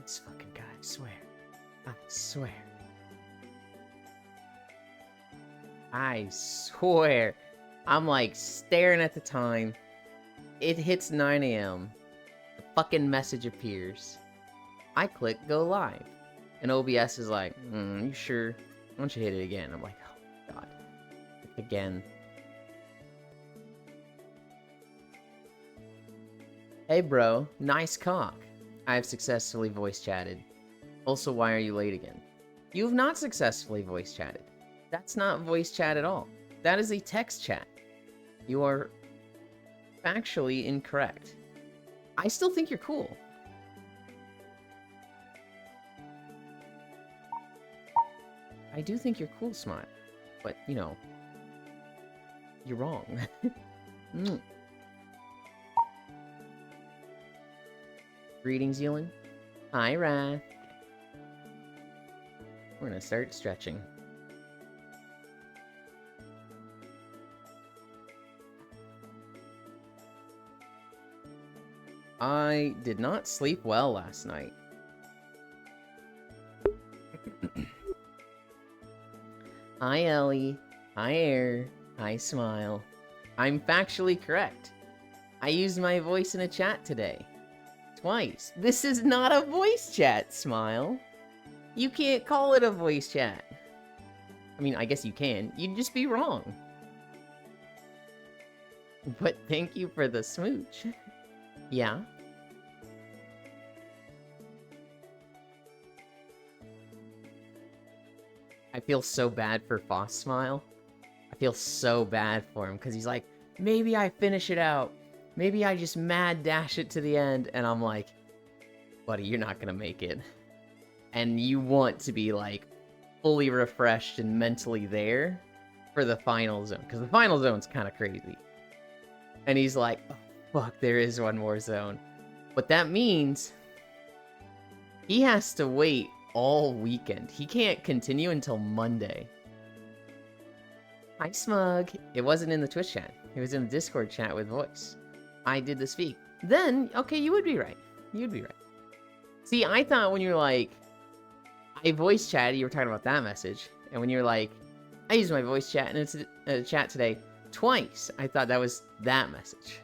This fucking guy, I swear. I swear. I swear. I'm like staring at the time. It hits 9 a.m. The fucking message appears. I click go live. And OBS is like, you sure? Why don't you hit it again? I'm like, oh god. Again. Hey bro, nice cock. I have successfully voice chatted. Also, why are you late again? You have not successfully voice chatted. That's not voice chat at all. That is a text chat. You are factually incorrect. I still think you're cool. I do think you're cool, Smart. But, you know, you're wrong. Greetings, Yulin. Hi, Wrath. We're gonna start stretching. I did not sleep well last night. Hi, Ellie. Hi, Air. Hi, Smile. I'm factually correct. I used my voice in a chat today. Twice. This is not a voice chat, Smile. You can't call it a voice chat. I mean, I guess you can. You'd just be wrong. But thank you for the smooch. Yeah? I feel so bad for Foss Smile. I feel so bad for him, because he's like, maybe I finish it out. Maybe I just mad dash it to the end. And I'm like, buddy, you're not going to make it. And you want to be, like, fully refreshed and mentally there for the final zone. Because the final zone's kind of crazy. And he's like, oh, fuck, there is one more zone. But that means he has to wait all weekend. He can't continue until Monday. Hi, Smug. It wasn't in the Twitch chat. It was in the Discord chat with voice. I did the speak. Then, okay, you would be right. You'd be right. See, I thought when you were like, I voice chatted, you were talking about that message. And when you were like, I used my voice chat in a chat today twice, I thought that was that message.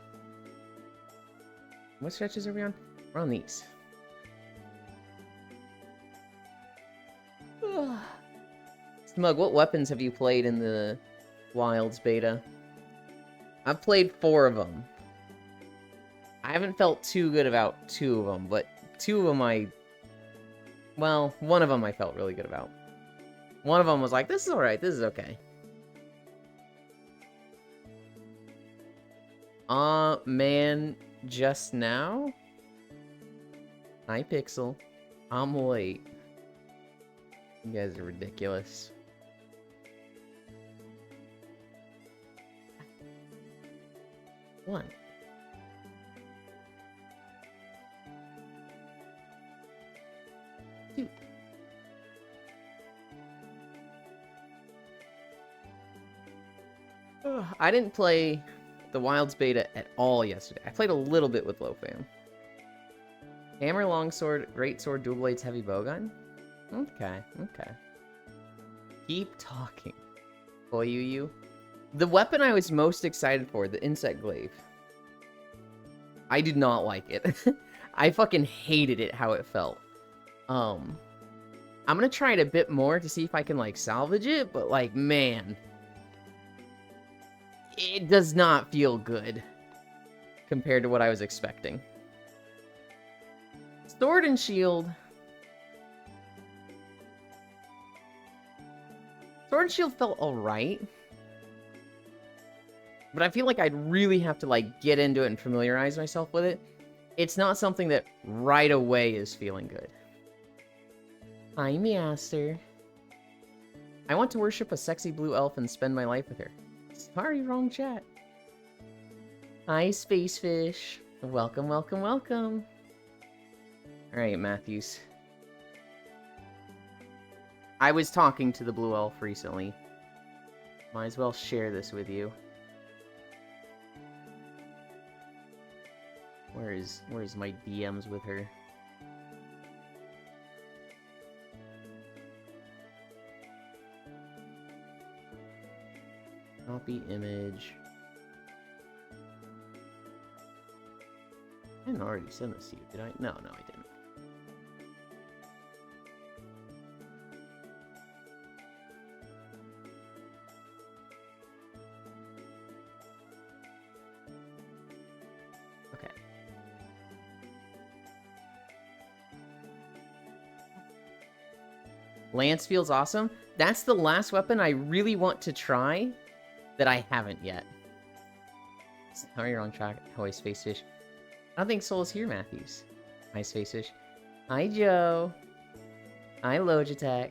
What stretches are we on? We're on these. Smug, what weapons have you played in the Wilds beta? I've played 4 of them. I haven't felt too good about 2 of them, but 2 of them well, 1 of them I felt really good about. 1 of them was like, this is alright, this is okay. Man, just now? Hi, Pixel. I'm late. You guys are ridiculous. One. Two. I didn't play the Wilds beta at all yesterday. I played a little bit with Lofam. Hammer, longsword, greatsword, dual blades, heavy bowgun. Okay, okay. Keep talking. Boy, you. The weapon I was most excited for, the insect glaive. I did not like it. I fucking hated it how it felt. I'm gonna try it a bit more to see if I can, like, salvage it, but, like, man. It does not feel good compared to what I was expecting. Sword and shield. Sword and shield felt alright. But I feel like I'd really have to, like, get into it and familiarize myself with it. It's not something that right away is feeling good. Hi, Meowster. I want to worship a sexy blue elf and spend my life with her. Sorry, wrong chat. Hi, Space Fish. Welcome, welcome, welcome. Alright, Matthews. I was talking to the blue elf recently. Might as well share this with you. Where's my DMs with her? Copy image. I didn't already send this to you, did I? No, I didn't. Okay. Lance feels awesome. That's the last weapon I really want to try that I haven't yet. How are you on track? How is Spacefish? I don't think Soul is here, Matthews. Hi, Spacefish. Hi, Joe. Hi, Logitech.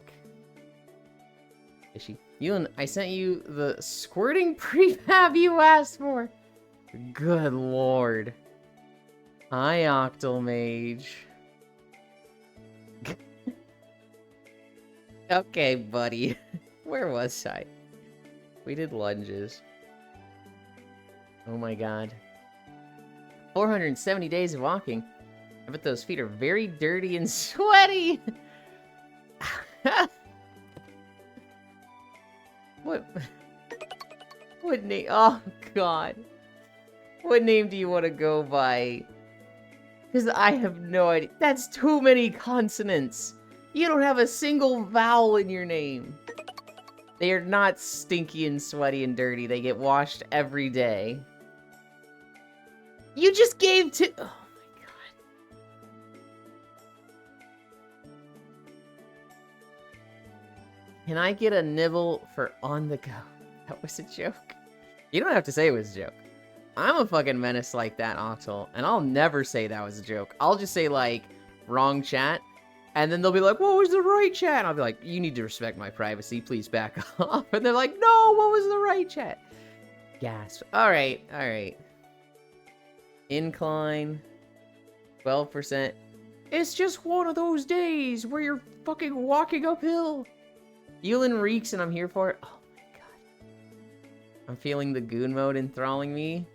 Fishy. Ewan, I sent you the squirting prefab you asked for. Good lord. Hi, Octomage. Okay, buddy. Where was I? We did lunges. Oh my god. 470 days of walking. I bet those feet are very dirty and sweaty. What name? Oh god. What name do you want to go by? Because I have no idea. That's too many consonants. You don't have a single vowel in your name. They are not stinky and sweaty and dirty. They get washed every day. You just gave to... Oh my god. Can I get a nibble for on the go? That was a joke. You don't have to say it was a joke. I'm a fucking menace like that, Oxel, and I'll never say that was a joke. I'll just say, like, wrong chat, and then they'll be like, what was the right chat? And I'll be like, you need to respect my privacy, please back off. And they're like, no, what was the right chat? Gasp. Alright, alright. Incline. 12%. It's just one of those days where you're fucking walking uphill. Yulin reeks and I'm here for it. Oh my god. I'm feeling the goon mode enthralling me.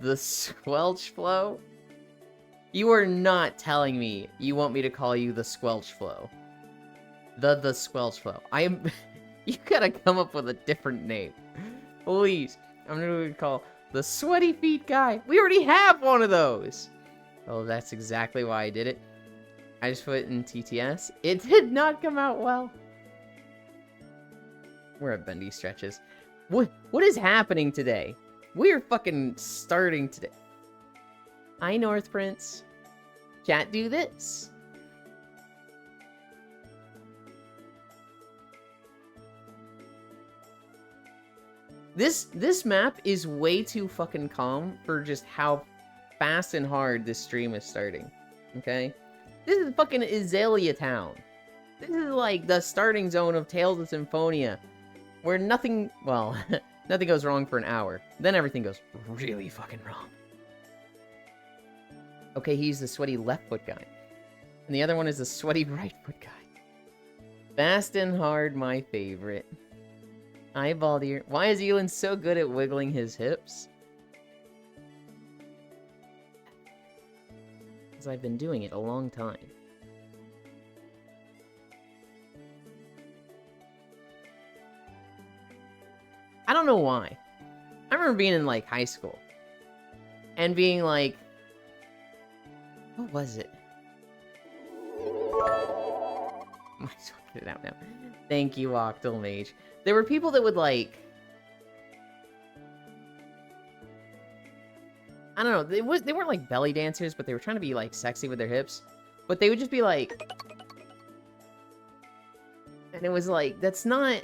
The Squelch Flow? You are not telling me you want me to call you the Squelch Flow. The Squelch Flow. I am... You gotta come up with a different name. Please. I'm gonna call the Sweaty Feet Guy. We already have one of those. Oh, that's exactly why I did it. I just put it in TTS. It did not come out well. We're at bendy stretches. What is happening today? We're fucking starting today. Hi, North Prince. Chat, do this. This map is way too fucking calm for just how fast and hard this stream is starting. Okay? This is fucking Azalea Town. This is like the starting zone of Tales of Symphonia. Where nothing, well, nothing goes wrong for an hour. Then everything goes really fucking wrong. Okay, he's the sweaty left foot guy. And the other one is the sweaty right foot guy. Fast and hard, my favorite. Eyeball deer. Why is Elon so good at wiggling his hips? Because I've been doing it a long time. I don't know why. I remember being in, like, high school. And being like... What was it? I just want to get it out now. Thank you, Octal Mage. There were people that would, like... I don't know. They weren't, like, belly dancers, but they were trying to be, like, sexy with their hips. But they would just be, like... And it was, like, that's not...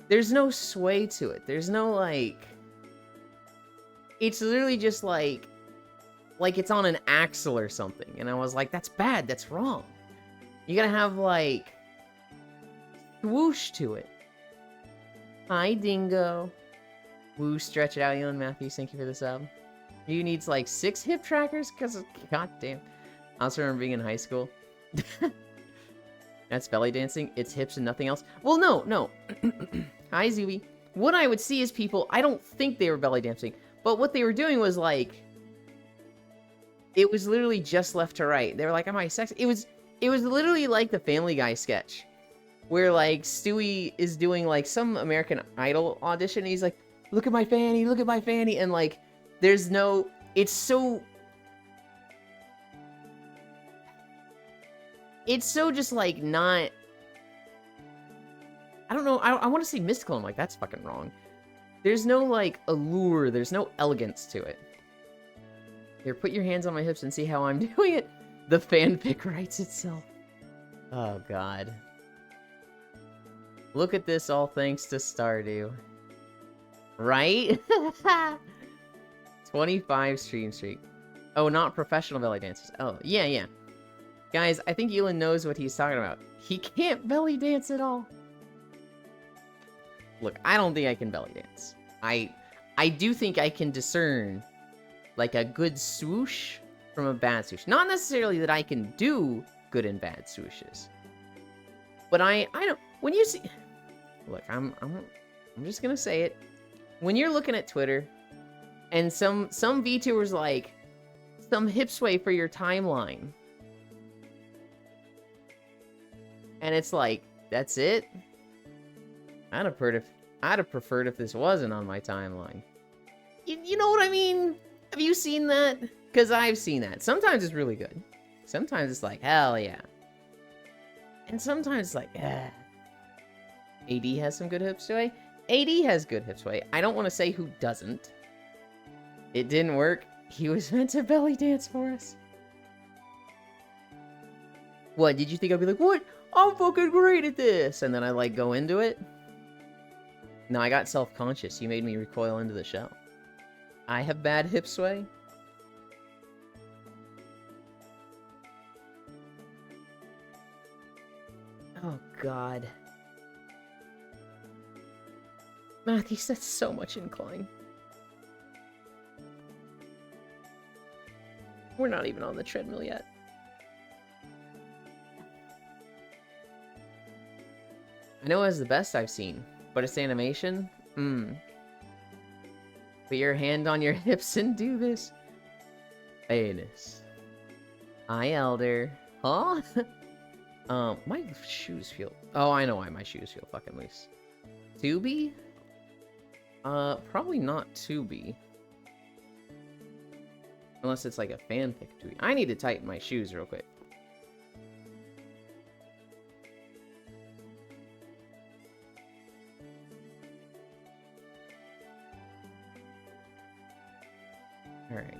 There's no sway to it. There's no, like... It's literally just, like it's on an axle or something. And I was like, that's bad. That's wrong. You gotta have, like... swoosh to it. Hi, Dingo. Woo, stretch it out, Elon Matthews. Thank you for the sub. You needs, like, 6 hip trackers? Because, goddamn. I also remember being in high school. That's belly dancing. It's hips and nothing else. Well, no. Hi, Zuby. What I would see is people, I don't think they were belly dancing, but what they were doing was, like, it was literally just left to right. They were like, am I sexy? It was literally like the Family Guy sketch, where like Stewie is doing like some American Idol audition and he's like, look at my fanny, and like there's no, it's so just like not, I don't know, I want to say mystical, I'm like, that's fucking wrong. There's no like allure, there's no elegance to it. Here, put your hands on my hips and see how I'm doing it. The fanfic writes itself. Oh god. Look at this, all thanks to Stardew. Right? 25 stream streak. Oh, not professional belly dancers. Oh, yeah. Guys, I think Elon knows what he's talking about. He can't belly dance at all. Look, I don't think I can belly dance. I do think I can discern like a good swoosh from a bad swoosh. Not necessarily that I can do good and bad swooshes. But I don't, when you see, look, I'm just gonna say it. When you're looking at Twitter and some VTubers like some hip sway for your timeline, and it's like, that's it? I'd have preferred if this wasn't on my timeline. You know what I mean? Have you seen that? Because I've seen that. Sometimes it's really good. Sometimes it's like, hell yeah. And sometimes it's like, AD has some good hip sway. AD has good hip sway. I don't want to say who doesn't. It didn't work. He was meant to belly dance for us. What, did you think I'd be like, what? I'm fucking great at this! And then I like go into it? No, I got self-conscious. You made me recoil into the shell. I have bad hip sway? Oh, God. Matthew, that's so much incline. We're not even on the treadmill yet. I know it's the best I've seen, but it's animation? Put your hand on your hips and do this. Anus. Hi, Elder. Huh? My shoes feel... Oh, I know why my shoes feel fucking loose. Tubi? Probably not Tubi. Unless it's like a fanfic Tubi. I need to tighten my shoes real quick. Alright.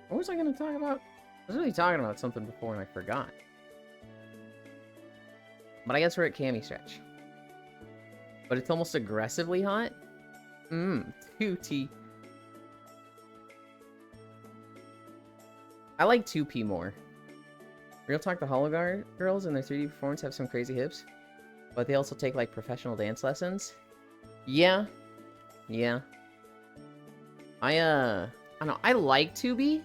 What was I gonna talk about? I was really talking about something before and I forgot. But I guess we're at Cami Stretch. But it's almost aggressively hot? 2T. I like 2P more. Real talk, the Hologar girls in their 3D performance have some crazy hips. But they also take, like, professional dance lessons. Yeah. I don't know, I like 2B.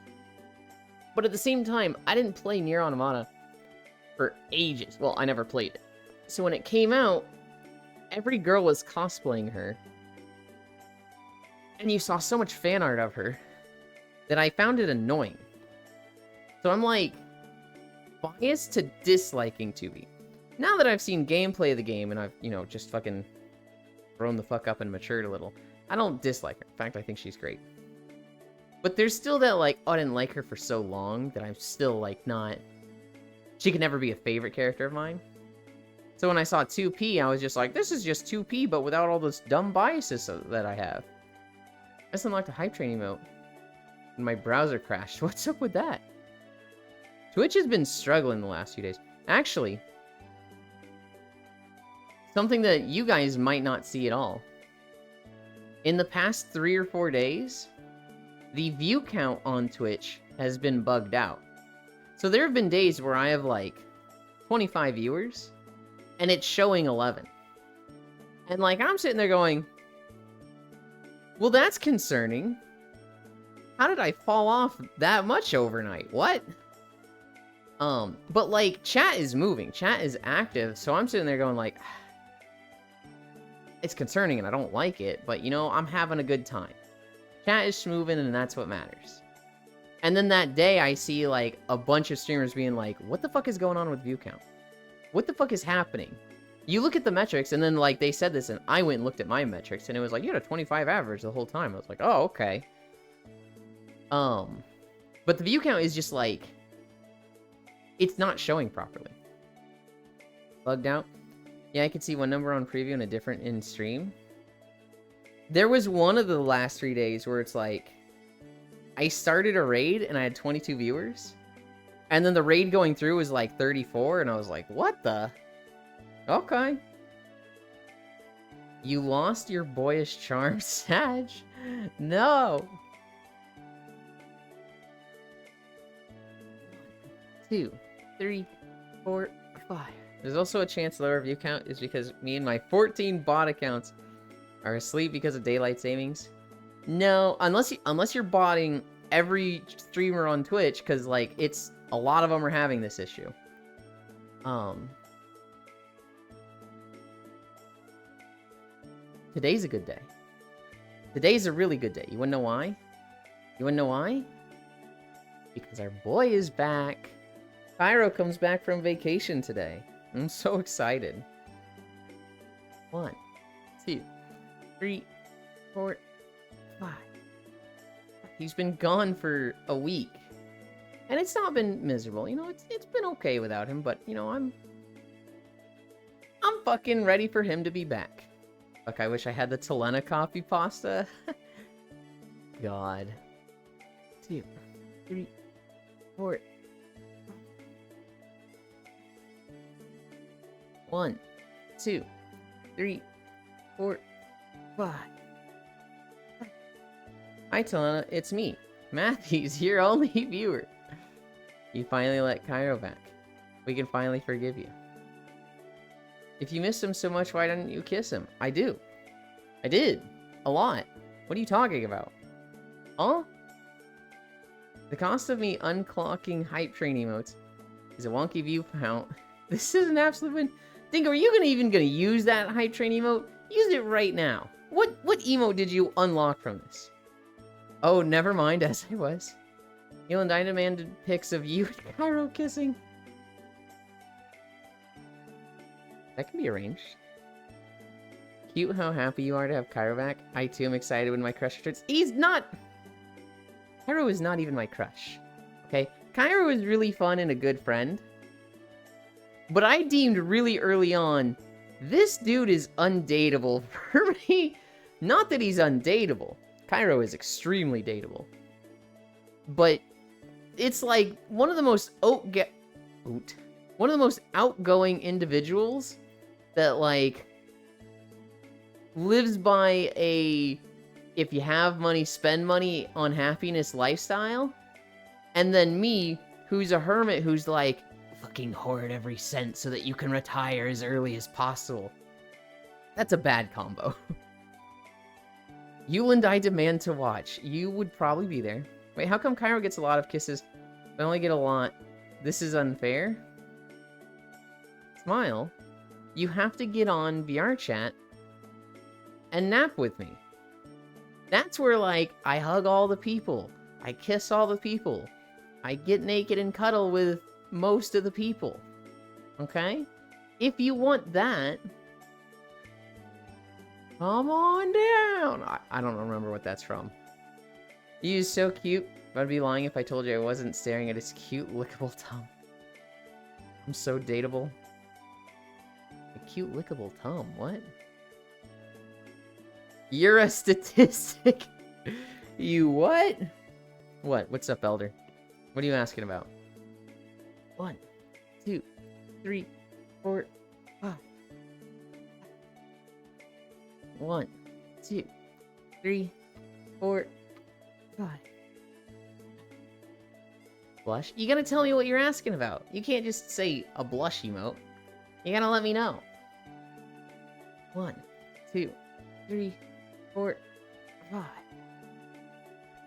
But at the same time, I didn't play Nier Automata for ages. Well, I never played it. So when it came out, every girl was cosplaying her. And you saw so much fan art of her that I found it annoying. So I'm like, biased to disliking 2B. Now that I've seen gameplay of the game and I've, you know, just fucking grown the fuck up and matured a little, I don't dislike her. In fact, I think she's great. But there's still that, like, oh, I didn't like her for so long that I'm still, like, not... She could never be a favorite character of mine. So when I saw 2P, I was just like, this is just 2P, but without all those dumb biases that I have. I just unlocked a hype train emote. And my browser crashed. What's up with that? Twitch has been struggling the last few days. Actually, something that you guys might not see at all. In the past 3 or 4 days, the view count on Twitch has been bugged out. So there have been days where I have like 25 viewers and it's showing 11. And like I'm sitting there going, well, that's concerning. How did I fall off that much overnight? What? But like chat is moving, chat is active, so I'm sitting there going like, it's concerning and I don't like it, but you know, I'm having a good time. Chat is moving and that's what matters. And then that day, I see, like, a bunch of streamers being like, what the fuck is going on with view count? What the fuck is happening? You look at the metrics, and then, like, they said this, and I went and looked at my metrics, and it was like, you had a 25 average the whole time. I was like, oh, okay. But the view count is just, like, it's not showing properly. Bugged out? Yeah, I could see one number on preview and a different in stream. There was one of the last 3 days where it's like, I started a raid and I had 22 viewers. And then the raid going through was like 34, and I was like, what the? Okay. You lost your boyish charm, Sag. No. 2, 3, 4, 5. There's also a chance the lower view count is because me and my 14 bot accounts are asleep because of daylight savings. No, unless you're botting every streamer on Twitch, because like it's a lot of them are having this issue. Today's a good day. Today's a really good day. You wanna know why? You wanna know why? Because our boy is back. Cairo comes back from vacation today. I'm so excited. 1, 2, 3, 4, 5. He's been gone for a week. And it's not been miserable. You know, it's been okay without him, but you know, I'm fucking ready for him to be back. Fuck, I wish I had the Talena coffee pasta. God. 2, 3, 4. 1, 2, 3, 4, 5. Hi, Talena. It's me, Matthews, your only viewer. You finally let Cairo back. We can finally forgive you. If you miss him so much, why didn't you kiss him? I do. I did. A lot. What are you talking about? Huh? The cost of me unclocking hype train emotes is a wonky view count. This is an absolute win. Dingo, are you even gonna use that hype train emote? Use it right now. What emote did you unlock from this? Oh, never mind, as I was. Neil and I demanded pics of you and Cairo kissing. That can be arranged. Cute how happy you are to have Cairo back. I too am excited when my crush returns. He's not! Cairo is not even my crush. Okay? Cairo is really fun and a good friend. But I deemed really early on, this dude is undateable for me. Not that he's undateable. Cairo is extremely dateable. But it's like one of the most outgoing individuals that like lives by a if you have money, spend money on happiness lifestyle. And then me, who's a hermit who's like, fucking hoard every cent so that you can retire as early as possible. That's a bad combo. You and I demand to watch. You would probably be there. Wait, how come Cairo gets a lot of kisses? I only get a lot. This is unfair. Smile. You have to get on VR chat and nap with me. That's where, like, I hug all the people. I kiss all the people. I get naked and cuddle with most of the people. Okay? If you want that, come on down. I don't remember what that's from. He's so cute, but I'd be lying if I told you I wasn't staring at his cute, lickable tongue. I'm so dateable. A cute, lickable tongue, what? You're a statistic. You what? What? What's up, Elder? What are you asking about? 1, 2, 3, 4, 5. 1, 2, 3, 4, 5. Blush? You gotta tell me what you're asking about. You can't just say a blush emote. You gotta let me know. 1, 2, 3, 4, 5.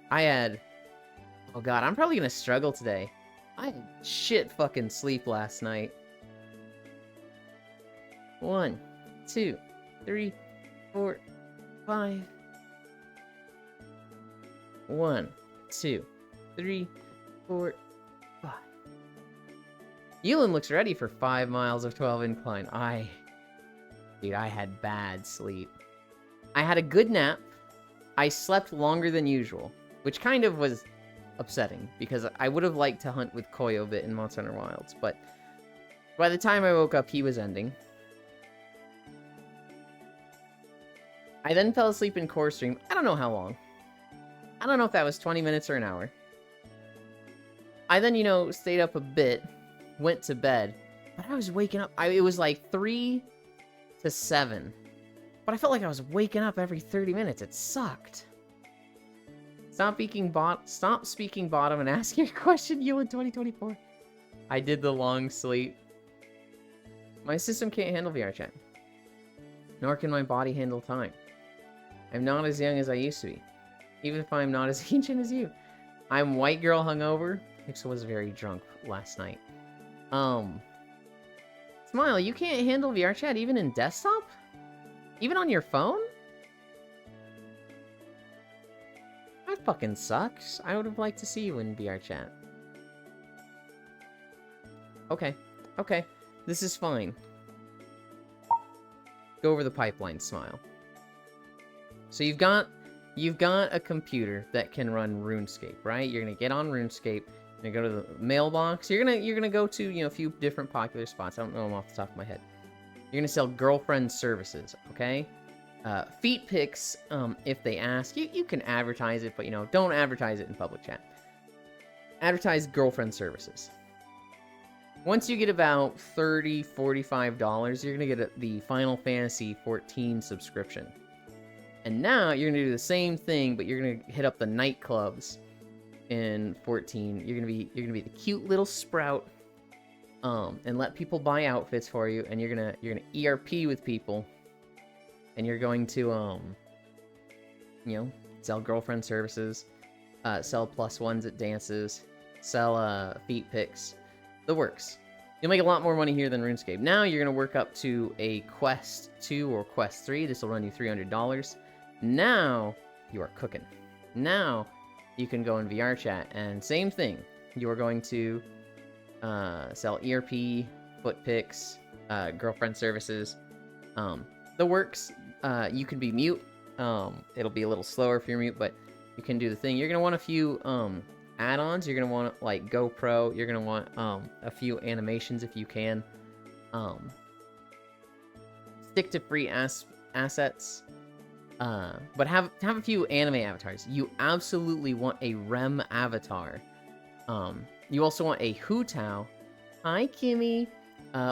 I had... Oh god, I'm probably gonna struggle today. I had shit fucking sleep last night. 1, 2, 3, 4, 5. 1, 2, 3, 4, 5. Ewan looks ready for 5 miles of 12 incline. Dude, I had bad sleep. I had a good nap. I slept longer than usual, which kind of was upsetting because I would have liked to hunt with Koi a bit in Monster Hunter Wilds, but by the time I woke up, he was ending. I then fell asleep in Core Stream. I don't know how long. I don't know if that was 20 minutes or an hour. I then, stayed up a bit, went to bed, but I was waking up. It was like 3 to 7. But I felt like I was waking up every 30 minutes. It sucked. Stop speaking bottom and ask your question, you in 2024. I did the long sleep. My system can't handle VR chat. Nor can my body handle time. I'm not as young as I used to be. Even if I'm not as ancient as you. I'm white girl hungover. Pixel was very drunk last night. Smile, you can't handle VR chat even in desktop? Even on your phone? That fucking sucks. I would have liked to see you in VR chat. Okay. Okay. This is fine. Go over the pipeline, Smile. So you've got a computer that can run RuneScape, right? You're gonna get on RuneScape. You're gonna go to the mailbox. You're gonna go to a few different popular spots. I don't know them off the top of my head. You're gonna sell girlfriend services, okay? Feet pics, if they ask. You can advertise it, but don't advertise it in public chat. Advertise girlfriend services. Once you get about $30, $45, you're gonna get the Final Fantasy 14 subscription. And now you're gonna do the same thing, but you're gonna hit up the nightclubs in 14. You're gonna be the cute little sprout, and let people buy outfits for you, and you're gonna ERP with people, and you're going to sell girlfriend services, sell +1s at dances, sell feet pics, the works. You'll make a lot more money here than RuneScape. Now you're gonna work up to a Quest 2 or Quest 3. This will run you $300. Now you are cooking. Now you can go in VR chat and same thing. You are going to sell ERP, foot pics, girlfriend services, the works. You can be mute. It'll be a little slower if you're mute, but you can do the thing. You're gonna want a few add-ons. You're gonna want like GoPro. You're gonna want a few animations if you can. Stick to free assets. But have a few anime avatars. You absolutely want a Rem avatar. You also want a Hu Tao. Hi, Kimmy.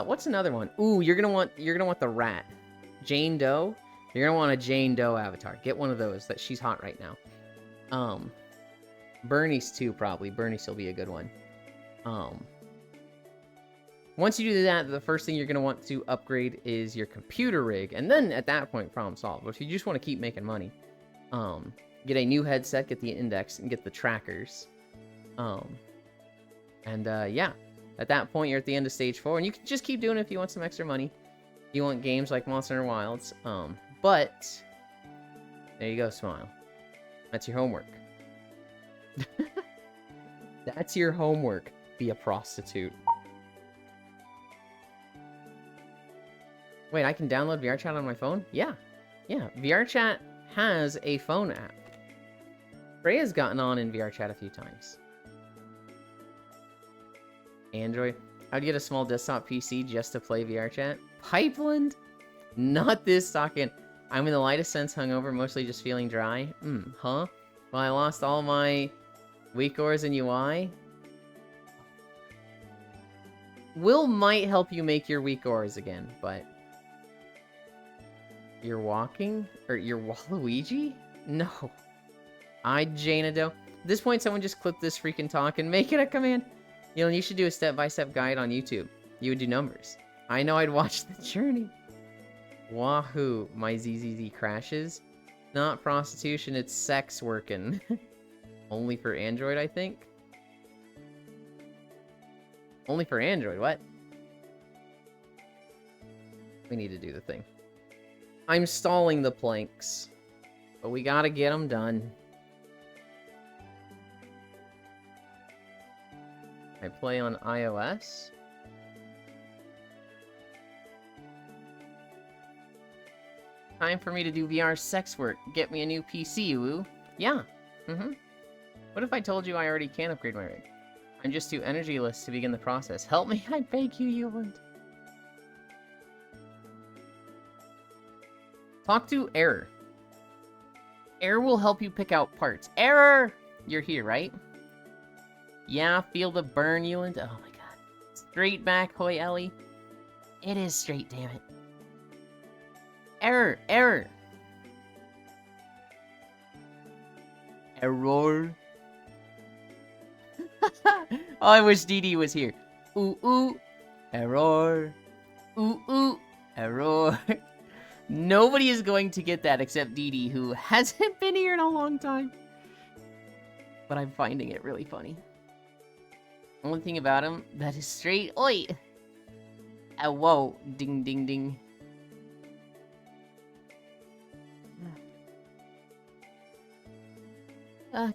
What's another one? Ooh, you're gonna want the rat. Jane Doe. You're gonna want a Jane Doe avatar. Get one of those. She's hot right now. Bernie's too, probably. Bernie's will be a good one. Once you do that, the first thing you're going to want to upgrade is your computer rig. And then at that point, problem solved. But if you just want to keep making money, get a new headset, get the index, and get the trackers. Yeah, at that point, you're at the end of stage 4. And you can just keep doing it if you want some extra money. If you want games like Monster Hunter Wilds. But there you go, Smile. That's your homework. That's your homework. Be a prostitute. Wait, I can download VRChat on my phone? Yeah. Yeah, VRChat has a phone app. Freya's gotten on in VRChat a few times. Android. I'd get a small desktop PC just to play VRChat. Pipeland? Not this talking. I'm in the lightest sense hungover, mostly just feeling dry. Huh? Well, I lost all my weak ores in UI. Will might help you make your weak ores again, but... You're walking? Or you're Waluigi? No. Jaina Doe. At this point, someone just clip this freaking talk and make it a command. You should do a step-by-step guide on YouTube. You would do numbers. I know I'd watch the journey. Wahoo, my ZZZ crashes. Not prostitution, it's sex working. Only for Android, I think? Only for Android, what? We need to do the thing. I'm stalling the planks. But we gotta get them done. I play on iOS. Time for me to do VR sex work. Get me a new PC, woo. Yeah. What if I told you I already can upgrade my rig? I'm just too energyless to begin the process. Help me, I beg you, Yuland. Talk to Error. Error will help you pick out parts. Error! You're here, right? Yeah, feel the burn, Yuland. Oh my god. Straight back, Hoi Ellie. It is straight, damn it. Error! Error! Error. Oh, I wish Dee was here. Ooh, ooh. Error. Ooh, ooh. Error. Nobody is going to get that except Dee, who hasn't been here in a long time. But I'm finding it really funny. Only thing about him that is straight. Oi! Whoa. Ding, ding, ding.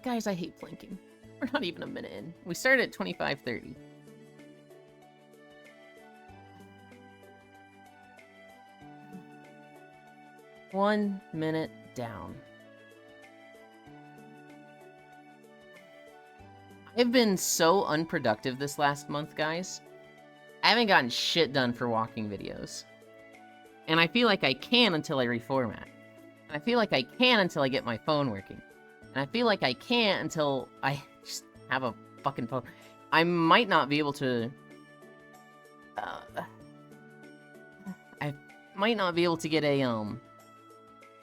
Guys, I hate blinking. We're not even a minute in. We started at 25:30. One minute down. I've been so unproductive this last month, guys. I haven't gotten shit done for walking videos. And I feel like I can until I reformat. And I feel like I can until I get my phone working. And I feel like I can't until I just have a fucking phone. I might not be able to... I might not be able to get a,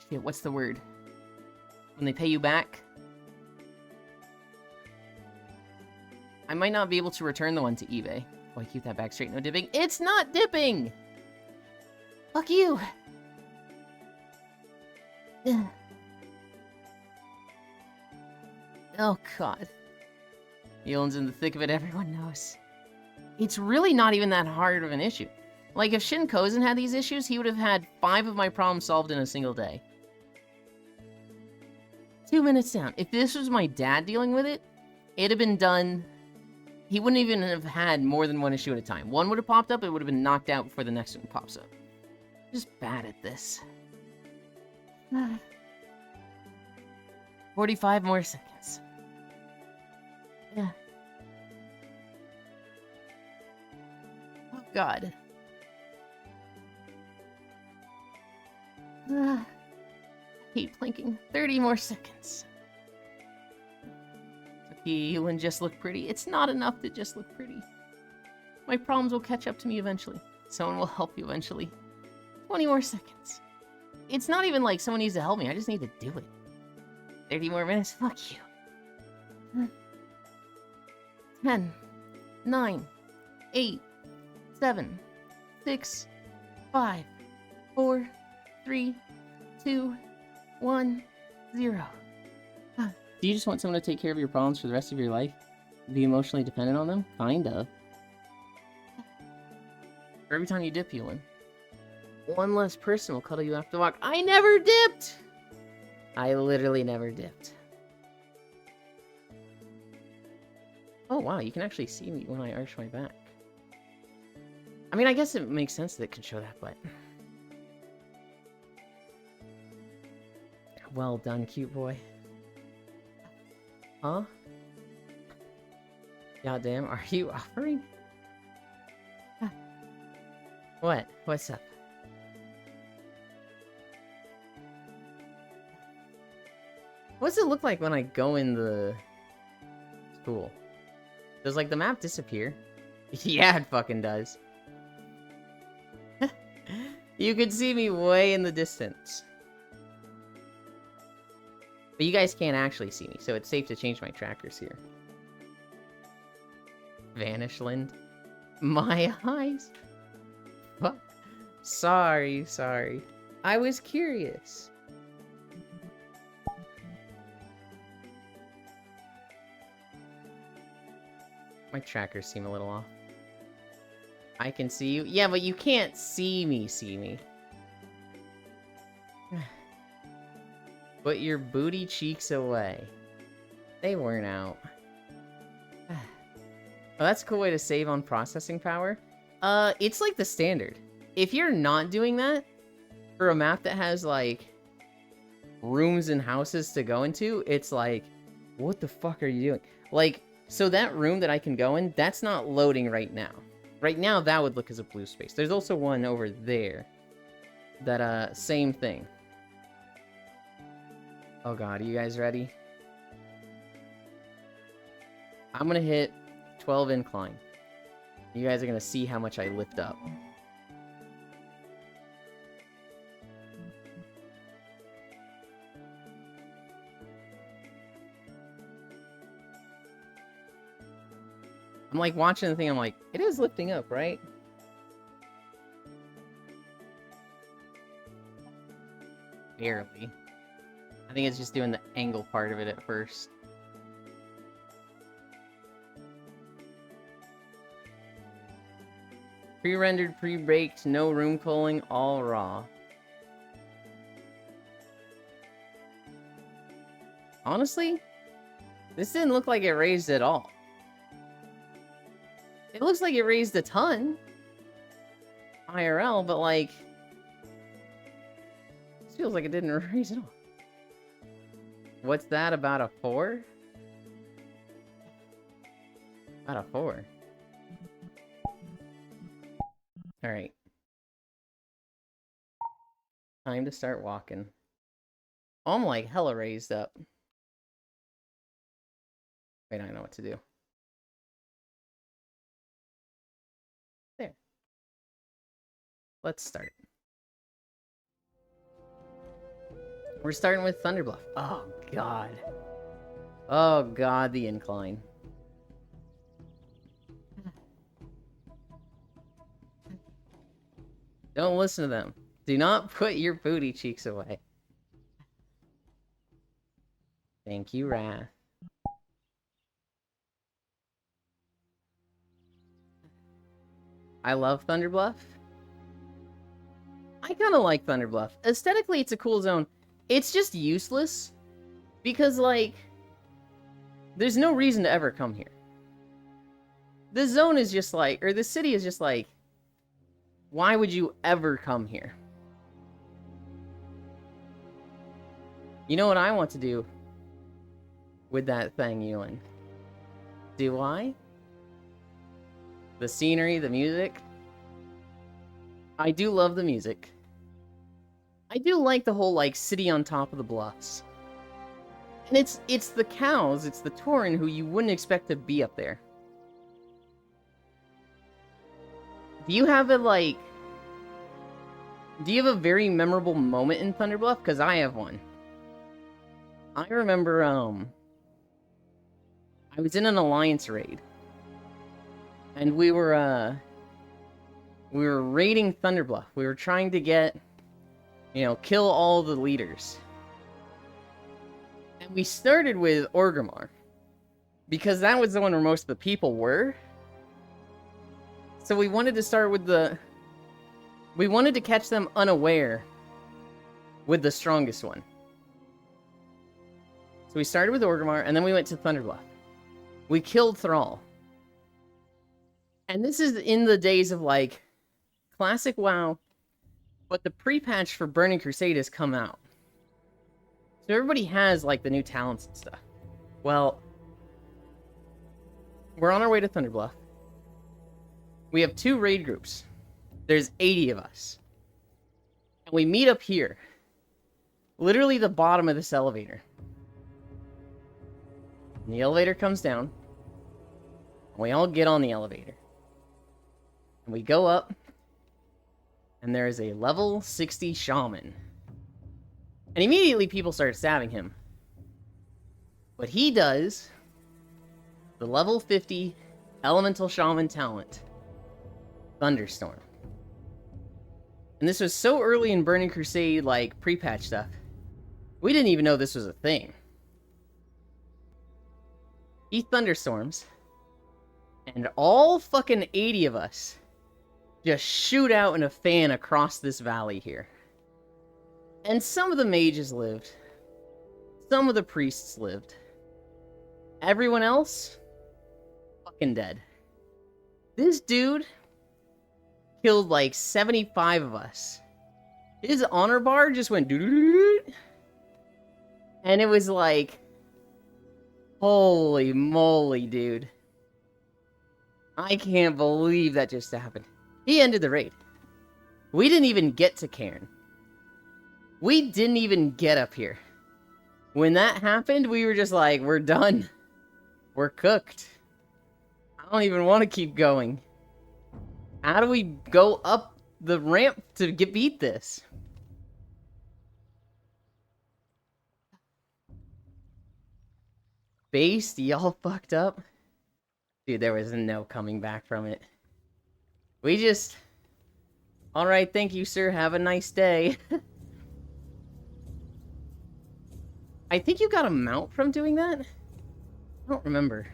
shit, what's the word? When they pay you back? I might not be able to return the one to eBay. Oh, I keep that back straight, no dipping. It's not dipping! Fuck you! Oh, God. Yuland's in the thick of it, everyone knows. It's really not even that hard of an issue. Like, if Shin Kozen had these issues, he would have had 5 of my problems solved in a single day. 2 minutes down. If this was my dad dealing with it, it'd have been done... He wouldn't even have had more than one issue at a time. One would have popped up, it would have been knocked out before the next one pops up. I'm just bad at this. 45 more seconds. Yeah. Oh, God. Hate blinking. 30 more seconds. You and just look pretty. It's not enough to just look pretty. My problems will catch up to me eventually. Someone will help you eventually. 20 more seconds. It's not even like someone needs to help me. I just need to do it. 30 more minutes. Fuck you. 10, 9, 8, 7, 6, 5, 4, 3, 2, 1, 0. Do you just want someone to take care of your problems for the rest of your life? Be emotionally dependent on them? Kinda. For every time you dip, you win. One less person will cuddle you after the walk. I never dipped! I literally never dipped. Oh wow, you can actually see me when I arch my back. I mean, I guess it makes sense that it can show that, but... Well done, cute boy. Huh? Goddamn, are you offering? What? What's up? What's it look like when I go in the school? Does, like, the map disappear? Yeah, it fucking does. You can see me way in the distance. But you guys can't actually see me, so it's safe to change my trackers here. Vanishland. My eyes. What? Sorry. I was curious. My trackers seem a little off. I can see you. Yeah, but you can't see me. Put your booty cheeks away. They weren't out. Oh, that's a cool way to save on processing power. It's like the standard. If you're not doing that, for a map that has, like, rooms and houses to go into, it's like, what the fuck are you doing? Like, so that room that I can go in, that's not loading right now. Right now, that would look as a blue space. There's also one over there. That, same thing. Oh god, are you guys ready? I'm gonna hit 12 incline. You guys are gonna see how much I lift up. I'm like watching the thing, I'm like, it is lifting up, right? Barely. I think it's just doing the angle part of it at first. Pre-rendered, pre-baked, no room culling, all raw. Honestly, this didn't look like it raised at all. It looks like it raised a ton. IRL, but like... This feels like it didn't raise at all. What's that, about a 4? About a 4. Alright. Time to start walking. Oh, I'm like hella raised up. Wait, I know what to do. There. Let's start. We're starting with Thunderbluff. Oh, God. Oh, God, the incline. Don't listen to them. Do not put your booty cheeks away. Thank you, Wrath. I love Thunderbluff. I kind of like Thunderbluff. Aesthetically, it's a cool zone. It's just useless. Because, like, there's no reason to ever come here. This zone is just like, or this city is just like, why would you ever come here? You know what I want to do with that thing, Ewan? Do I? The scenery, the music. I do love the music. I do like the whole, like, city on top of the bluffs. And it's the cows, it's the Tauren who you wouldn't expect to be up there. Do you have a, like... Do you have a very memorable moment in Thunderbluff? Because I have one. I remember, I was in an Alliance raid. And we were raiding Thunderbluff. We were trying to get, you know, kill all the leaders. And we started with Orgrimmar. Because that was the one where most of the people were. So we wanted to start with the... We wanted to catch them unaware with the strongest one. So we started with Orgrimmar, and then we went to Thunderbluff. We killed Thrall. And this is in the days of, like, classic WoW, but the pre-patch for Burning Crusade has come out. So everybody has, like, the new talents and stuff. Well, we're on our way to Thunderbluff. We have 2 raid groups. There's 80 of us. And we meet up here. Literally the bottom of this elevator. And the elevator comes down. And we all get on the elevator. And we go up. And there is a level 60 shaman. And immediately people start stabbing him. But he does the level 50 elemental shaman talent. Thunderstorm. And this was so early in Burning Crusade, like, pre-patch stuff. We didn't even know this was a thing. He thunderstorms. And all fucking 80 of us just shoot out in a fan across this valley here. And some of the mages lived. Some of the priests lived. Everyone else, fucking dead. This dude killed like 75 of us. His honor bar just went doo-doo-doo-doo. And it was like, holy moly, dude. I can't believe that just happened. He ended the raid. We didn't even get to Cairn. We didn't even get up here. When that happened, we were just like, we're done. We're cooked. I don't even want to keep going. How do we go up the ramp to beat this? Based, y'all fucked up? Dude, there was no coming back from it. We just... Alright, thank you, sir. Have a nice day. I think you got a mount from doing that? I don't remember.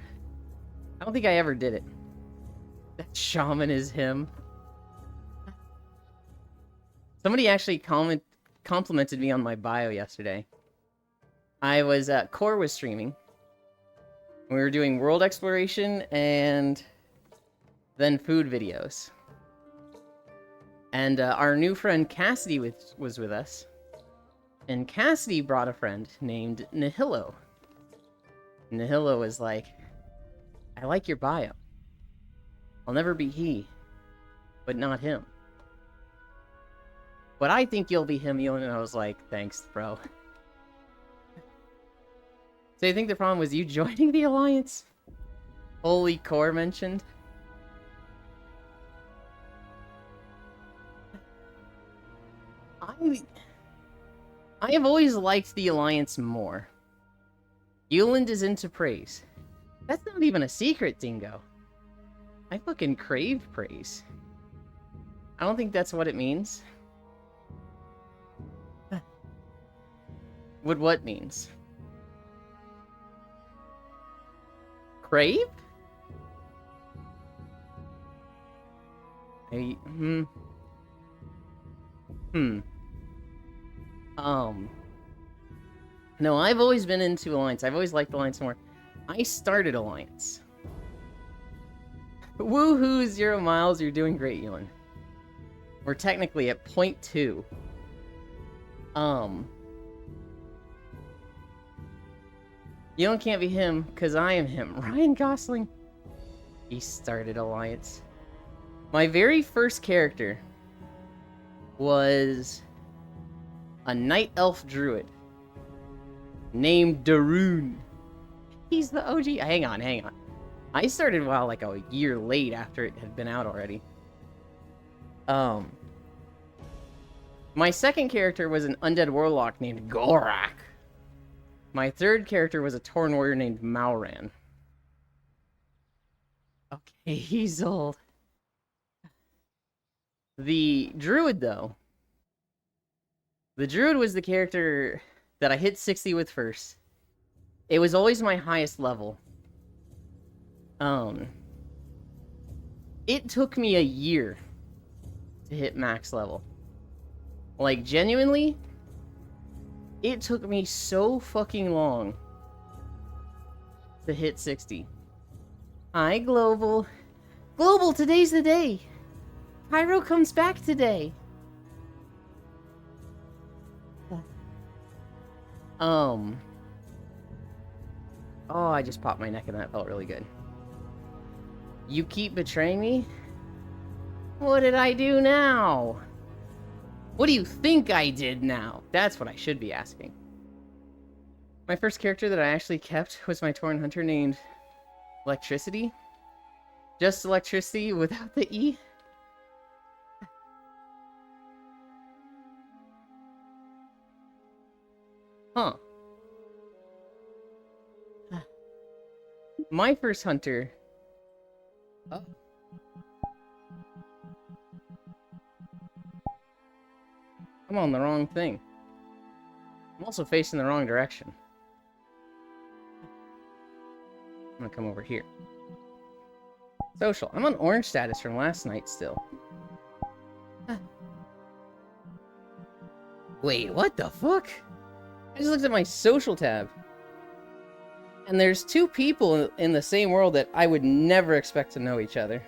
I don't think I ever did it. That shaman is him. Somebody actually complimented me on my bio yesterday. I was... Core was streaming. We were doing world exploration and then food videos. And our new friend Cassidy was with us. And Cassidy brought a friend named Nihilo. Nihilo was like, I like your bio. I'll never be he, but not him. But I think you'll be him, and I was like, thanks, bro. So you think the problem was you joining the Alliance? Holy Core mentioned? I have always liked the Alliance more. Euland is into praise. That's not even a secret, Dingo. I fucking crave praise. I don't think that's what it means. What means? Crave? No, I've always been into Alliance. I've always liked Alliance more. I started Alliance. Woohoo, 0 miles. You're doing great, Ewan. We're technically at 0.2. Ewan can't be him, because I am him. Ryan Gosling. He started Alliance. My very first character was a night elf druid named Darun. He's the OG. Hang on. I started WoW like a year late after it had been out already. My second character was an undead warlock named Gorak. My third character was a Tauren warrior named Mauran. Okay, he's old. The druid, though. The druid was the character that I hit 60 with first. It was always my highest level. It took me a year to hit max level. Like, genuinely, it took me so fucking long to hit 60. Hi, Global. Global, today's the day. Pyro comes back today. Oh, I just popped my neck and that felt really good. You keep betraying me? What did I do now? What do you think I did now? That's what I should be asking. My first character that I actually kept was my Tauren hunter named Electricity. Just Electricity without the E. Huh. My first hunter... Oh. I'm on the wrong thing. I'm also facing the wrong direction. I'm gonna come over here. Social. I'm on orange status from last night still. Wait, what the fuck? I just looked at my social tab. And there's two people in the same world that I would never expect to know each other.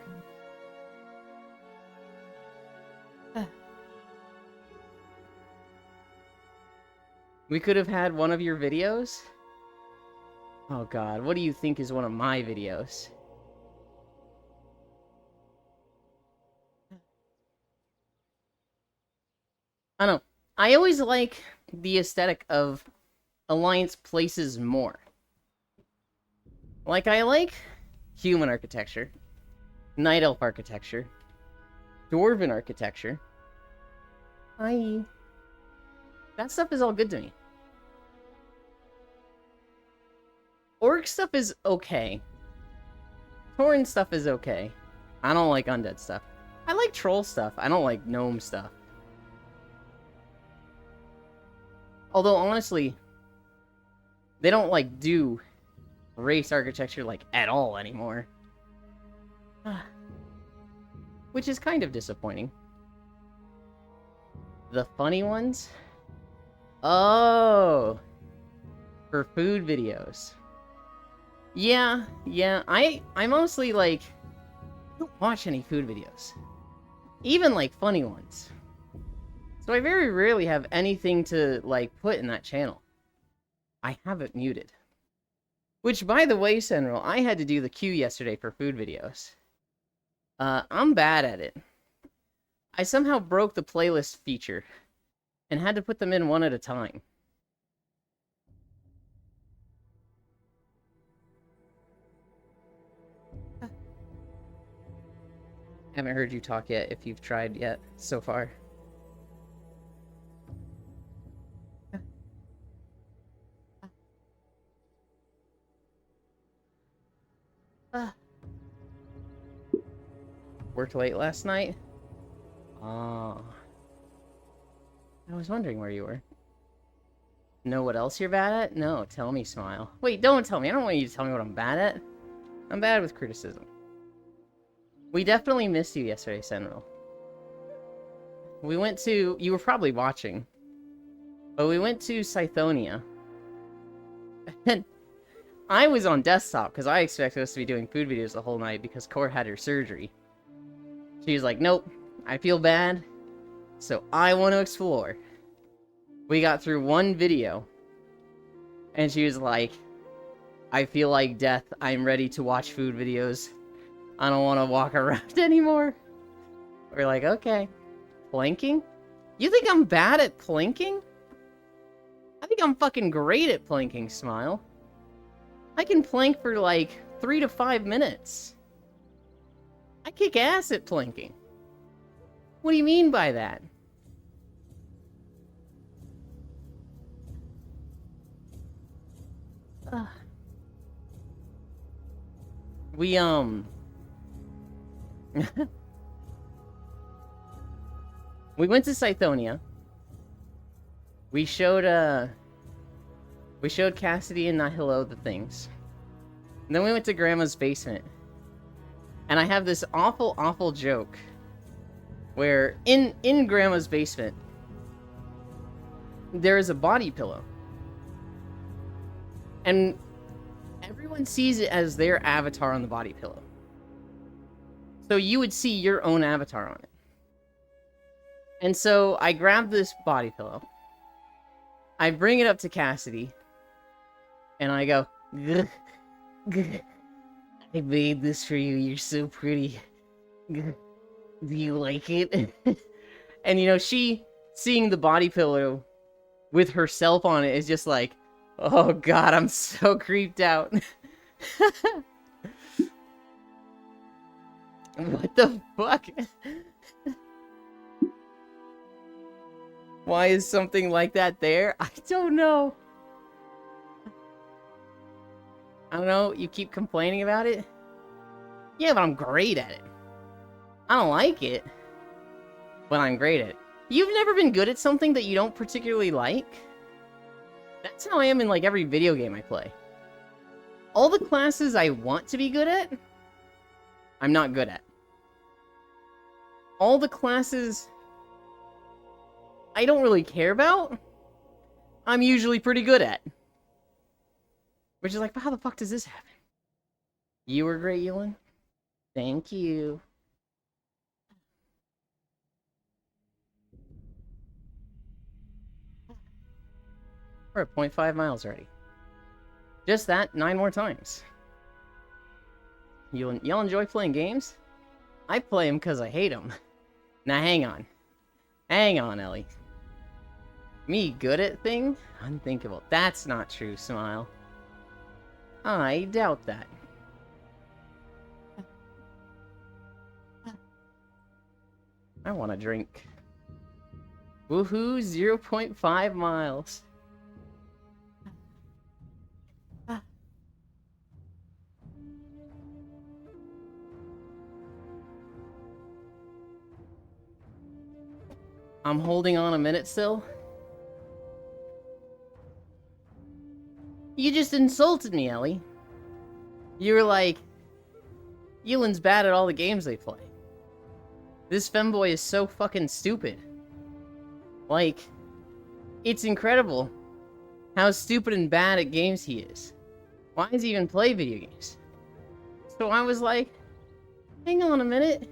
We could have had one of your videos? Oh god, what do you think is one of my videos? I don't know. I always like the aesthetic of Alliance Places more. Like, I like human architecture, Night Elf architecture, Dwarven architecture. That stuff is all good to me. Orc stuff is okay. Tauren stuff is okay. I don't like undead stuff. I like troll stuff. I don't like gnome stuff. Although, honestly, they don't, like, do race architecture, like, at all anymore. Which is kind of disappointing. The funny ones? Oh! For food videos. Yeah. I mostly, like, don't watch any food videos. Even, like, funny ones. So I very rarely have anything to, like, put in that channel. I have it muted. Which, by the way, Senral, I had to do the queue yesterday for food videos. I'm bad at it. I somehow broke the playlist feature and had to put them in one at a time. Haven't heard you talk yet, if you've tried yet so far. Worked late last night? Oh. I was wondering where you were. Know what else you're bad at? No, tell me, Smile. Wait, don't tell me. I don't want you to tell me what I'm bad at. I'm bad with criticism. We definitely missed you yesterday, Senral. We went to... You were probably watching. But we went to Scythonia. And I was on desktop, because I expected us to be doing food videos the whole night, because Core had her surgery. She was like, nope, I feel bad, so I want to explore. We got through one video, and she was like, I feel like death, I'm ready to watch food videos. I don't want to walk around anymore. We're like, okay. Planking? You think I'm bad at planking? I think I'm fucking great at planking, Smile. I can plank for like 3 to 5 minutes. I kick ass at planking. What do you mean by that? We, we went to Scythonia. We showed Cassidy and Nihilo the things. And then we went to Grandma's basement. And I have this awful, awful joke where in Grandma's basement there is a body pillow. And everyone sees it as their avatar on the body pillow. So you would see your own avatar on it. And so I grab this body pillow. I bring it up to Cassidy. And I go, "Gah, gah. I made this for you. You're so pretty. Gah. Do you like it?" And you know, she, seeing the body pillow with herself on it, is just like, oh god, I'm so creeped out. What the fuck? Why is something like that there? I don't know. I don't know, you keep complaining about it? Yeah, but I'm great at it. I don't like it, but I'm great at it. You've never been good at something that you don't particularly like? That's how I am in, like, every video game I play. All the classes I want to be good at, I'm not good at. All the classes I don't really care about, I'm usually pretty good at. Which is like, but how the fuck does this happen? You were great, Ewan. Thank you. We're at 0.5 miles already. Just that, 9 more times. Y'all enjoy playing games? I play them because I hate them. Now hang on. Hang on, Ellie. Me good at thing? Unthinkable. That's not true, Smile. I doubt that. I want a drink. Woohoo, 0.5 miles. I'm holding on a minute still. You just insulted me, Ellie. You were like, Elan's bad at all the games they play. This femboy is so fucking stupid. Like, it's incredible how stupid and bad at games he is. Why does he even play video games? So I was like, hang on a minute.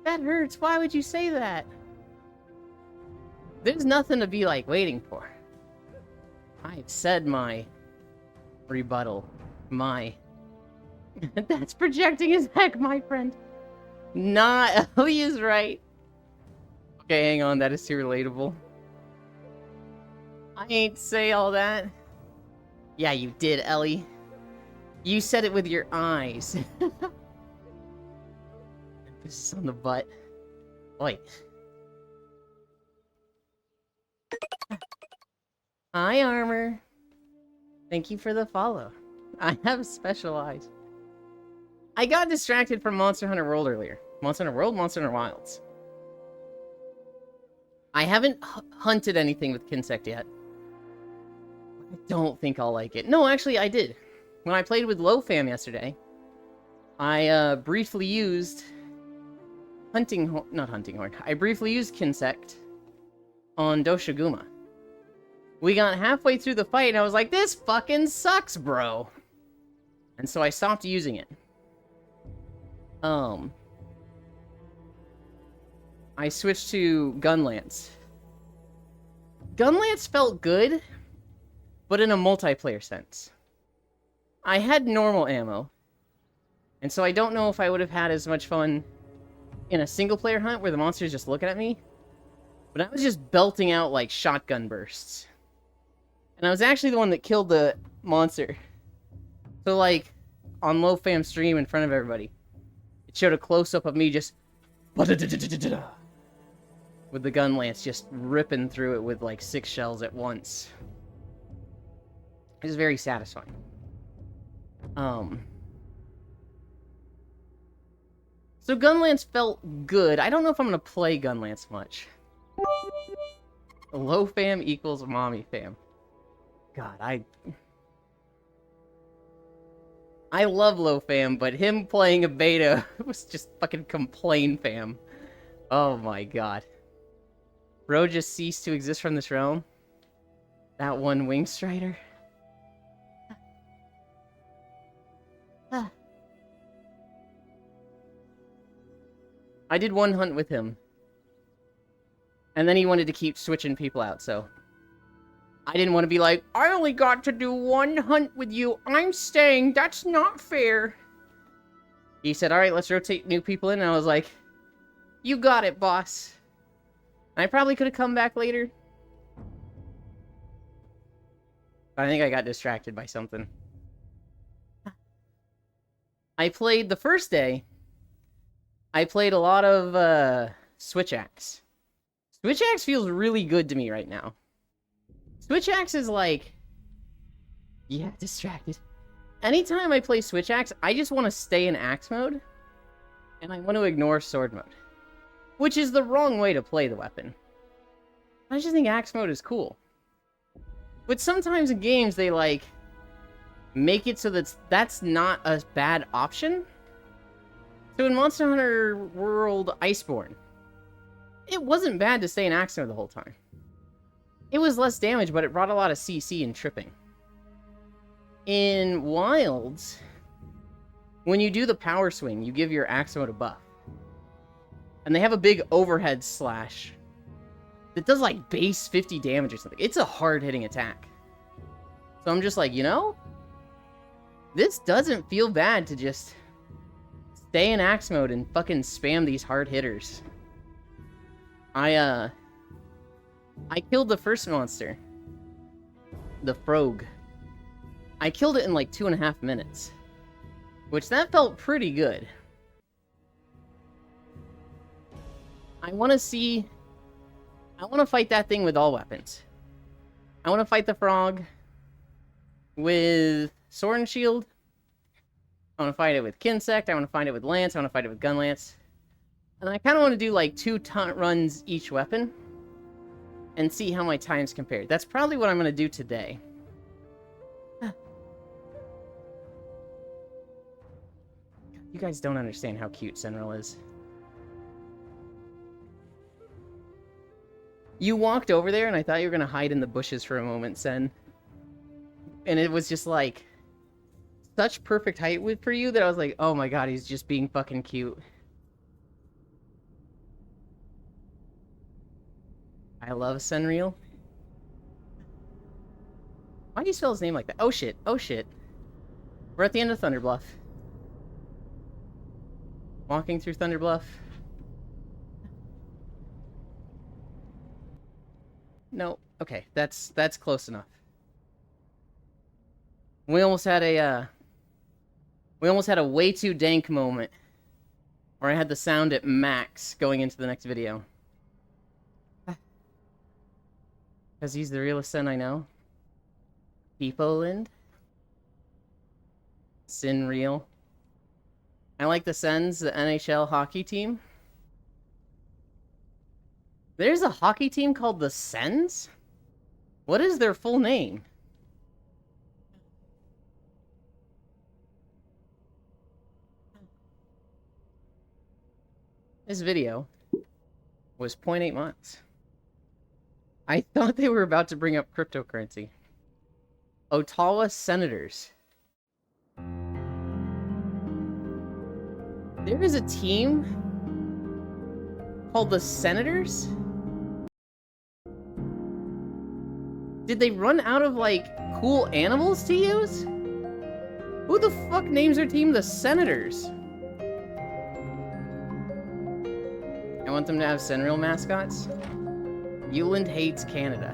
That hurts. Why would you say that? There's nothing to be, like, waiting for. I've said my rebuttal. That's projecting as heck, my friend. Nah, Ellie is right. Okay, hang on. That is too relatable. I ain't say all that. Yeah, you did, Ellie. You said it with your eyes. Emphasis on the butt. Oi. Hi, Armor. Thank you for the follow. I have special eyes. I got distracted from Monster Hunter World earlier. Monster Hunter World, Monster Hunter Wilds. I haven't hunted anything with Kinsect yet. I don't think I'll like it. No, actually, I did. When I played with Lofam yesterday, I briefly used not Hunting Horn. I briefly used Kinsect on Doshiguma. We got halfway through the fight, and I was like, this fucking sucks, bro. And so I stopped using it. I switched to Gunlance. Gunlance felt good, but in a multiplayer sense. I had normal ammo, and so I don't know if I would have had as much fun in a single-player hunt where the monster's just looking at me, but I was just belting out, like, shotgun bursts. And I was actually the one that killed the monster. So, like, on Lofam stream in front of everybody, it showed a close-up of me just with the gun lance just ripping through it with, like, 6 shells at once. It was very satisfying. So Gunlance felt good. I don't know if I'm gonna play Gunlance much. Low fam equals mommy fam. God, I love low fam, but him playing a beta was just fucking complain fam. Oh my god. Bro just ceased to exist from this realm. That one Wing Strider. I did one hunt with him. And then he wanted to keep switching people out, so... I didn't want to be like, I only got to do one hunt with you. I'm staying. That's not fair. He said, alright, let's rotate new people in. And I was like, you got it, boss. I probably could have come back later. But I think I got distracted by something. I played the first day. I played a lot of Switch Axe. Switch Axe feels really good to me right now. Switch Axe is like... Yeah, distracted. Anytime I play Switch Axe, I just want to stay in Axe mode. And I want to ignore Sword mode. Which is the wrong way to play the weapon. I just think Axe mode is cool. But sometimes in games, they like... make it so that's not a bad option. So in Monster Hunter World Iceborne, it wasn't bad to stay in Axe mode the whole time. It was less damage, but it brought a lot of CC and tripping. In Wilds, when you do the power swing, you give your Axe mode a buff. And they have a big overhead slash that does like base 50 damage or something. It's a hard-hitting attack. So I'm just like, you know, this doesn't feel bad to just stay in axe mode and fucking spam these hard hitters. I killed the first monster. The frog. I killed it in like 2.5 minutes. Which, that felt pretty good. I want to fight that thing with all weapons. I want to fight the frog with sword and shield. I want to fight it with Kinsect. I want to fight it with lance. I want to fight it with gun lance. And I kind of want to do like 2 taunt runs each weapon and see how my times compare. That's probably what I'm going to do today. You guys don't understand how cute Senril is. You walked over there and I thought you were going to hide in the bushes for a moment, Sen. And it was just like such perfect height for you that I was like, oh my god, he's just being fucking cute. I love Senril. Why do you spell his name like that? Oh shit, oh shit. We're at the end of Thunderbluff. Walking through Thunderbluff. No, okay, that's close enough. We almost had a way too dank moment where I had the sound at max going into the next video. Because he's the realest Sen I know. Peopleland. Senril. I like the Sens, the NHL hockey team. There's a hockey team called the Sens? What is their full name? This video was 0.8 months. I thought they were about to bring up cryptocurrency. Ottawa Senators. There is a team called the Senators? Did they run out of, like, cool animals to use? Who the fuck names their team the Senators? I want them to have Senril mascots. Euland hates Canada.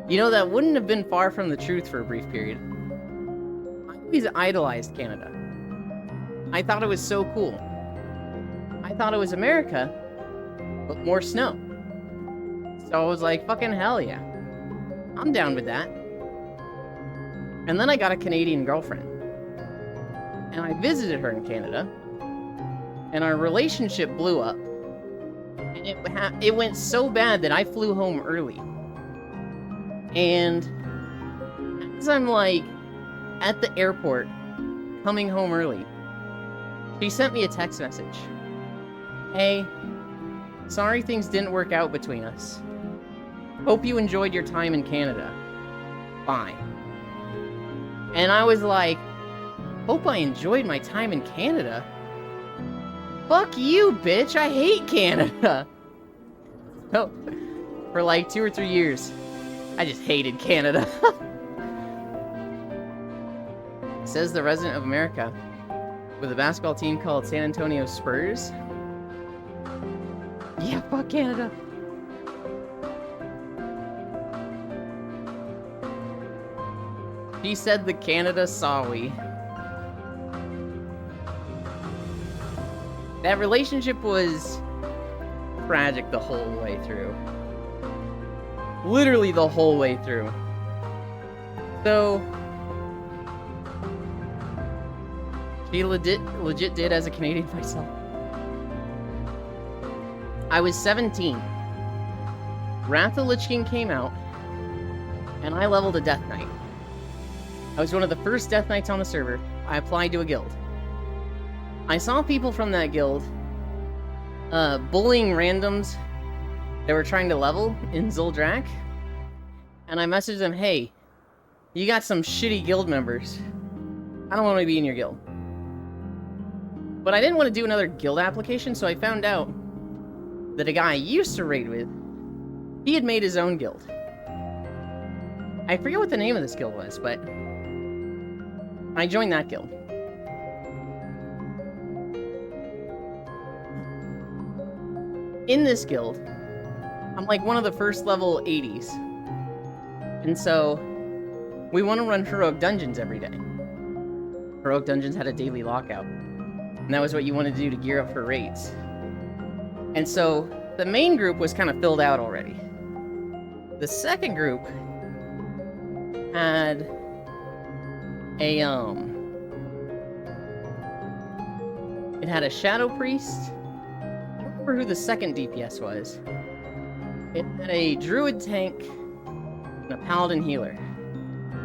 You know, that wouldn't have been far from the truth for a brief period. I always idolized Canada. I thought it was so cool. I thought it was America, but more snow. So I was like, fucking hell yeah. I'm down with that. And then I got a Canadian girlfriend. And I visited her in Canada. And our relationship blew up. And it went so bad that I flew home early. And as I'm like at the airport, coming home early, she sent me a text message. Hey, sorry things didn't work out between us. Hope you enjoyed your time in Canada. Bye. And I was like, hope I enjoyed my time in Canada? Fuck you, bitch! I hate Canada! So, for like 2 or 3 years, I just hated Canada. Says the resident of America, with a basketball team called San Antonio Spurs. Yeah, fuck Canada. He said the Canada Sawi. That relationship was tragic the whole way through. Literally the whole way through. So, she legit did as a Canadian myself. I was 17. Wrath of the Lich King came out, and I leveled a Death Knight. I was one of the first Death Knights on the server. I applied to a guild. I saw people from that guild bullying randoms that were trying to level in Zul'Drak, and I messaged them, hey, you got some shitty guild members. I don't want to be in your guild. But I didn't want to do another guild application, so I found out that a guy I used to raid with, he had made his own guild. I forget what the name of this guild was, but I joined that guild. In this guild, I'm like one of the first level 80s. And so, we want to run Heroic Dungeons every day. Heroic Dungeons had a daily lockout. And that was what you wanted to do to gear up for raids. And so, the main group was kind of filled out already. The second group had a, it had a Shadow Priest. I don't remember who the second DPS was. It had a Druid tank and a Paladin healer.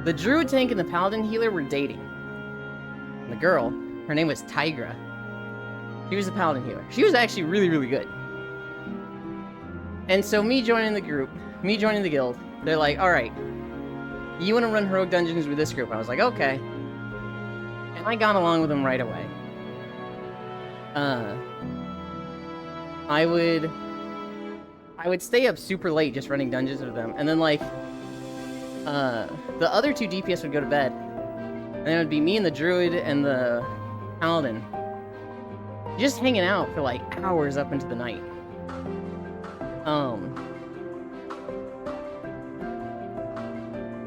The Druid tank and the Paladin healer were dating. And the girl, her name was Tigra. She was the Paladin healer. She was actually really, really good. And so me joining the group, me joining the guild, they're like, alright, you want to run Heroic Dungeons with this group? I was like, okay. And I got along with them right away. I would stay up super late just running dungeons with them, and then like, the other two DPS would go to bed, and then it would be me and the Druid and the Paladin, just hanging out for like hours up into the night.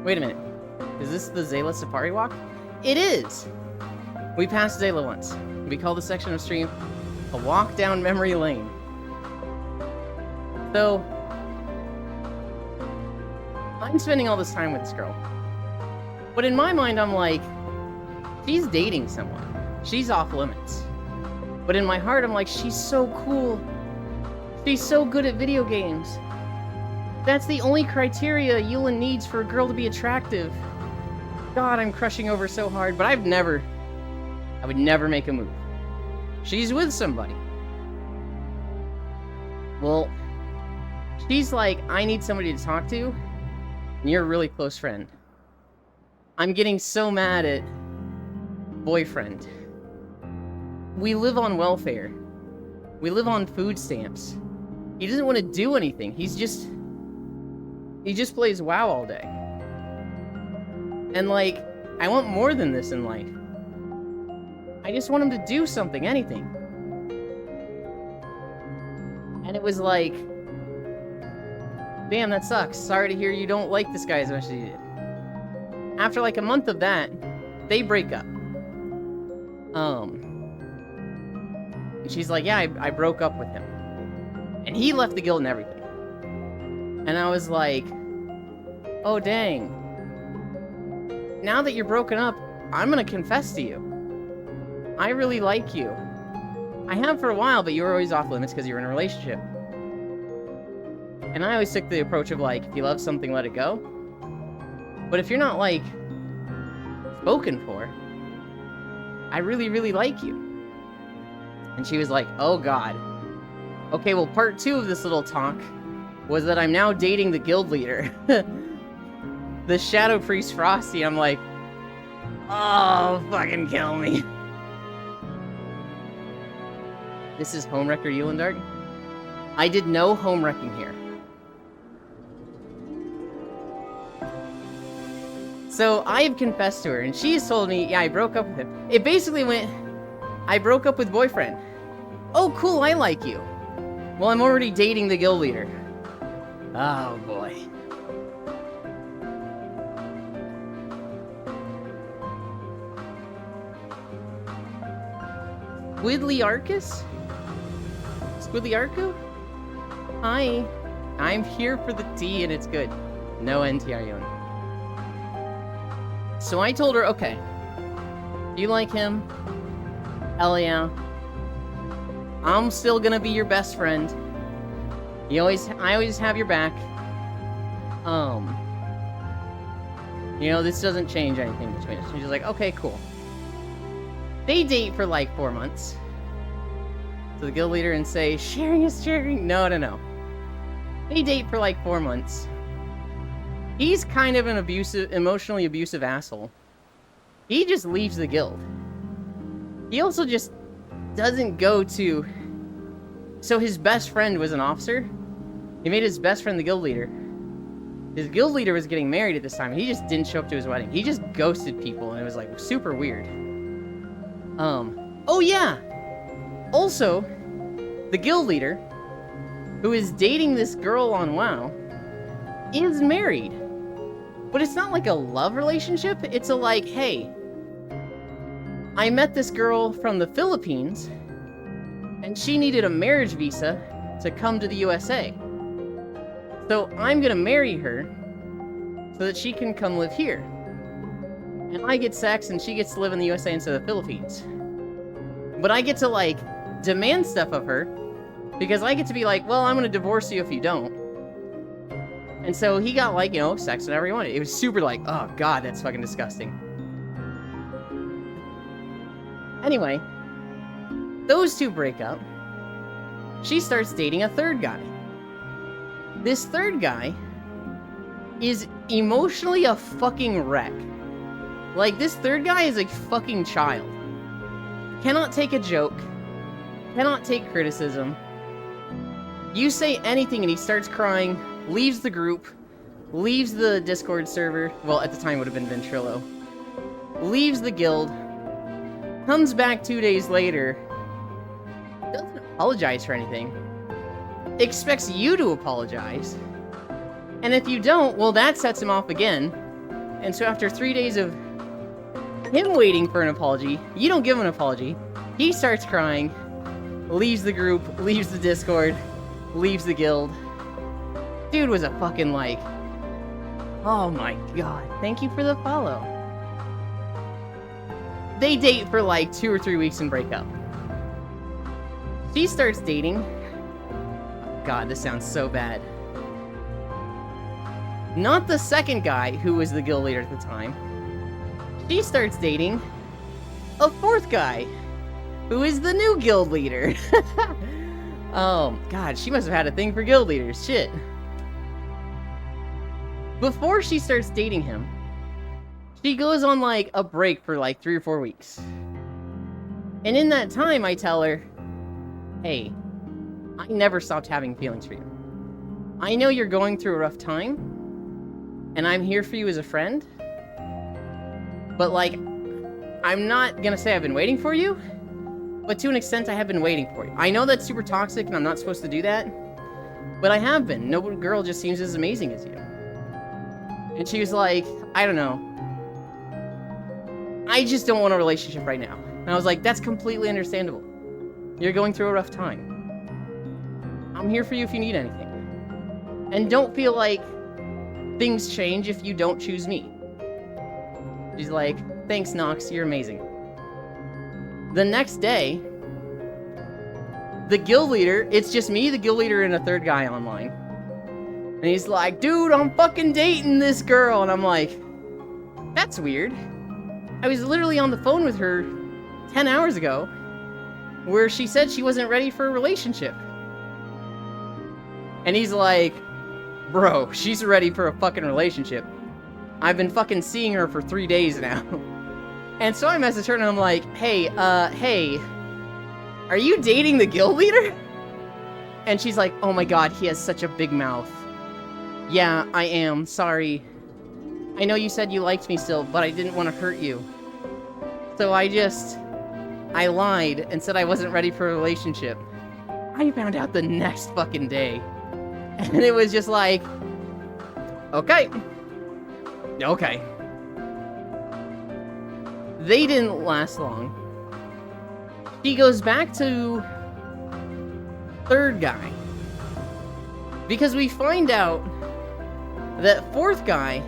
Wait a minute. Is this the Zayla Safari Walk? It is! We passed Zayla once. We call this section of stream a walk down memory lane. So, I'm spending all this time with this girl. But in my mind, I'm like, she's dating someone. She's off limits. But in my heart, I'm like, she's so cool. She's so good at video games. That's the only criteria Eula needs for a girl to be attractive. God, I'm crushing over so hard, but I would never make a move. She's with somebody. Well, she's like, I need somebody to talk to, and you're a really close friend. I'm getting so mad at boyfriend. We live on welfare. We live on food stamps. He doesn't want to do anything. He just plays WoW all day. And like, I want more than this in life. I just want him to do something, anything. And it was like, damn, that sucks. Sorry to hear you don't like this guy as much as you did. After like a month of that, they break up. And she's like, yeah, I broke up with him. And he left the guild and everything. And I was like, oh dang. Now that you're broken up, I'm gonna confess to you. I really like you. I have for a while, but you were always off limits because you were in a relationship. And I always took the approach of like, if you love something, let it go. But if you're not like spoken for, I really, really like you. And she was like, oh god. Okay, well, part 2 of this little talk was that I'm now dating the guild leader. The Shadow Priest Frosty. I'm like, oh, fucking kill me. This is Homewrecker Eulendark. I did no homewrecking here. So I have confessed to her, and she's told me, yeah, I broke up with him. It basically went, I broke up with boyfriend. Oh, cool, I like you. Well, I'm already dating the guild leader. Oh, boy. Squidliarchus? Squidliarchu? Hi. I'm here for the tea and it's good. No NTR Young. So I told her, okay. You like him? Hell yeah. I'm still gonna be your best friend. I always have your back. You know, this doesn't change anything between us. She's just like, okay, cool. They date for like 4 months. So the guild leader and say, sharing is sharing. No. They date for like 4 months. He's kind of an emotionally abusive asshole. He just leaves the guild. He also just doesn't go to... So his best friend was an officer. He made his best friend the guild leader. His guild leader was getting married at this time. He just didn't show up to his wedding. He just ghosted people, and it was like super weird. Oh yeah. Also, the guild leader, who is dating this girl on WoW, is married. But it's not like a love relationship. It's a like, hey, I met this girl from the Philippines, and she needed a marriage visa to come to the USA. So I'm gonna marry her so that she can come live here. And I get sex and she gets to live in the USA instead of the Philippines. But I get to, like, demand stuff of her because I get to be like, well, I'm gonna divorce you if you don't. And so he got, like, you know, sex whenever he wanted. It was super like, oh god, that's fucking disgusting. Anyway, those two break up. She starts dating a third guy. This third guy is emotionally a fucking wreck. Like, this third guy is a fucking child. Cannot take a joke. Cannot take criticism. You say anything and he starts crying, leaves the group, leaves the Discord server. Well, at the time it would have been Ventrilo. Leaves the guild. Comes back 2 days later. Doesn't apologize for anything. Expects you to apologize. And if you don't, well, that sets him off again. And so after 3 days of him waiting for an apology, you don't give him an apology. He starts crying, leaves the group, leaves the Discord, leaves the guild. Dude was a fucking like, oh my god, thank you for the follow. They date for like 2 or 3 weeks and break up. She starts dating. God, this sounds so bad. Not the second guy who was the guild leader at the time. She starts dating a fourth guy who is the new guild leader. Oh, God, she must have had a thing for guild leaders. Shit. Before she starts dating him, she goes on like a break for like 3 or 4 weeks. And in that time, I tell her, hey, I never stopped having feelings for you. I know you're going through a rough time, and I'm here for you as a friend. But, like, I'm not gonna say I've been waiting for you, but to an extent, I have been waiting for you. I know that's super toxic, and I'm not supposed to do that, but I have been. No girl just seems as amazing as you. And she was like, I don't know. I just don't want a relationship right now. And I was like, that's completely understandable. You're going through a rough time. I'm here for you if you need anything. And don't feel like things change if you don't choose me. She's like, thanks, Nox, you're amazing. The next day, the guild leader, it's just me, the guild leader, and a third guy online. And he's like, dude, I'm fucking dating this girl. And I'm like, that's weird. I was literally on the phone with her 10 hours ago, where she said she wasn't ready for a relationship. And he's like, bro, she's ready for a fucking relationship. I've been fucking seeing her for 3 days now. And so I messaged her and I'm like, hey, are you dating the guild leader? And she's like, oh my god, he has such a big mouth. Yeah, I am, sorry. I know you said you liked me still, but I didn't want to hurt you. So I lied and said I wasn't ready for a relationship. I found out the next fucking day. And it was just like, okay. Okay. They didn't last long. She goes back to third guy. Because we find out that fourth guy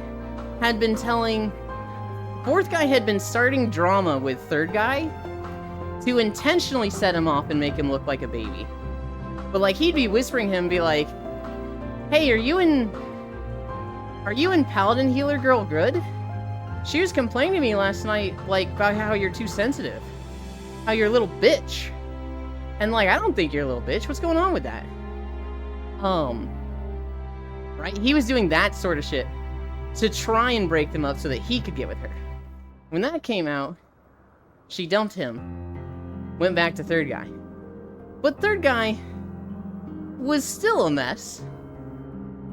had been starting drama with third guy to intentionally set him off and make him look like a baby. But like he'd be whispering him, be like, hey, are you in Paladin Healer Girl good? She was complaining to me last night, like, about how you're too sensitive. How you're a little bitch. And like, I don't think you're a little bitch. What's going on with that? Right? He was doing that sort of shit to try and break them up so that he could get with her. When that came out, she dumped him. Went back to third guy. But third guy was still a mess.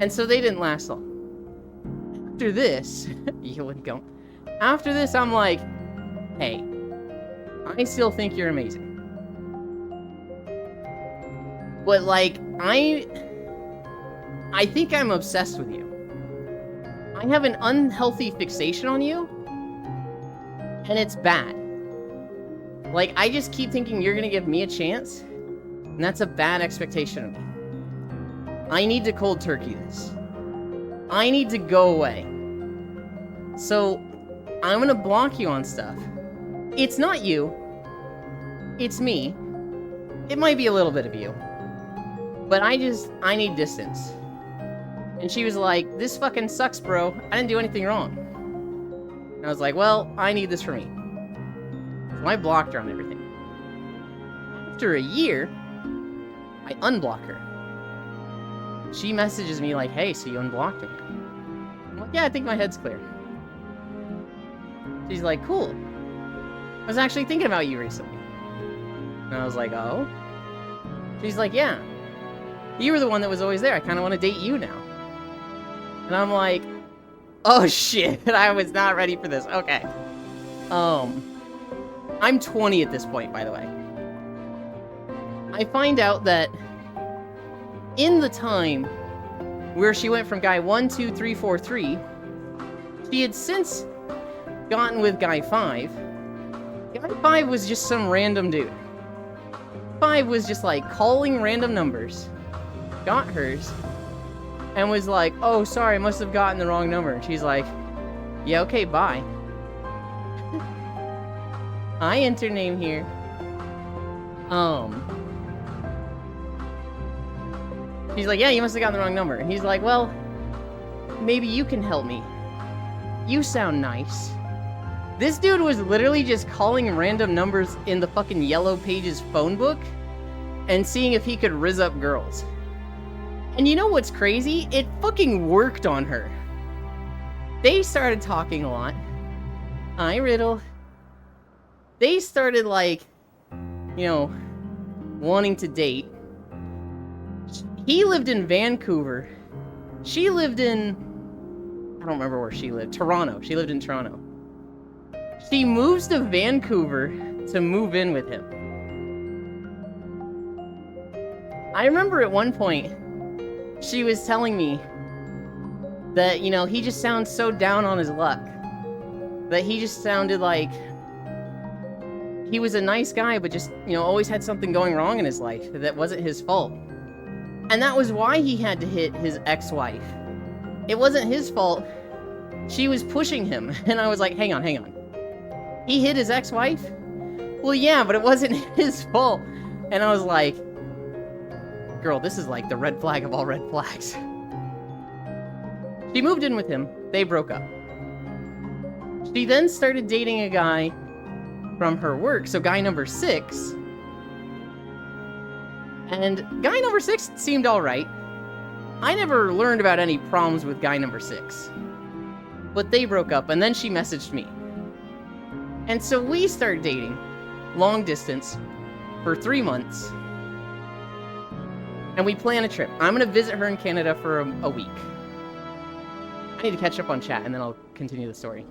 And so they didn't last long. after this, Yulin Gump, after this, I'm like, hey, I still think you're amazing. But, like, I think I'm obsessed with you. I have an unhealthy fixation on you, and it's bad. Like, I just keep thinking you're gonna give me a chance, and that's a bad expectation of me. I need to cold turkey this. I need to go away. So, I'm gonna block you on stuff. It's not you. It's me. It might be a little bit of you. But I need distance. And she was like, this fucking sucks, bro. I didn't do anything wrong. And I was like, well, I need this for me. So I blocked her on everything. After a year, I unblock her. She messages me like, hey, so you unblocked me. I'm like, yeah, I think my head's clear. She's like, cool. I was actually thinking about you recently. And I was like, oh? She's like, yeah. You were the one that was always there. I kind of want to date you now. And I'm like, oh shit, I was not ready for this. Okay. I'm 20 at this point, by the way. I find out that in the time where she went from guy 1, 2, 3, 4, 3, she had since gotten with guy 5. Guy 5 was just some random dude. 5 was just like calling random numbers, got hers, and was like, oh, sorry, I must have gotten the wrong number. And she's like, yeah, okay, bye. I enter name here. She's like, yeah, you must have gotten the wrong number. And he's like, well, maybe you can help me. You sound nice. This dude was literally just calling random numbers in the fucking Yellow Pages phone book and seeing if he could rizz up girls. And you know what's crazy? It fucking worked on her. They started talking a lot. Hi, Riddle. They started, like, you know, wanting to date. He lived in Vancouver. She lived in... I don't remember where she lived. Toronto. She lived in Toronto. She moves to Vancouver to move in with him. I remember at one point, she was telling me that, you know, he just sounds so down on his luck. That he just sounded like he was a nice guy, but just, you know, always had something going wrong in his life that wasn't his fault. And that was why he had to hit his ex-wife. It wasn't his fault. She was pushing him. And I was like, hang on. He hit his ex-wife? Well, yeah, but it wasn't his fault. And I was like, girl, this is like the red flag of all red flags. She moved in with him. They broke up. She then started dating a guy from her work, so guy number 6. And guy number 6 seemed alright. I never learned about any problems with guy number 6. But they broke up, and then she messaged me. And so we started dating, long distance, for 3 months. And we plan a trip. I'm gonna visit her in Canada for a week. I need to catch up on chat, and then I'll continue the story.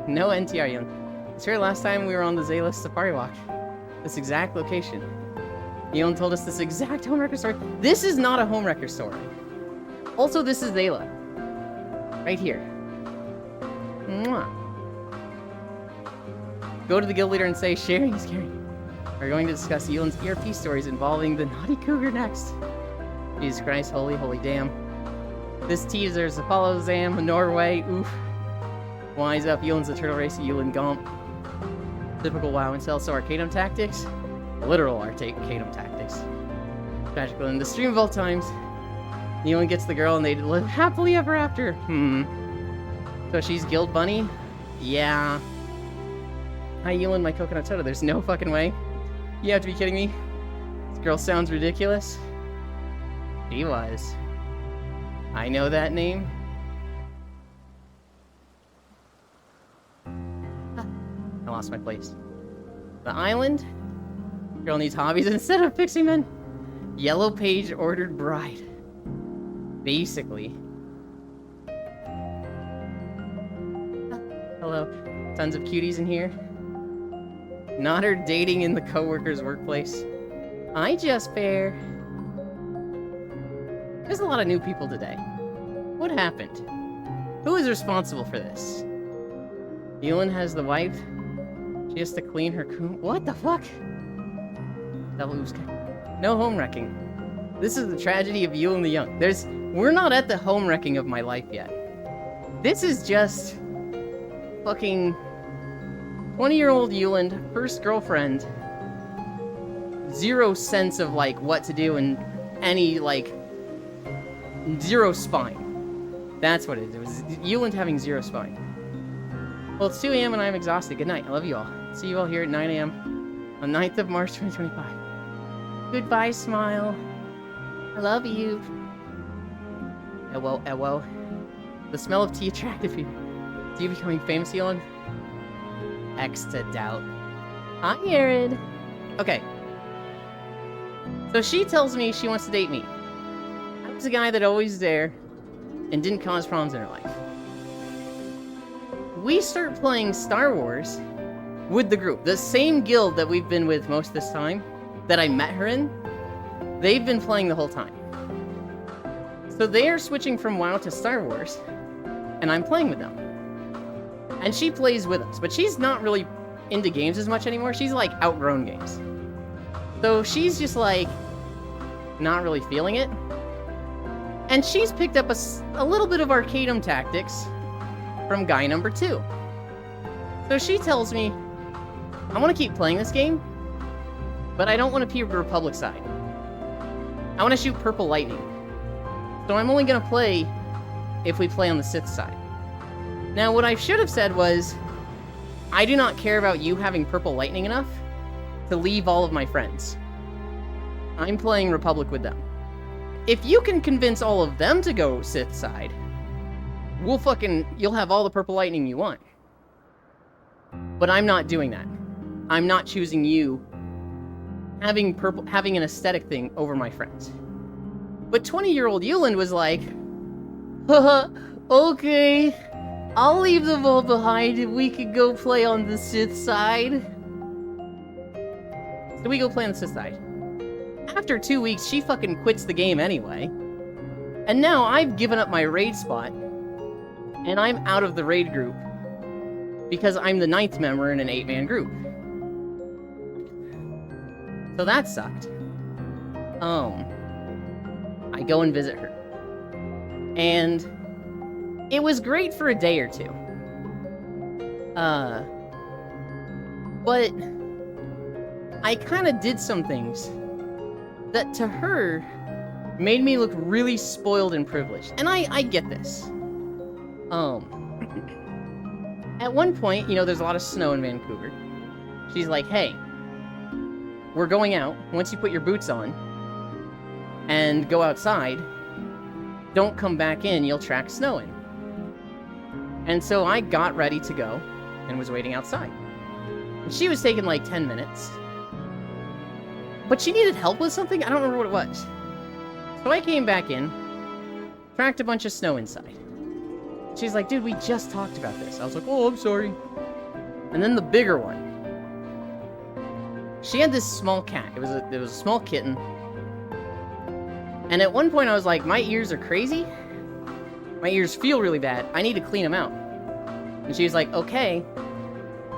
No NTR, Young. It's here last time we were on the Zayla Safari Walk. This exact location. Yoon told us this exact homewrecker story. This is not a homewrecker story. Also, this is Zayla. Right here. Mwah. Go to the guild leader and say, sharing is caring. We're going to discuss Yulin's ERP stories involving the naughty cougar next. Jesus Christ, holy damn. This teaser is Apollo Zam, Norway, oof. Wise up, Yulin's the turtle race, Yulin Gump. Typical WoW incel, so Arcanum tactics. Literal Arcanum tactics. Tragical in the stream of all times. Yulin gets the girl and they live happily ever after. So she's Guild Bunny? Yeah. Hi, Yulin, my coconut soda. There's no fucking way. You have to be kidding me. This girl sounds ridiculous. She was. I know that name. I lost my place. The island? Girl needs hobbies instead of fixing men. Yellow Page ordered bride. Basically. Hello. Tons of cuties in here. Not her dating in the coworker's workplace. Hi, Just Fair. There's a lot of new people today. What happened? Who is responsible for this? Yulin has the wife. She has to clean her coon. What the fuck? No home wrecking. This is the tragedy of Yulin the Young. We're not at the home wrecking of my life yet. This is just fucking 20-year-old Yulin, first girlfriend. Zero sense of like what to do and any like zero spine. That's what it is. It was Yulin having zero spine. Well, it's 2 a.m. and I'm exhausted. Good night. I love you all. See you all here at 9 a.m. on 9th of March 2025. Goodbye, Smile. I love you. Ewo. The smell of tea attracted people. Is you becoming famous, Yulin? X to doubt. Hi, Aaron. Okay. So she tells me she wants to date me. I was the guy that always there and didn't cause problems in her life. We start playing Star Wars with the group. The same guild that we've been with most of this time, that I met her in, they've been playing the whole time. So they are switching from WoW to Star Wars, and I'm playing with them. And she plays with us, but she's not really into games as much anymore. She's like outgrown games. So she's just like not really feeling it. And she's picked up a little bit of Arcadum tactics from guy number 2. So she tells me, I want to keep playing this game, but I don't want to be Republic side. I want to shoot purple lightning. So I'm only going to play if we play on the Sith side. Now, what I should have said was, I do not care about you having purple lightning enough to leave all of my friends. I'm playing Republic with them. If you can convince all of them to go Sith side, you'll have all the purple lightning you want. But I'm not doing that. I'm not choosing you having an aesthetic thing over my friends. But 20-year-old Yulin was like, haha, okay, I'll leave them all behind and we could go play on the Sith side. So we go play on the Sith side. After 2 weeks, she fucking quits the game anyway. And now I've given up my raid spot, and I'm out of the raid group because I'm the 9th member in an 8-man group. So that sucked. I go and visit her. And it was great for a day or two. But I kind of did some things that to her made me look really spoiled and privileged. And I get this. At one point, there's a lot of snow in Vancouver. She's like, hey, we're going out. Once you put your boots on and go outside, don't come back in, you'll track snow in. And so I got ready to go and was waiting outside. And she was taking like 10 minutes. But she needed help with something? I don't remember what it was. So I came back in, tracked a bunch of snow inside. She's like, dude, we just talked about this. I was like, oh, I'm sorry. And then the bigger one. She had this small cat. It was a small kitten. And at one point I was like, my ears are crazy. My ears feel really bad. I need to clean them out. And she was like, okay,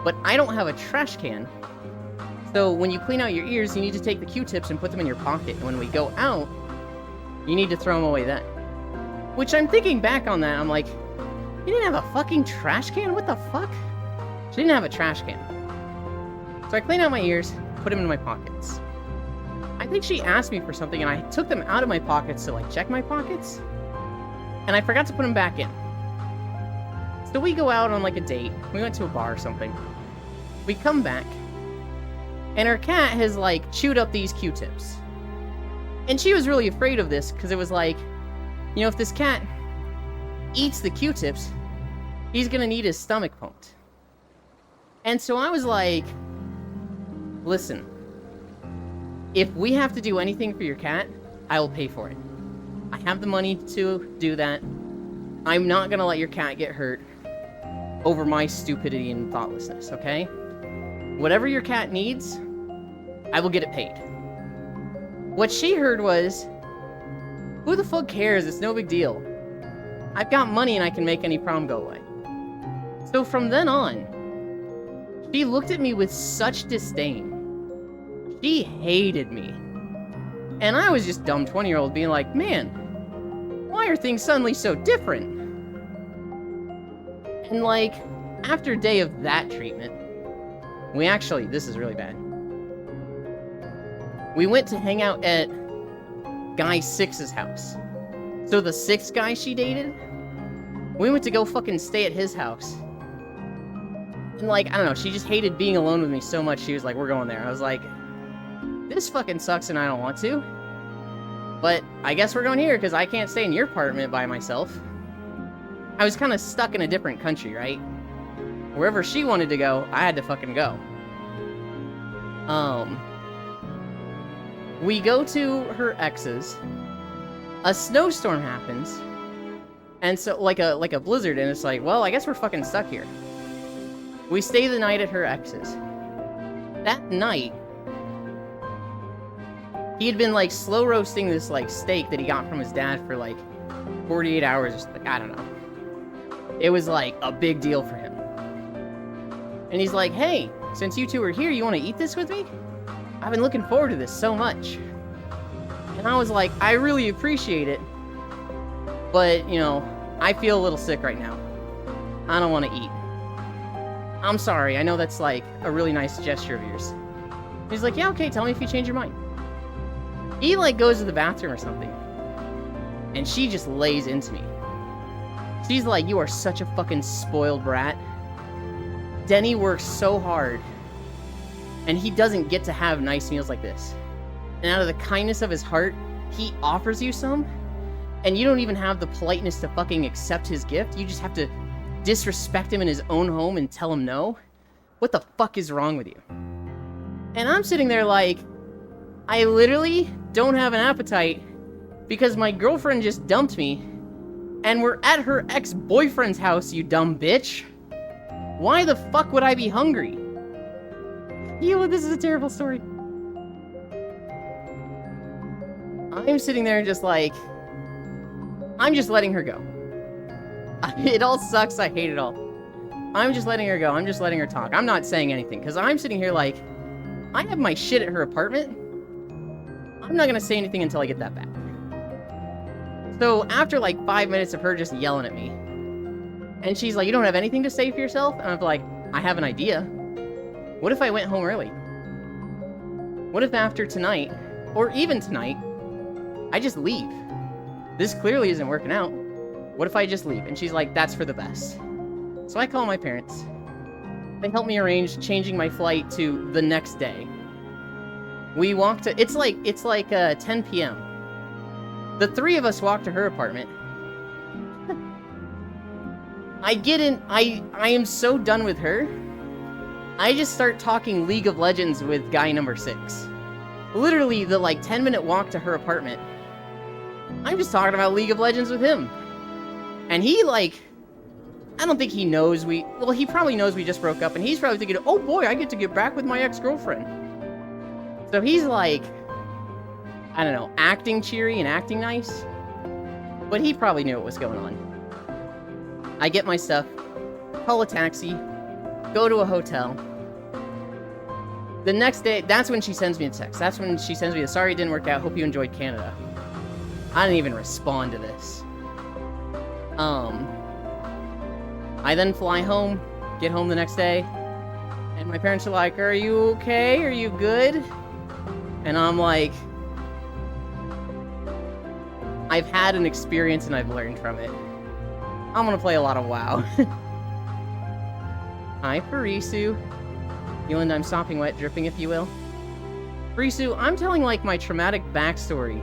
but I don't have a trash can. So when you clean out your ears, you need to take the Q-tips and put them in your pocket. And when we go out, you need to throw them away then. Which I'm thinking back on that, I'm like, you didn't have a fucking trash can? What the fuck? She didn't have a trash can. So I cleaned out my ears, put them in my pockets. I think she asked me for something and I took them out of my pockets to like check my pockets. And I forgot to put them back in. So we go out on like a date. We went to a bar or something. We come back. And her cat has like chewed up these Q-tips. And she was really afraid of this because it was like, if this cat eats the Q-tips, he's gonna need his stomach pumped. And so I was like, listen, if we have to do anything for your cat, I will pay for it. I have the money to do that. I'm not gonna let your cat get hurt over my stupidity and thoughtlessness, okay? Whatever your cat needs, I will get it paid. What she heard was, who the fuck cares? It's no big deal. I've got money and I can make any problem go away. So from then on, she looked at me with such disdain. She hated me. And I was just dumb 20-year-old being like, man, why are things suddenly so different? And like, after a day of that treatment, we actually, this is really bad. We went to hang out at guy 6's house. So the 6th guy she dated, we went to go fucking stay at his house. And like, I don't know, she just hated being alone with me so much, she was like, we're going there. I was like, this fucking sucks and I don't want to. But I guess we're going here because I can't stay in your apartment by myself. I was kind of stuck in a different country, right? Wherever she wanted to go, I had to fucking go. We go to her ex's. A snowstorm happens. And so, like a blizzard, and it's like, well, I guess we're fucking stuck here. We stay the night at her ex's. That night, he had been, like, slow roasting this, like, steak that he got from his dad for, like, 48 hours. Like, I don't know. It was, like, a big deal for him. And he's like, hey, since you two are here, you want to eat this with me? I've been looking forward to this so much. And I was like, I really appreciate it. But, you know, I feel a little sick right now. I don't want to eat. I'm sorry, I know that's, like, a really nice gesture of yours. He's like, yeah, okay, tell me if you change your mind. He, like, goes to the bathroom or something. And she just lays into me. She's like, you are such a fucking spoiled brat. Denny works so hard. And he doesn't get to have nice meals like this. And out of the kindness of his heart, he offers you some. And you don't even have the politeness to fucking accept his gift. You just have to disrespect him in his own home and tell him no. What the fuck is wrong with you? And I'm sitting there like, I literally don't have an appetite because my girlfriend just dumped me and we're at her ex-boyfriend's house, you dumb bitch. Why the fuck would I be hungry? Yo, this is a terrible story. I'm sitting there just like, I'm just letting her go. It all sucks, I hate it all. I'm just letting her go, I'm just letting her talk. I'm not saying anything, because I'm sitting here like, I have my shit at her apartment. I'm not gonna say anything until I get that back. So after like 5 minutes of her just yelling at me, and she's like, you don't have anything to say for yourself? And I'm like, I have an idea. What if I went home early? What if after tonight, or even tonight, I just leave? This clearly isn't working out. What if I just leave? And she's like, that's for the best. So I call my parents. They help me arrange changing my flight to the next day. We walk to, it's like 10 p.m. The three of us walk to her apartment. I get in, I am so done with her. I just start talking League of Legends with guy number 6. Literally the like 10-minute walk to her apartment. I'm just talking about League of Legends with him. And he like, I don't think he knows well, he probably knows we just broke up, and he's probably thinking, oh boy, I get to get back with my ex-girlfriend. So he's like, I don't know, acting cheery and acting nice. But he probably knew what was going on. I get my stuff, call a taxi, go to a hotel. The next day, that's when she sends me a text. That's when she sends me a, sorry it didn't work out, hope you enjoyed Canada. I didn't even respond to this. I then fly home, get home the next day, and my parents are like, are you okay? Are you good? And I'm like, I've had an experience and I've learned from it. I'm gonna play a lot of WoW. Hi, Farisu. Yolanda, I'm sopping wet, dripping if you will. Farisu, I'm telling like my traumatic backstory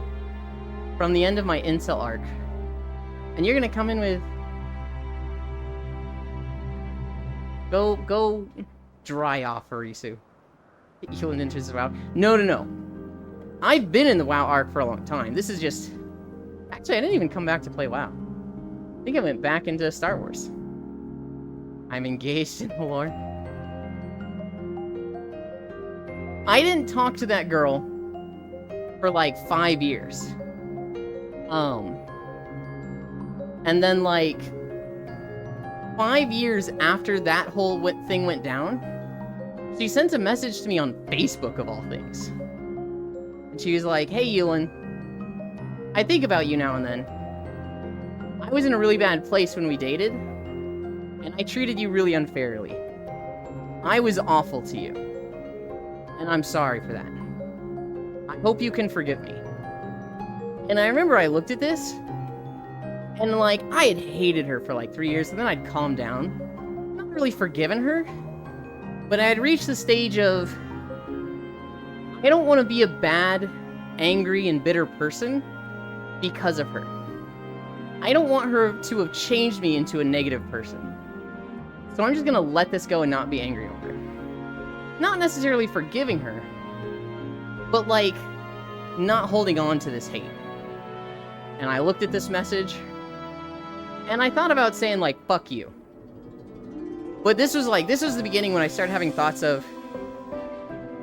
from the end of my incel arc. And you're gonna come in with... Go dry off, Farisu. Healing interest about. No. I've been in the WoW arc for a long time. This is just... Actually, I didn't even come back to play WoW. I think I went back into Star Wars. I'm engaged in the lore. I didn't talk to that girl for like 5 years. And then like 5 years after that whole thing went down, she sent a message to me on Facebook of all things. And she was like, "Hey, Yulin, I think about you now and then. I was in a really bad place when we dated, and I treated you really unfairly. I was awful to you, and I'm sorry for that. I hope you can forgive me." And I remember I looked at this, and like, I had hated her for like 3 years, and then I'd calmed down. Not really forgiven her, but I had reached the stage of, I don't want to be a bad, angry, and bitter person because of her. I don't want her to have changed me into a negative person. So I'm just gonna let this go and not be angry over it. Not necessarily forgiving her, but like, not holding on to this hate. And I looked at this message, and I thought about saying like, fuck you. But this was the beginning when I started having thoughts of,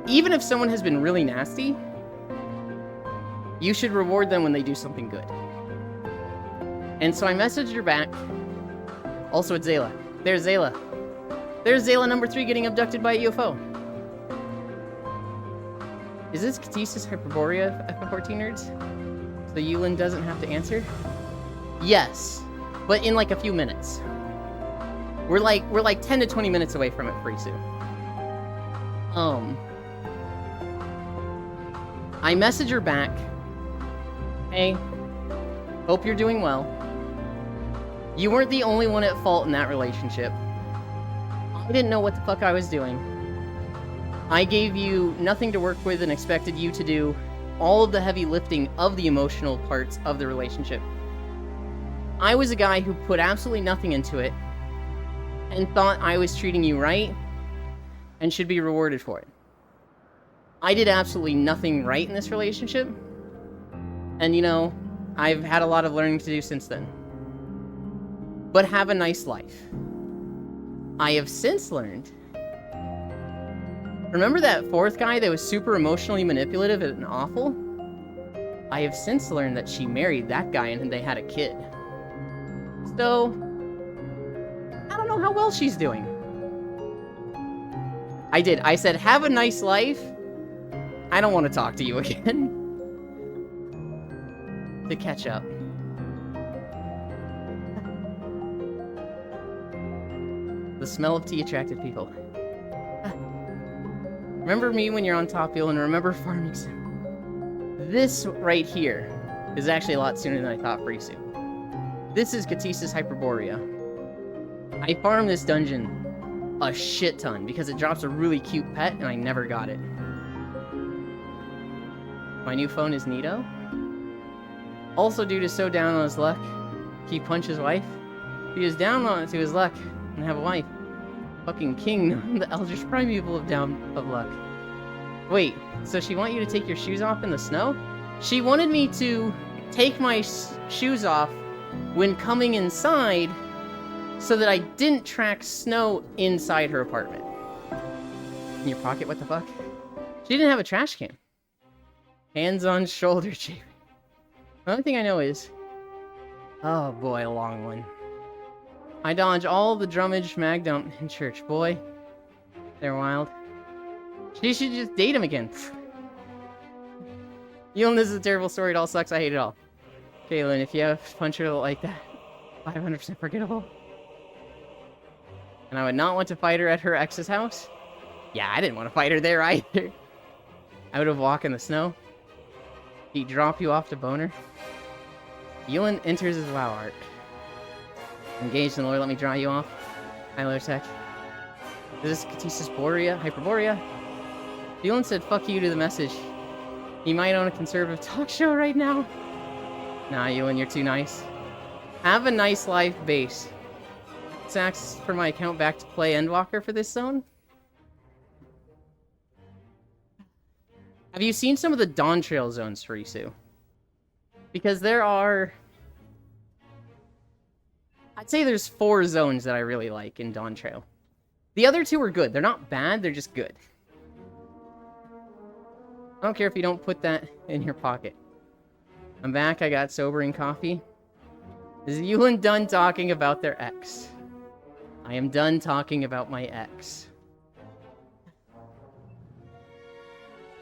even if someone has been really nasty, you should reward them when they do something good. And so I messaged her back. Also, it's Zayla. There's Zayla. There's Zayla number 3 getting abducted by a UFO. Is this Katisa's Hyperborea, FF14 nerds? So Yulin doesn't have to answer? Yes, but in like a few minutes. We're like 10 to 20 minutes away from it pretty soon. I message her back. Hey, hope you're doing well. You weren't the only one at fault in that relationship. I didn't know what the fuck I was doing. I gave you nothing to work with and expected you to do all of the heavy lifting of the emotional parts of the relationship. I was a guy who put absolutely nothing into it and thought I was treating you right and should be rewarded for it. I did absolutely nothing right in this relationship, and you know, I've had a lot of learning to do since then. But have a nice life. I have since learned... Remember that 4th guy that was super emotionally manipulative and awful? I have since learned that she married that guy and they had a kid. So, I don't know how well she's doing. I did. I said, have a nice life. I don't want to talk to you again. To catch up. The smell of tea attracted people. Remember me when you're on Top Hill, and remember farming soon. This right here is actually a lot sooner than I thought pretty soon. This is Katisa's Hyperborea. I farmed this dungeon a shit ton because it drops a really cute pet and I never got it. My new phone is Nito. Also, dude is so down on his luck, he punched his wife. He is down on it to his luck and have a wife. Fucking king, the Eldritch Primeval of luck. Wait, so she want you to take your shoes off in the snow? She wanted me to take my shoes off when coming inside so that I didn't track snow inside her apartment. In your pocket, what the fuck? She didn't have a trash can. Hands on shoulder chafing. The only thing I know is... Oh boy, a long one. I dodge all the drummage mag dump in church, boy. They're wild. She should just date him again. Yulin, this is a terrible story. It all sucks. I hate it all. Kaylin, if you have a puncher like that, 500% forgettable. And I would not want to fight her at her ex's house. Yeah, I didn't want to fight her there either. I would have walked in the snow. He'd drop you off to boner. Yulin enters his WoW arc. Engaged in the lore, let me draw you off. Hyler Tech. Is this Katisa's Hyperborea? Yulin said fuck you to the message. He might own a conservative talk show right now. Nah, Yulin, you're too nice. Have a nice life, base. Sacks for my account back to play Endwalker for this zone. Have you seen some of the Dawn Trail zones, Farisu? Because there are... I'd say there's 4 zones that I really like in Dawn Trail. The other 2 are good. They're not bad, they're just good. I don't care if you don't put that in your pocket. I'm back, I got sobering coffee. Is Yulin done talking about their ex? I am done talking about my ex.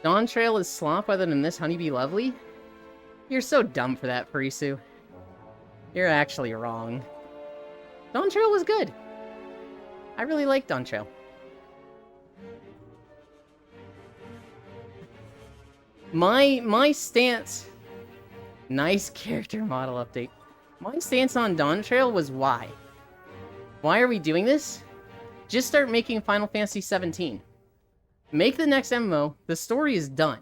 Dawn Trail is slop other than this Honeybee Lovely? You're so dumb for that, Farisu. You're actually wrong. Dawn Trail was good. I really like Dawn Trail. My stance... Nice character model update. My stance on Dawn Trail was why. Why are we doing this? Just start making Final Fantasy XVII. Make the next MMO, the story is done.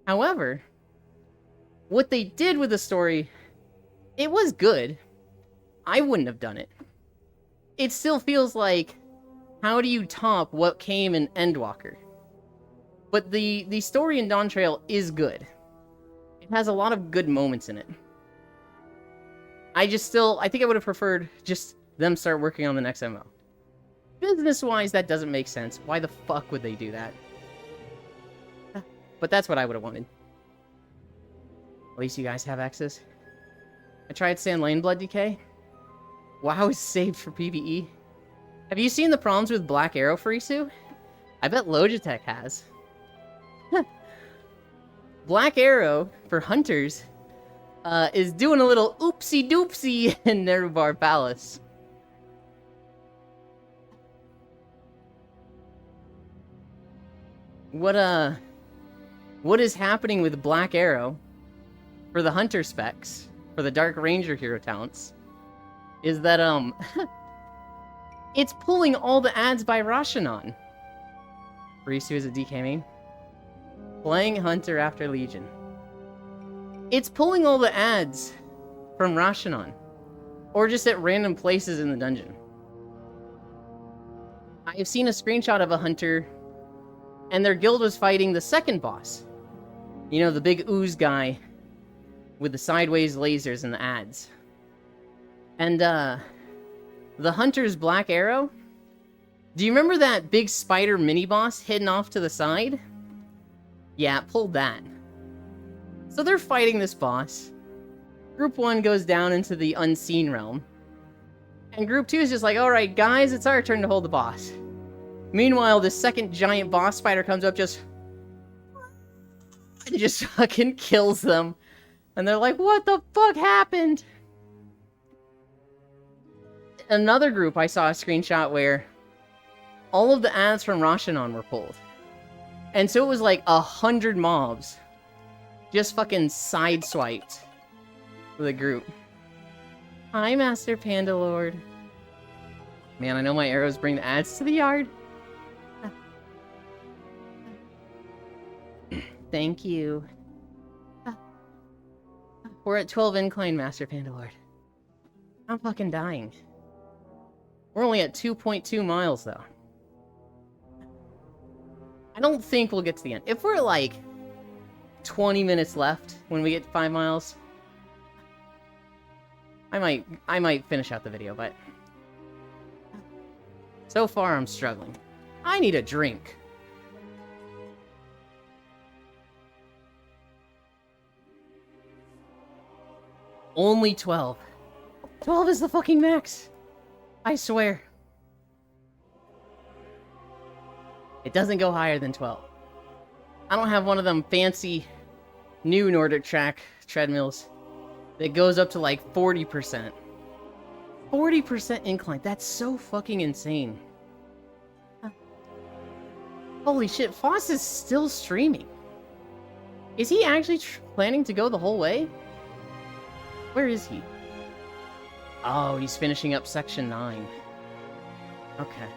However, what they did with the story, it was good. I wouldn't have done it. It still feels like, how do you top what came in Endwalker? But the story in Dawn Trail is good. It has a lot of good moments in it. I think I would have preferred just them start working on the next MMO. Business-wise, that doesn't make sense. Why the fuck would they do that? But that's what I would have wanted. At least you guys have access. I tried Sand Lane Blood Decay. WoW is saved for PvE. Have you seen the problems with Black Arrow, Farisu? I bet Logitech has. Black Arrow, for hunters, is doing a little oopsie-doopsie in Nerubar Palace. What is happening with Black Arrow for the hunter specs, for the Dark Ranger hero talents, is that, it's pulling all the ads by Rashanon. Risu is a DK main. Playing Hunter after Legion. It's pulling all the ads from Rashanon. Or just at random places in the dungeon. I have seen a screenshot of a hunter, and their guild was fighting the second boss. You know, the big ooze guy with the sideways lasers and the ads. And, the hunter's Black Arrow? Do you remember that big spider mini-boss hidden off to the side? Yeah, it pulled that. So they're fighting this boss. Group 1 goes down into the unseen realm. And Group 2 is just like, alright guys, it's our turn to hold the boss. Meanwhile, this second giant boss spider comes up and just fucking kills them. And they're like, what the fuck happened? Another group, I saw a screenshot where all of the ads from Rashanon were pulled. And so it was like 100 mobs just fucking sideswiped the group. Hi, Master Panda Lord. Man, I know my arrows bring the ads to the yard. Thank you. We're at 12 incline, Master Panda Lord. I'm fucking dying. We're only at 2.2 miles, though. I don't think we'll get to the end. If we're, like, 20 minutes left when we get to 5 miles, I might finish out the video, but... so far, I'm struggling. I need a drink. Only 12. 12 is the fucking max. I swear. It doesn't go higher than 12. I don't have one of them fancy new Nordic Track treadmills that goes up to like 40%. 40% incline. That's so fucking insane. Holy shit, Foss is still streaming. Is he actually planning to go the whole way? Where is he? Oh, he's finishing up Section 9. Okay.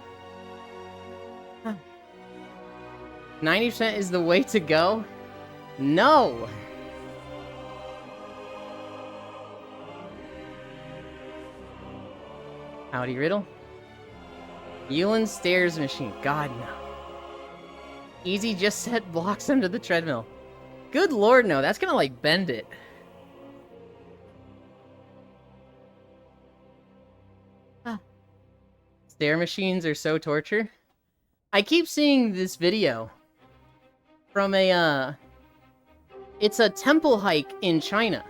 90% is the way to go? No! Howdy, Riddle. Yulin Stairs Machine. God, no. Easy, just set blocks under the treadmill. Good lord, no. That's gonna, like, bend it. Stair machines are so torture. I keep seeing this video from a, it's a temple hike in China.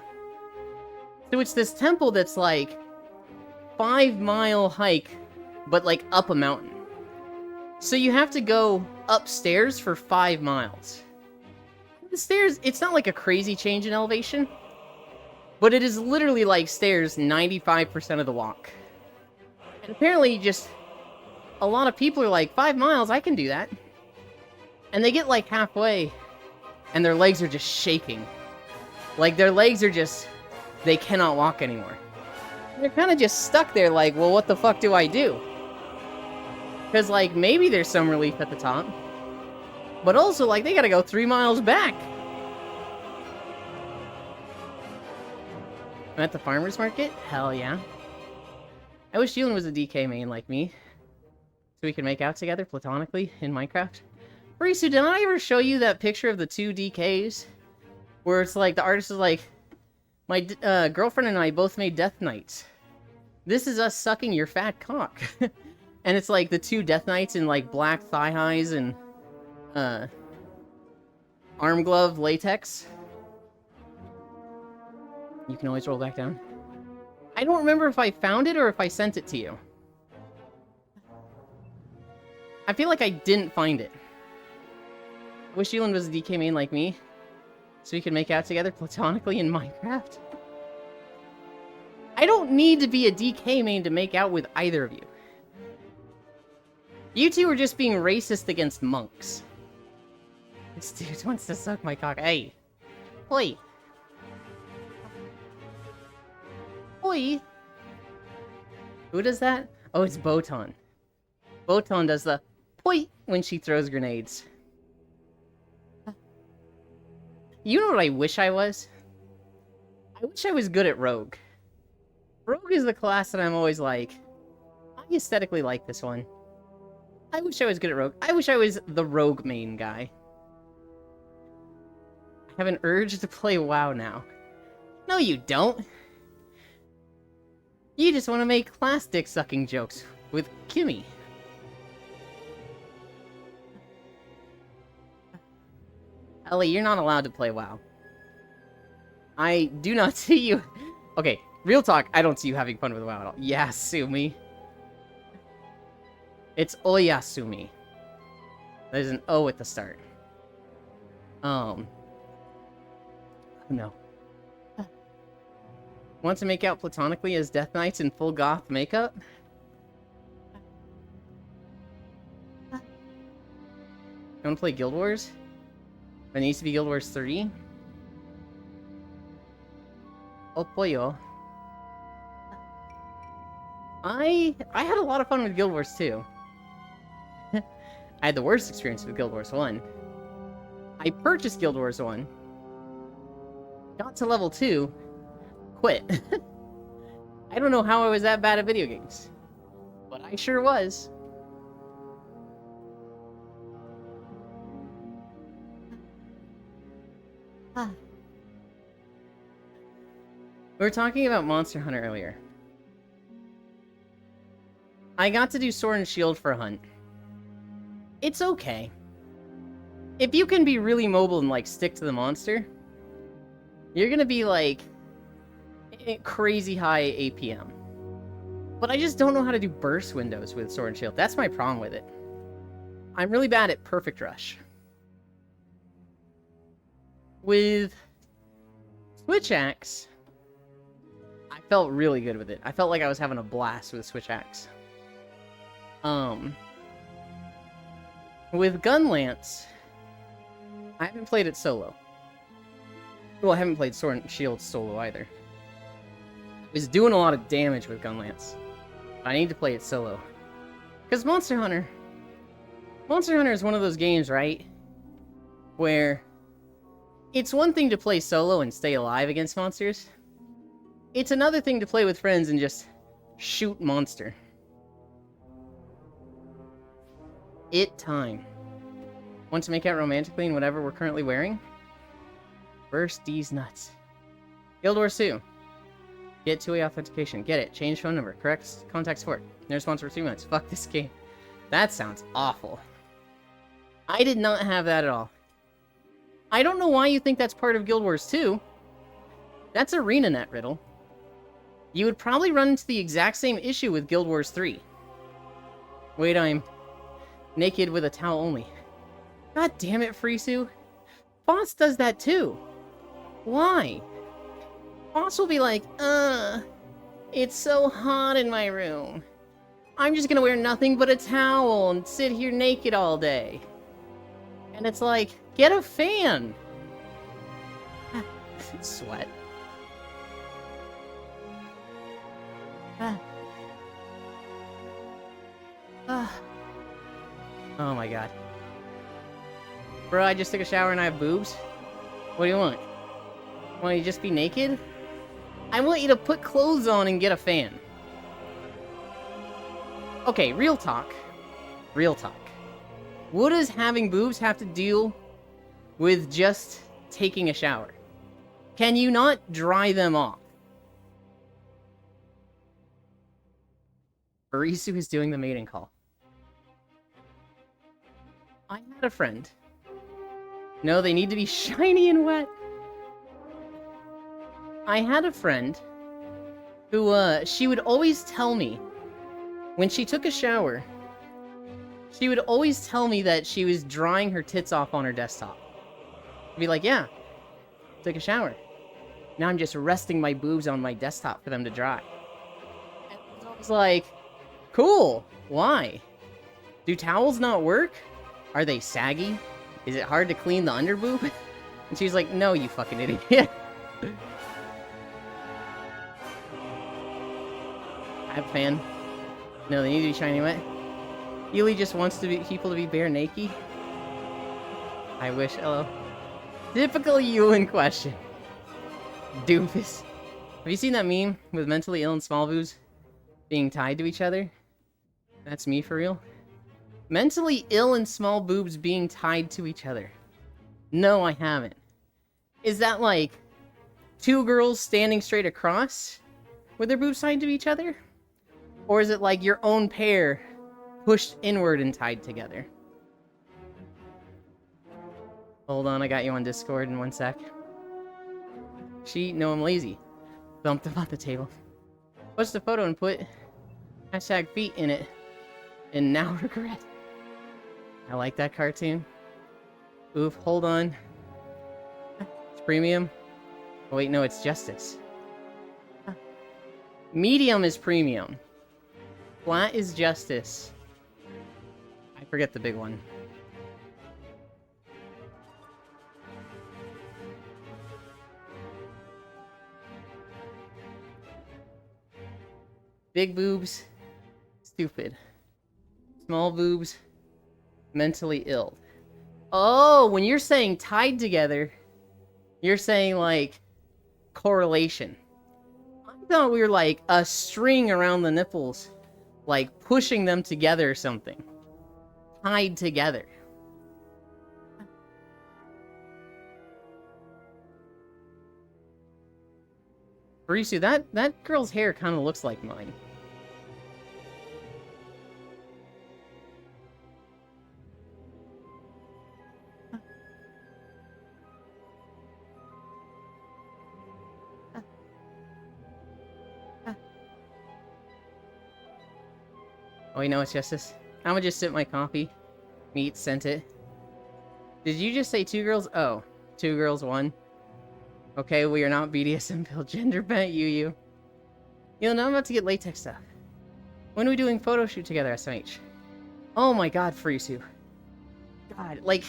So it's this temple that's like 5-mile hike, but like up a mountain. So you have to go upstairs for 5 miles. The stairs, it's not like a crazy change in elevation, but it is literally like stairs 95% of the walk. And apparently just a lot of people are like, 5 miles, I can do that. And they get like halfway, and their legs are just shaking. Like, their legs are just, they cannot walk anymore. They're kind of just stuck there like, well, what the fuck do I do? Because, like, maybe there's some relief at the top. But also, like, they gotta go 3 miles back. I'm at the farmer's market? Hell yeah. I wish Julian was a DK main like me. So we can make out together platonically in Minecraft. Risu, did I ever show you that picture of the 2 DKs? Where it's like, the artist is like, my girlfriend and I both made Death Knights. This is us sucking your fat cock. And it's like the 2 Death Knights in like black thigh highs and arm glove latex. You can always roll back down. I don't remember if I found it or if I sent it to you. I feel like I didn't find it. I wish Elon was a DK main like me, so we could make out together platonically in Minecraft. I don't need to be a DK main to make out with either of you. You two are just being racist against monks. This dude wants to suck my cock. Hey. Oi. Oi. Who does that? Oh, it's Botan. Botan does the poi when she throws grenades. You know what I wish I was? I wish I was good at Rogue. Rogue is the class that I'm always like, I aesthetically like this one. I wish I was good at Rogue. I wish I was the Rogue main guy. I have an urge to play WoW now. No, you don't. You just want to make class dick-sucking jokes with Kimmy. Ellie, you're not allowed to play WoW. I do not see you... Okay, real talk, I don't see you having fun with WoW at all. Yasumi. It's Oyasumi. There's an O at the start. No. Want to make out platonically as Death Knights in full goth makeup? You want to play Guild Wars? There needs to be Guild Wars 3. Oh, pollo. I had a lot of fun with Guild Wars 2. I had the worst experience with Guild Wars 1. I purchased Guild Wars 1. Got to level 2. Quit. I don't know how I was that bad at video games. But I sure was. We were talking about Monster Hunter earlier. I got to do Sword and Shield for a hunt. It's okay. If you can be really mobile and, like, stick to the monster, you're gonna be, like, crazy high APM. But I just don't know how to do burst windows with Sword and Shield. That's my problem with it. I'm really bad at Perfect Rush. With Switch Axe, I felt really good with it. I felt like I was having a blast with Switch Axe. With Gunlance, I haven't played it solo. Well, I haven't played Sword and Shield solo either. I was doing a lot of damage with Gunlance. I need to play it solo. Because Monster Hunter is one of those games, right? Where it's one thing to play solo and stay alive against monsters. It's another thing to play with friends and just shoot monster. It time. Want to make out romantically in whatever we're currently wearing? Burst these nuts. Guild Wars 2. Get two-way authentication. Get it. Change phone number. Correct contact support. No response for 3 months. Fuck this game. That sounds awful. I did not have that at all. I don't know why you think that's part of Guild Wars 2. That's ArenaNet, Riddle. You would probably run into the exact same issue with Guild Wars 3. Wait, I'm naked with a towel only. God damn it, Frisu. Boss does that too. Why? Boss will be like, it's so hot in my room. I'm just gonna wear nothing but a towel and sit here naked all day. And it's like, get a fan. Sweat. Oh my god. Bro, I just took a shower and I have boobs? What do you want? Want you to just be naked? I want you to put clothes on and get a fan. Okay, real talk. Real talk. What does having boobs have to deal with just taking a shower? Can you not dry them off? Arisu is doing the mating call. I had a friend. No, they need to be shiny and wet. I had a friend who, she would always tell me, when she took a shower, she would always tell me that she was drying her tits off on her desktop. I'd be like, yeah, took a shower. Now I'm just resting my boobs on my desktop for them to dry. And I was like, cool, why? Do towels not work? Are they saggy? Is it hard to clean the underboob? And she's like, no, you fucking idiot. I have a fan. No, they need to be shiny wet. Yuli just wants people to be bare naked. I wish, hello. Typical Yulin question. Doofus. Have you seen that meme with mentally ill and small boobs being tied to each other? That's me for real. Mentally ill and small boobs being tied to each other. No, I haven't. Is that like two girls standing straight across with their boobs tied to each other? Or is it like your own pair pushed inward and tied together? Hold on, I got you on Discord in 1 sec. No, I'm lazy. Bumped them on the table. Post the photo and put hashtag feet in it. And now regret. I like that cartoon. Oof, hold on. It's premium. Oh wait, no, it's Justice. Medium is premium. Flat is Justice. I forget the big one. Big boobs, stupid. Small boobs, mentally ill. Oh, when you're saying tied together, you're saying like correlation. I thought we were like a string around the nipples, like pushing them together or something. Tied together. Arisu, that girl's hair kind of looks like mine. Oh, you know it's Justice. I'm gonna just sip my coffee. Meat sent it. Did you just say two girls? Oh, two girls, one. Okay, we are not BDSM build gender bent, you. You know, now I'm about to get latex stuff. When are we doing photo shoot together, SMH? Oh my god, Frisu. God, like,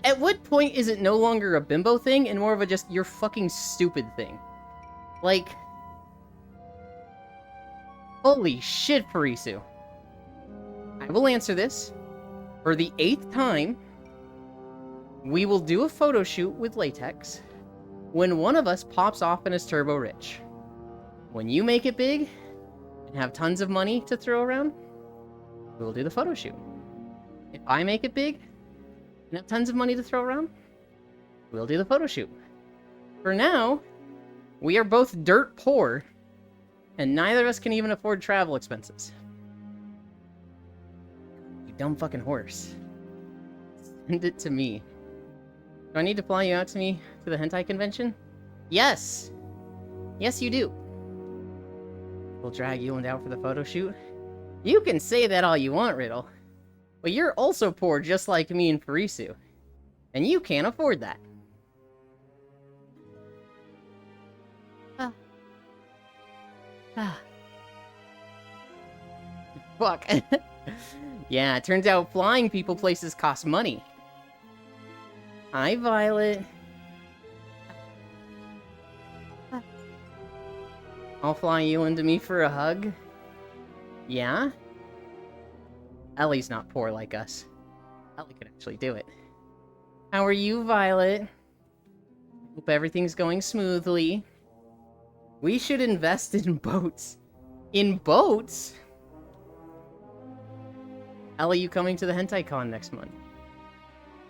at what point is it no longer a bimbo thing and more of a just you're fucking stupid thing? Like, holy shit, Frisu. I will answer this. For the 8th time, we will do a photo shoot with latex when one of us pops off and is turbo rich. When you make it big and have tons of money to throw around, we'll do the photo shoot. If I make it big and have tons of money to throw around, we'll do the photo shoot. For now, we are both dirt poor, and neither of us can even afford travel expenses. You dumb fucking horse. Send it to me. Do I need to fly you out to me to the hentai convention? Yes! Yes, you do. We'll drag Yuland out for the photo shoot. You can say that all you want, Riddle. But you're also poor just like me and Farisu. And you can't afford that. Fuck. Yeah, it turns out flying people places cost money. Hi, Violet. I'll fly you into me for a hug. Yeah? Ellie's not poor like us. Ellie could actually do it. How are you, Violet? Hope everything's going smoothly. We should invest in boats. In boats? Ellie, you coming to the Hentai Con next month?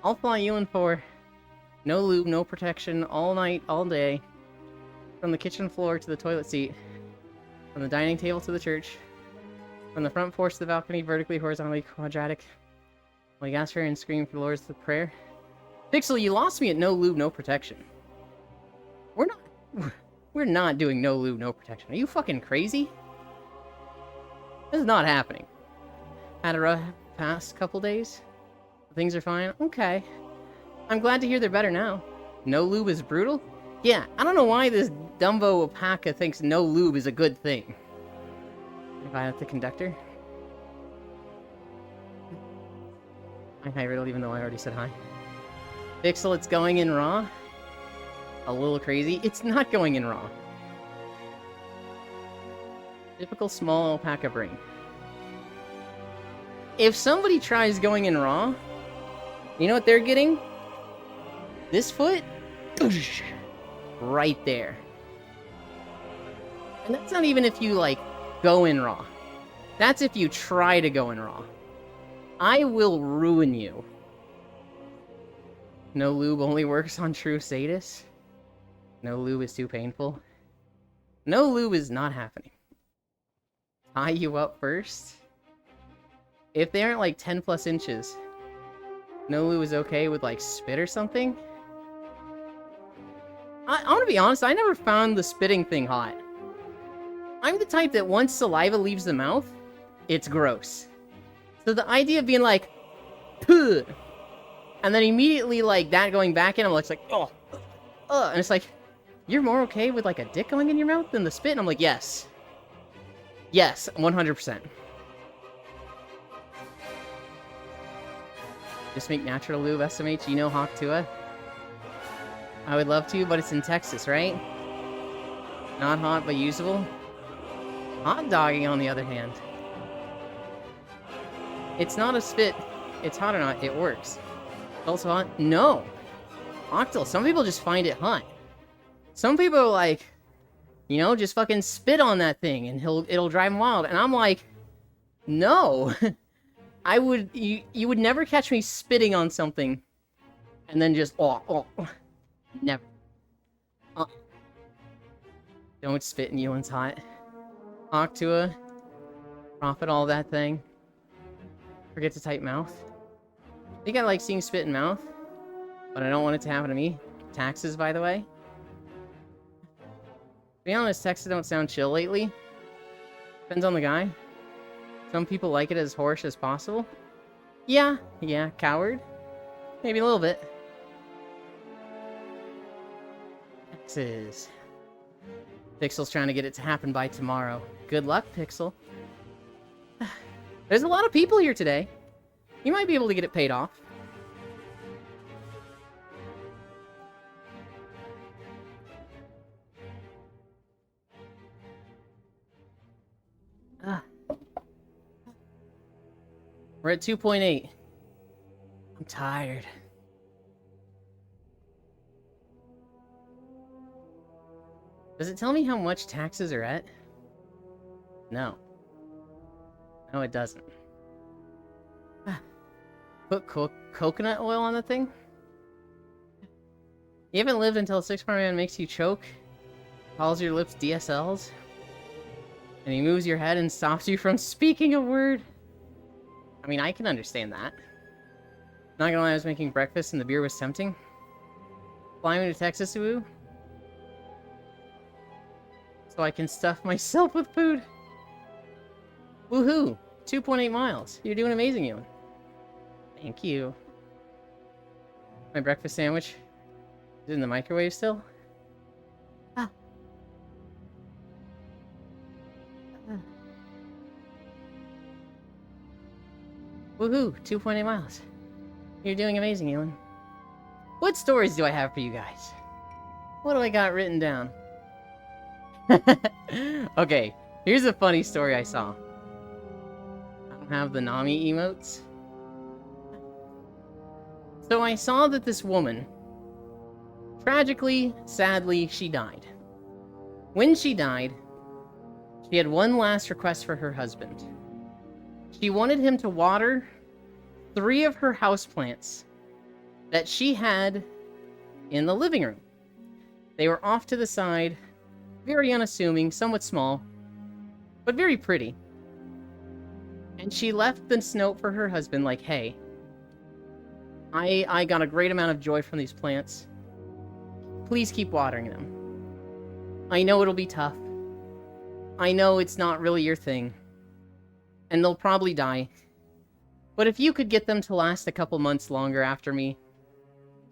I'll fly you in for no lube, no protection, all night, all day. From the kitchen floor to the toilet seat. From the dining table to the church. From the front porch to the balcony, vertically, horizontally, quadratic. While you ask her and scream for the Lord's prayer. Pixel, you lost me at no lube, no protection. We're not doing no lube, no protection. Are you fucking crazy? This is not happening. Had a rough past couple days. Things are fine. Okay. I'm glad to hear they're better now. No lube is brutal? Yeah, I don't know why this Dumbo Opaka thinks no lube is a good thing. Violet the conductor. Hi, Riddle, even though I already said hi. Pixel, it's going in raw. A little crazy. It's not going in raw. Typical small alpaca brain. If somebody tries going in raw, you know what they're getting? This foot? Right there. And that's not even if you, like, go in raw. That's if you try to go in raw. I will ruin you. No lube only works on true sadists. No lube is too painful. No lube is not happening. Tie you up first. If they aren't like 10 plus inches, no lube is okay with like spit or something. I want to be honest, I never found the spitting thing hot. I'm the type that once saliva leaves the mouth, it's gross. So the idea of being like, "Puh," and then immediately like that going back in, I'm like, oh, and it's like, you're more okay with like a dick going in your mouth than the spit? And I'm like, yes. Yes, 100%. Just make natural lube, SMH, you know Hawktua? I would love to, but it's in Texas, right? Not hot, but usable. Hot dogging, on the other hand. It's not a spit. It's hot or not, it works. Also hot? No. Octal, some people just find it hot. Some people are like, you know, just fucking spit on that thing and it'll drive him wild. And I'm like, no. You would never catch me spitting on something and then just, never. Don't spit in Yuan's hot. Octua, profit all that thing. Forget to type mouth. I think I like seeing spit in mouth, but I don't want it to happen to me. Taxes, by the way. To be honest, taxes don't sound chill lately. Depends on the guy. Some people like it as harsh as possible. Yeah, coward. Maybe a little bit. Taxes. Pixel's trying to get it to happen by tomorrow. Good luck, Pixel. There's a lot of people here today. You might be able to get it paid off. We're at 2.8. I'm tired. Does it tell me how much taxes are at? No. No, it doesn't. Put coconut oil on the thing? You haven't lived until a 6-part man makes you choke, calls your lips DSLs, and he moves your head and stops you from speaking a word. I mean, I can understand that. Not gonna lie, I was making breakfast and the beer was tempting. Fly me to Texas, woo. So I can stuff myself with food. Woohoo! 2.8 miles. You're doing amazing, Ewan. Thank you. My breakfast sandwich is in the microwave still? Ah. Woohoo! 2.8 miles. You're doing amazing, Ewan. What stories do I have for you guys? What do I got written down? Okay, here's a funny story I saw. I don't have the Nami emotes. So I saw that this woman, tragically, sadly, she died. When she died, she had one last request for her husband. She wanted him to water 3 of her houseplants that she had in the living room. They were off to the side, very unassuming, somewhat small, but very pretty. And she left this note for her husband like, hey, I got a great amount of joy from these plants. Please keep watering them. I know it'll be tough. I know it's not really your thing. And they'll probably die. But if you could get them to last a couple months longer after me,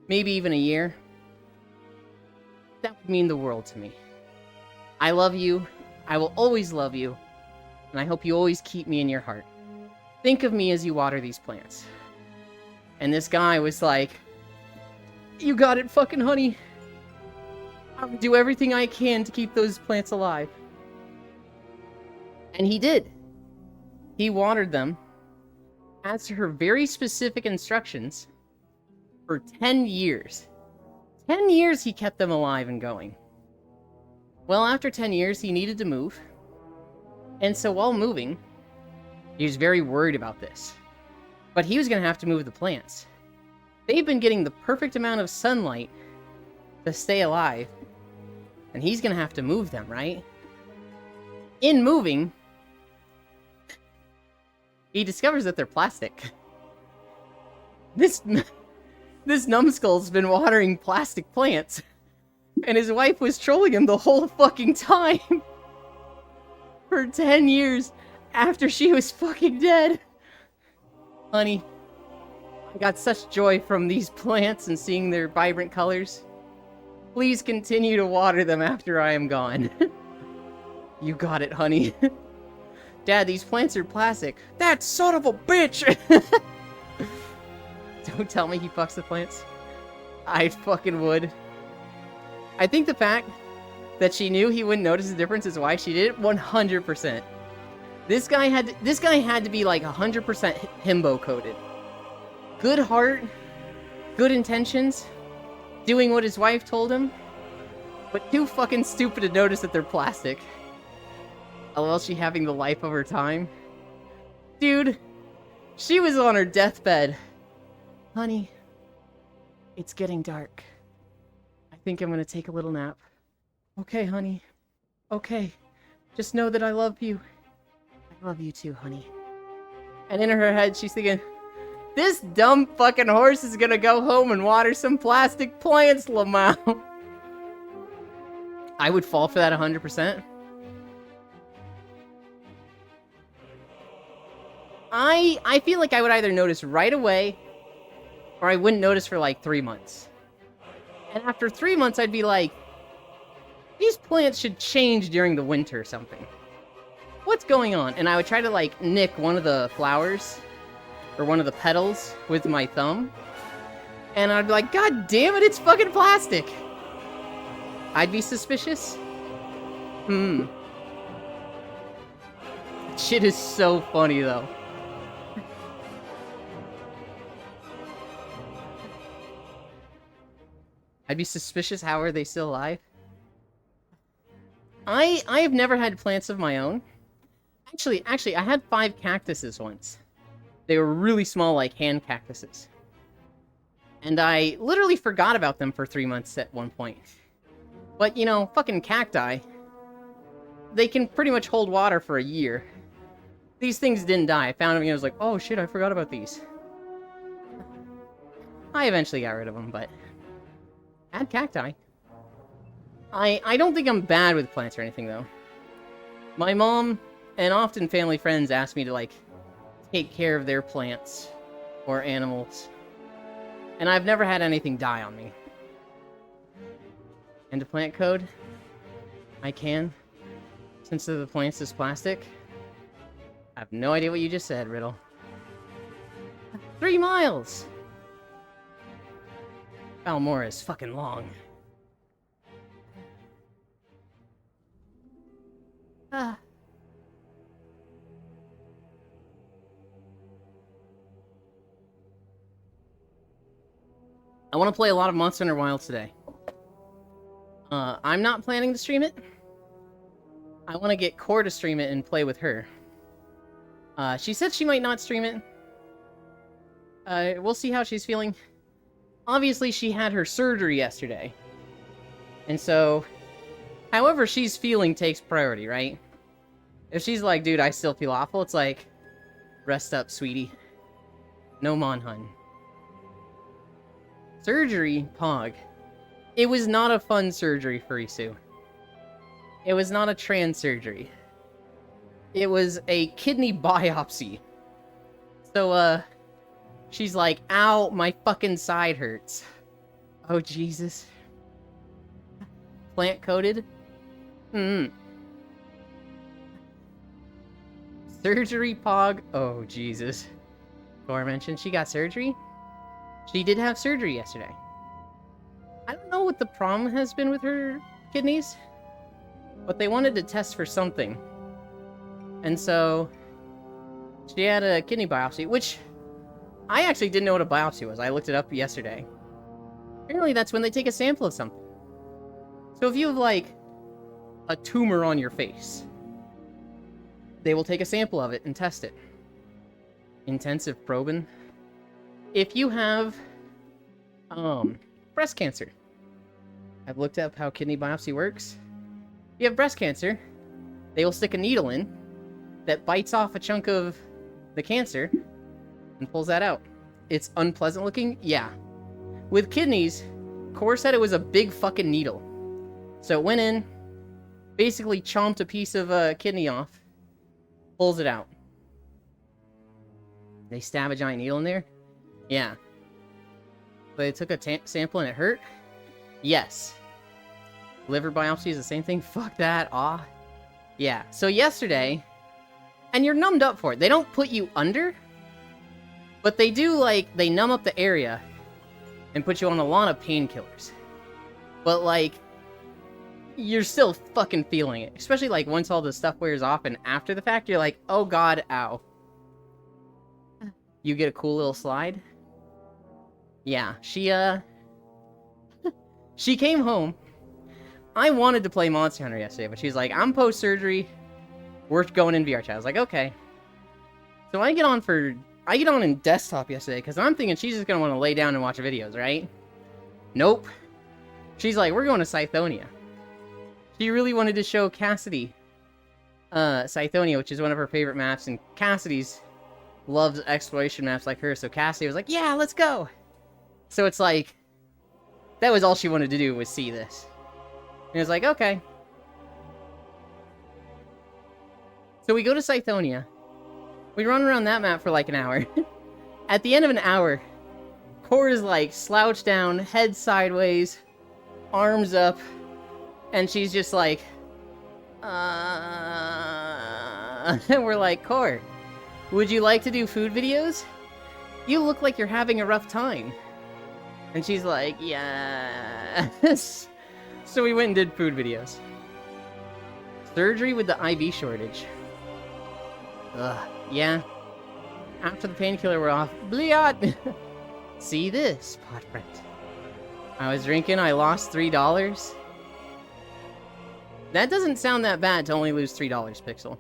maybe even a year, that would mean the world to me. I love you. I will always love you. And I hope you always keep me in your heart. Think of me as you water these plants. And this guy was like, you got it, fucking honey. I'll do everything I can to keep those plants alive. And he did. He watered them, as to her very specific instructions, for 10 years. 10 years he kept them alive and going. Well, after 10 years, he needed to move. And so while moving, he was very worried about this. But he was going to have to move the plants. They've been getting the perfect amount of sunlight to stay alive. And he's going to have to move them, right? In moving, he discovers that they're plastic. This numbskull's been watering plastic plants. And his wife was trolling him the whole fucking time. For 10 years after she was fucking dead. Honey, I got such joy from these plants and seeing their vibrant colors. Please continue to water them after I am gone. You got it, honey. Dad, these plants are plastic. That son of a bitch! Don't tell me he fucks the plants. I fucking would. I think the fact that she knew he wouldn't notice the difference is why she did it 100%. This guy had to be like 100% himbo coded. Good heart, good intentions, doing what his wife told him, but too fucking stupid to notice that they're plastic. LOL, she having the life of her time. Dude, she was on her deathbed. Honey, it's getting dark. I think I'm gonna take a little nap. Okay, honey. Okay. Just know that I love you. I love you too, honey. And in her head, she's thinking, this dumb fucking horse is gonna go home and water some plastic plants, Lamau. I would fall for that 100%. I feel like I would either notice right away, or I wouldn't notice for like 3 months. And after 3 months, I'd be like, these plants should change during the winter or something. What's going on? And I would try to like nick one of the flowers or one of the petals with my thumb. And I'd be like, God damn it, it's fucking plastic. I'd be suspicious. Shit is so funny though. I'd be suspicious. How are they still alive? I have never had plants of my own. Actually, I had 5 cactuses once. They were really small, like hand cactuses. And I literally forgot about them for 3 months at one point. But, you know, fucking cacti, they can pretty much hold water for a year. These things didn't die. I found them and I was like, oh shit, I forgot about these. I eventually got rid of them, but... Add cacti. I don't think I'm bad with plants or anything, though. My mom and often family friends ask me to, like, take care of their plants or animals. And I've never had anything die on me. And to plant code? I can. Since the plants is plastic. I have no idea what you just said, Riddle. 3 miles! Balmora is fucking long. Ah. I want to play a lot of Monster Hunter Wilds today. I'm not planning to stream it. I want to get Core to stream it and play with her. She said she might not stream it. We'll see how she's feeling. Obviously, she had her surgery yesterday. And so, however she's feeling takes priority, right? If she's like, dude, I still feel awful, it's like, rest up, sweetie. No Monhun. Surgery, Pog. It was not a fun surgery for Isu. It was not a trans surgery. It was a kidney biopsy. So, she's like, ow, my fucking side hurts. Oh, Jesus. Plant-coated? Surgery, Pog? Oh, Jesus. Core mentioned she got surgery? She did have surgery yesterday. I don't know what the problem has been with her kidneys, but they wanted to test for something. And so, she had a kidney biopsy, which I actually didn't know what a biopsy was. I looked it up yesterday. Apparently that's when they take a sample of something. So if you have, like, a tumor on your face, they will take a sample of it and test it. Intensive probing. If you have, breast cancer. I've looked up how kidney biopsy works. If you have breast cancer, they will stick a needle in that bites off a chunk of the cancer and pulls that out. It's unpleasant looking? Yeah. With kidneys, Core said it was a big fucking needle. So it went in, basically chomped a piece of kidney off, pulls it out. They stab a giant needle in there? Yeah. But they took a sample and it hurt? Yes. Liver biopsy is the same thing? Fuck that. Aw. Yeah. So yesterday, and you're numbed up for it. They don't put you under, but they do, like, they numb up the area and put you on a lot of painkillers. But, like, you're still fucking feeling it. Especially, like, once all the stuff wears off and after the fact, you're like, oh god, ow. You get a cool little slide? Yeah, she came home. I wanted to play Monster Hunter yesterday, but she's like, I'm post-surgery. We're going in VR chat. I was like, okay. So I get on in desktop yesterday, because I'm thinking she's just going to want to lay down and watch videos, right? Nope. She's like, we're going to Scythonia. She really wanted to show Cassidy Scythonia, which is one of her favorite maps, and Cassidy's loves exploration maps like her, so Cassidy was like, yeah, let's go! So it's like, that was all she wanted to do, was see this. And it was like, okay. So we go to Scythonia. We run around that map for like an hour. At the end of an hour, Core is like slouched down, head sideways, arms up, and she's just like, and we're like, Core, would you like to do food videos? You look like you're having a rough time. And she's like, yes. So we went and did food videos. Surgery with the IV shortage. Ugh, yeah. After the painkiller were off, bliat! See this, pot friend. I was drinking, I lost $3. That doesn't sound that bad to only lose $3, Pixel.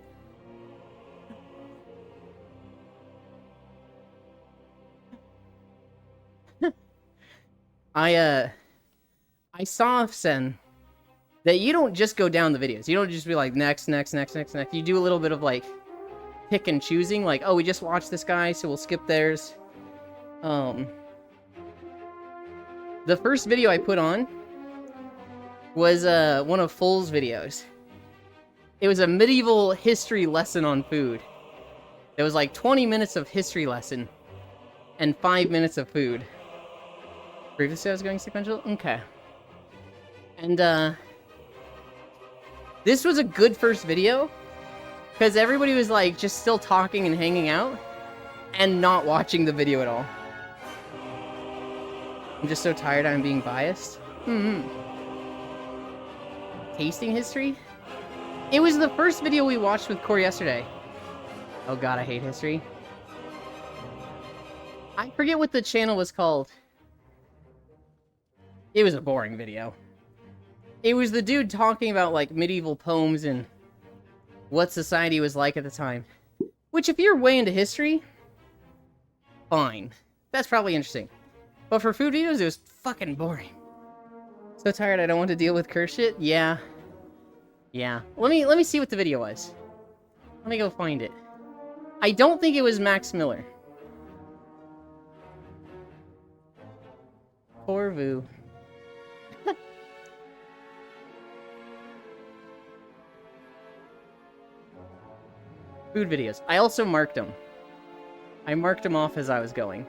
I saw, Sen, that you don't just go down the videos. You don't just be like, next. You do a little bit of, like, pick and choosing. Like, oh, we just watched this guy, so we'll skip theirs. The first video I put on was one of Full's videos. It was a medieval history lesson on food. It was like 20 minutes of history lesson and 5 minutes of food. Previously I was going sequential? Okay. And this was a good first video because everybody was like just still talking and hanging out and not watching the video at all. I'm just so tired I'm being biased. Tasting history? It was the first video we watched with Corey yesterday. Oh god, I hate history. I forget what the channel was called. It was a boring video. It was the dude talking about, like, medieval poems and what society was like at the time. Which, if you're way into history, fine. That's probably interesting. But for food videos, it was fucking boring. So tired I don't want to deal with curse shit? Yeah. Yeah. Let me see what the video was. Let me go find it. I don't think it was Max Miller. Corvu. Food videos. I also marked them. I marked them off as I was going.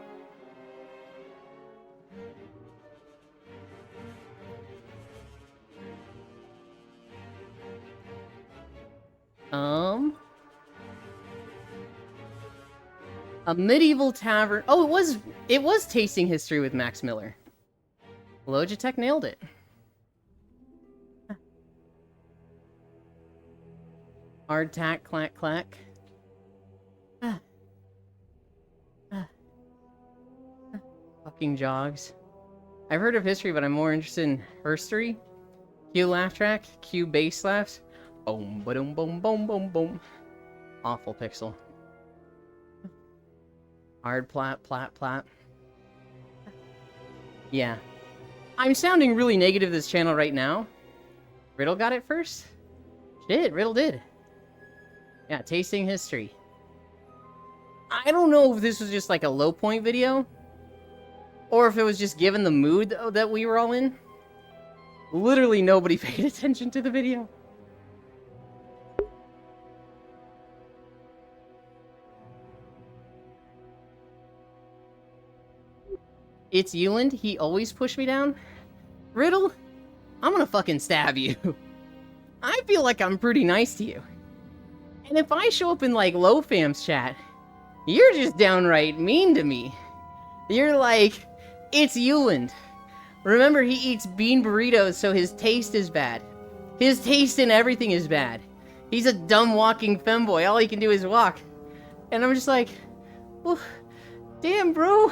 A medieval tavern. Oh, it was tasting history with Max Miller. Logitech nailed it. Hard tack, clack, clack. Fucking jogs. I've heard of history, but I'm more interested in herstory. Cue laugh track, cue bass laughs. Boom, boom, boom, boom, boom, boom. Awful pixel. Hard plat, plat, plat. Yeah. I'm sounding really negative this channel right now. Riddle got it first? Shit, Riddle did. Yeah, tasting history. I don't know if this was just like a low point video, or if it was just given the mood that we were all in. Literally nobody paid attention to the video. It's Euland, he always pushed me down. Riddle, I'm gonna fucking stab you. I feel like I'm pretty nice to you. And if I show up in, like, low fam's chat, you're just downright mean to me. You're like, it's Euland. Remember, he eats bean burritos, so his taste is bad. His taste in everything is bad. He's a dumb walking femboy, all he can do is walk. And I'm just like, well, damn, bro.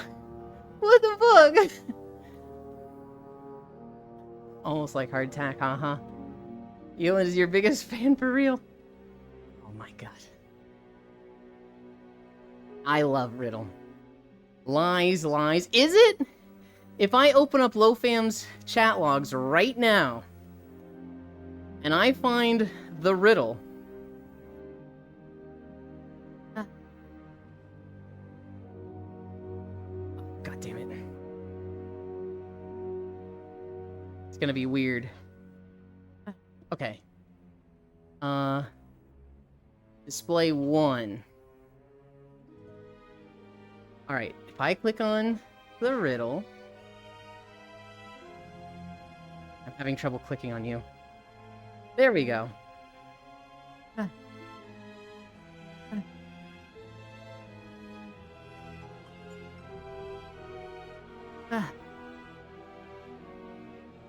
What the fuck? Almost like hard tack, huh? Euland is your biggest fan for real? Oh my god. I love Riddle. Lies, lies. Is it? If I open up LowFam's chat logs right now, and I find the Riddle... God damn it. It's gonna be weird. Okay. Display 1. Alright, if I click on the Riddle... I'm having trouble clicking on you. There we go.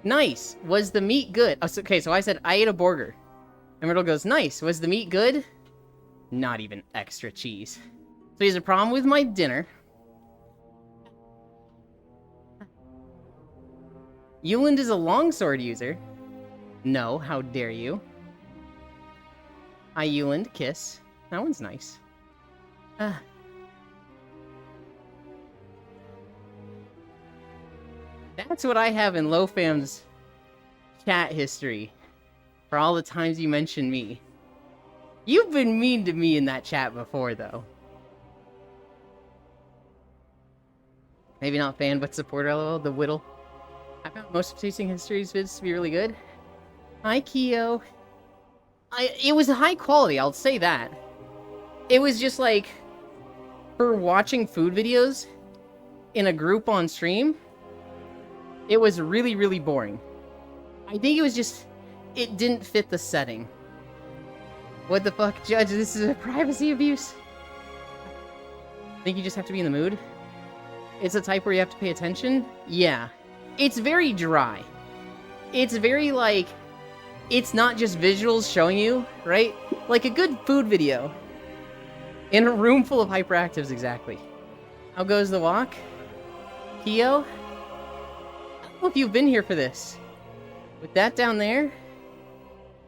Nice! Was the meat good? Oh, okay, so I said I ate a burger. And Riddle goes, nice! Was the meat good? Not even extra cheese. So he has a problem with my dinner. Euland is a longsword user. No, how dare you. Hi, Euland. Kiss. That one's nice. That That's what I have in LoFam's chat history. For all the times you mentioned me. You've been mean to me in that chat before, though. Maybe not fan, but supporter, lol, the Whittle. I found most of Tasting History's vids to be really good. Hi, Keo. It was high quality, I'll say that. It was just like, for watching food videos in a group on stream, it was really, really boring. I think it was just, it didn't fit the setting. What the fuck, Judge? This is a privacy abuse. Think you just have to be in the mood? It's a type where you have to pay attention? Yeah. It's very dry. It's very, like, it's not just visuals showing you, right? Like a good food video. In a room full of hyperactives, exactly. How goes the walk? Keo? I don't know if you've been here for this. With that down there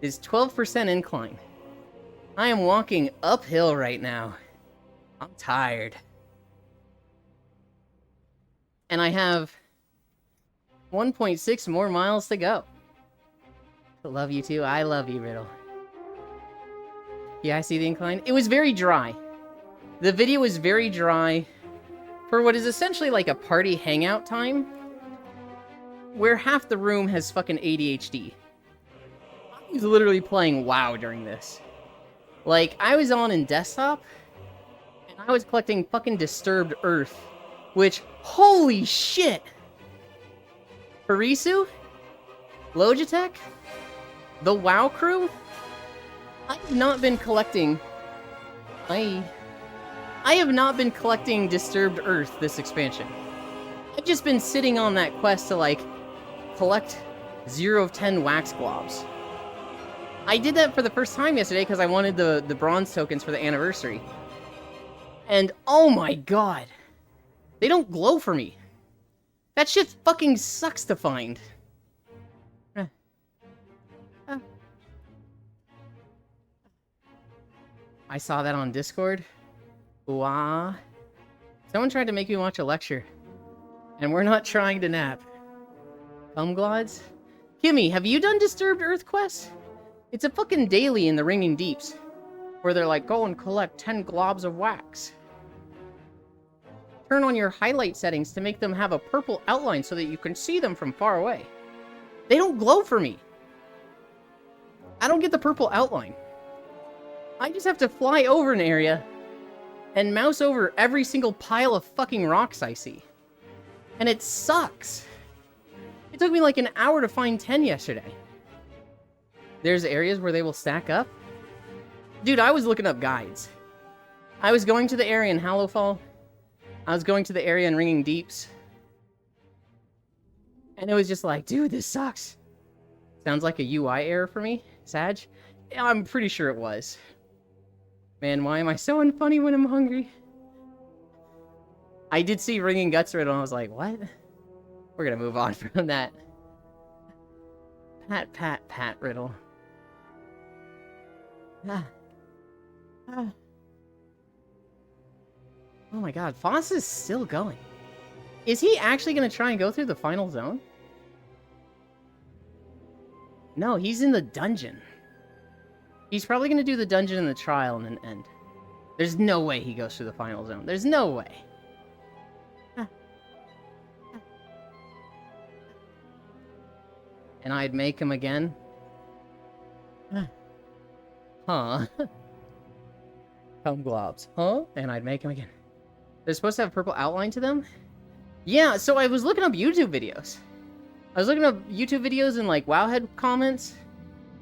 is 12% incline. I am walking uphill right now. I'm tired. And I have 1.6 more miles to go. I love you too. I love you, Riddle. Yeah, I see the incline. It was very dry. The video was very dry for what is essentially like a party hangout time, where half the room has fucking ADHD. I was literally playing WoW during this. Like, I was on in desktop, and I was collecting fucking Disturbed Earth, which, holy shit! Harisu? Logitech? The WoW crew? I have not been collecting... I have not been collecting Disturbed Earth this expansion. I've just been sitting on that quest to, like, collect 0 of 10 wax globs. I did that for the first time yesterday because I wanted the bronze tokens for the anniversary. And oh my god. They don't glow for me. That shit fucking sucks to find. I saw that on Discord. Wah. Someone tried to make me watch a lecture. And we're not trying to nap. Glods? Kimmy, have you done Disturbed Earth Quest? It's a fucking daily in the Ringing Deeps. Where they're like, go and collect 10 globs of wax. Turn on your highlight settings to make them have a purple outline so that you can see them from far away. They don't glow for me. I don't get the purple outline. I just have to fly over an area and mouse over every single pile of fucking rocks I see. And it sucks. It took me like an hour to find 10 yesterday. There's areas where they will stack up. Dude, I was looking up guides. I was going to the area in Hallowfall. I was going to the area in Ringing Deeps. And it was just like, dude, this sucks. Sounds like a UI error for me, Sag. Yeah, I'm pretty sure it was. Man, why am I so unfunny when I'm hungry? I did see Ringing Guts Riddle and I was like, what? We're gonna move on from that. Pat Riddle. Oh my god, Foss is still going. Is he actually gonna try and go through the final zone? No, he's in the dungeon. He's probably gonna do the dungeon and the trial and then end. There's no way he goes through the final zone. There's no way. And I'd make him again? Huh? Globs. Huh? And I'd make him again. They're supposed to have purple outline to them? Yeah, so I was looking up YouTube videos. I was looking up YouTube videos and like Wowhead comments.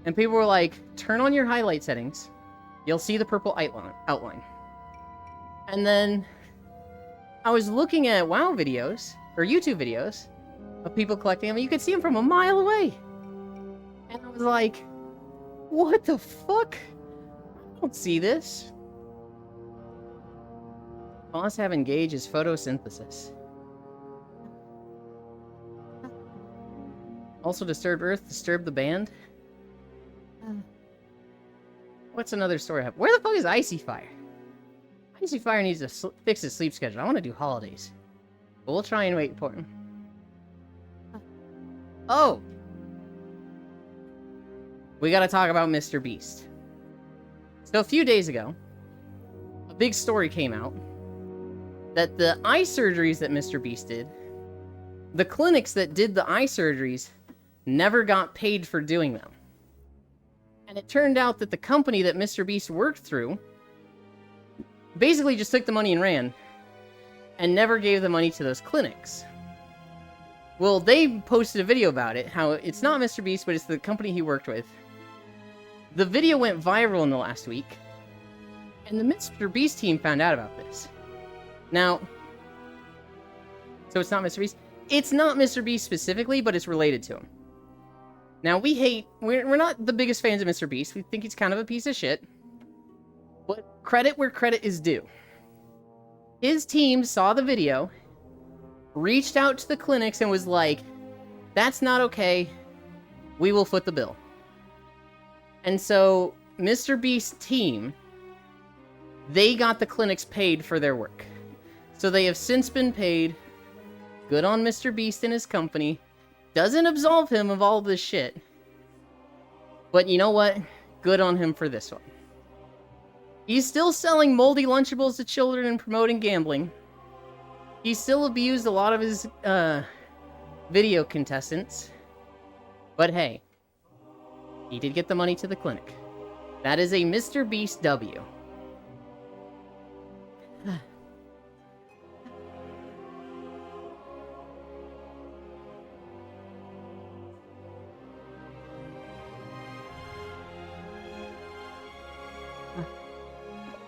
And people were like, turn on your highlight settings. You'll see the purple outline. And then I was looking at WoW videos, or YouTube videos, of people collecting them, and you could see them from a mile away. And I was like, what the fuck? I don't see this. Boss have engaged is photosynthesis. Also Disturbed Earth, Disturbed the Band. What's another story I have? Where the fuck is Icy Fire? Icy Fire needs to fix his sleep schedule. I want to do holidays. But we'll try and wait for him. Oh! We gotta talk about Mr. Beast. So a few days ago, a big story came out that the eye surgeries that Mr. Beast did, the clinics that did the eye surgeries never got paid for doing them. And it turned out that the company that Mr. Beast worked through basically just took the money and ran, and never gave the money to those clinics. Well, they posted a video about it, how it's not Mr. Beast, but it's the company he worked with. The video went viral in the last week, and the Mr. Beast team found out about this. Now, so it's not Mr. Beast? It's not Mr. Beast specifically, but it's related to him. Now, we're not the biggest fans of Mr. Beast. We think he's kind of a piece of shit. But credit where credit is due. His team saw the video, reached out to the clinics, and was like, that's not okay. We will foot the bill. And so, Mr. Beast's team, they got the clinics paid for their work. So they have since been paid. Good on Mr. Beast and his company. Doesn't absolve him of all this shit. But you know what? Good on him for this one. He's still selling moldy Lunchables to children and promoting gambling. He still abused a lot of his video contestants. But hey, he did get the money to the clinic. That is a Mr. Beast W.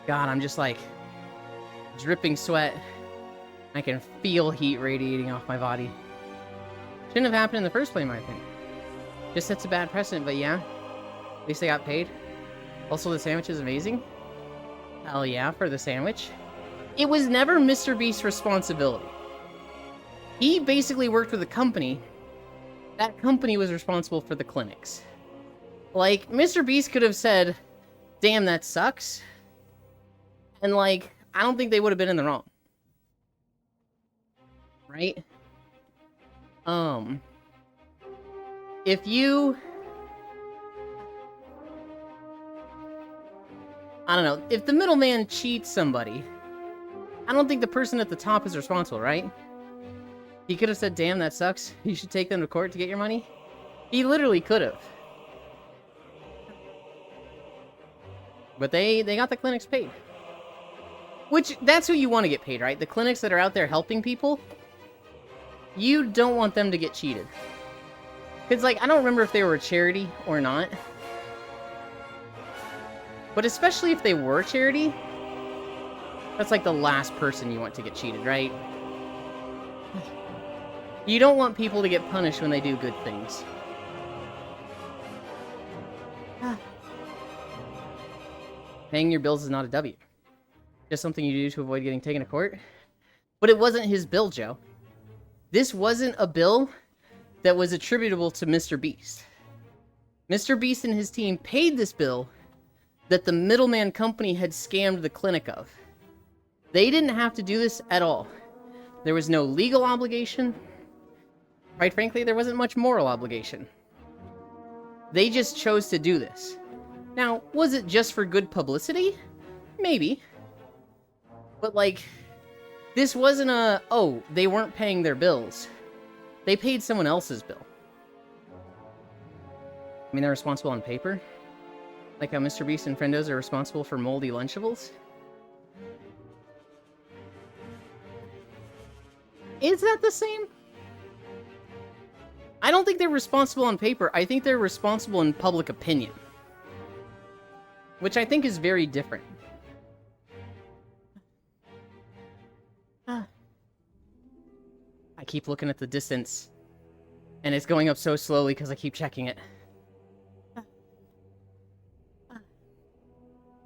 God, I'm just like dripping sweat. I can feel heat radiating off my body. Shouldn't have happened in the first place, in my opinion. Just sets a bad precedent, but yeah. At least they got paid. Also, the sandwich is amazing. Hell yeah, for the sandwich. It was never Mr. Beast's responsibility. He basically worked with a company. That company was responsible for the clinics. Like, Mr. Beast could have said, damn, that sucks. And, like, I don't think they would have been in the wrong. Right? If you... I don't know. If the middleman cheats somebody, I don't think the person at the top is responsible, right? He could have said, damn, that sucks. You should take them to court to get your money. He literally could have. But they got the clinics paid. Which, that's who you want to get paid, right? The clinics that are out there helping people. You don't want them to get cheated. Because, like, I don't remember if they were a charity or not. But especially if they were a charity, that's like the last person you want to get cheated, right? You don't want people to get punished when they do good things. Paying your bills is not a W. Just something you do to avoid getting taken to court. But it wasn't his bill, Joe. This wasn't a bill that was attributable to Mr. Beast. Mr. Beast and his team paid this bill that the middleman company had scammed the clinic of. They didn't have to do this at all. There was no legal obligation. Quite frankly, there wasn't much moral obligation. They just chose to do this. Now, was it just for good publicity? Maybe. But, like, this wasn't a, oh, they weren't paying their bills. They paid someone else's bill. I mean, they're responsible on paper. Like how Mr. Beast and Friendos are responsible for moldy Lunchables. Is that the same? I don't think they're responsible on paper. I think they're responsible in public opinion. Which I think is very different. I keep looking at the distance. And it's going up so slowly because I keep checking it.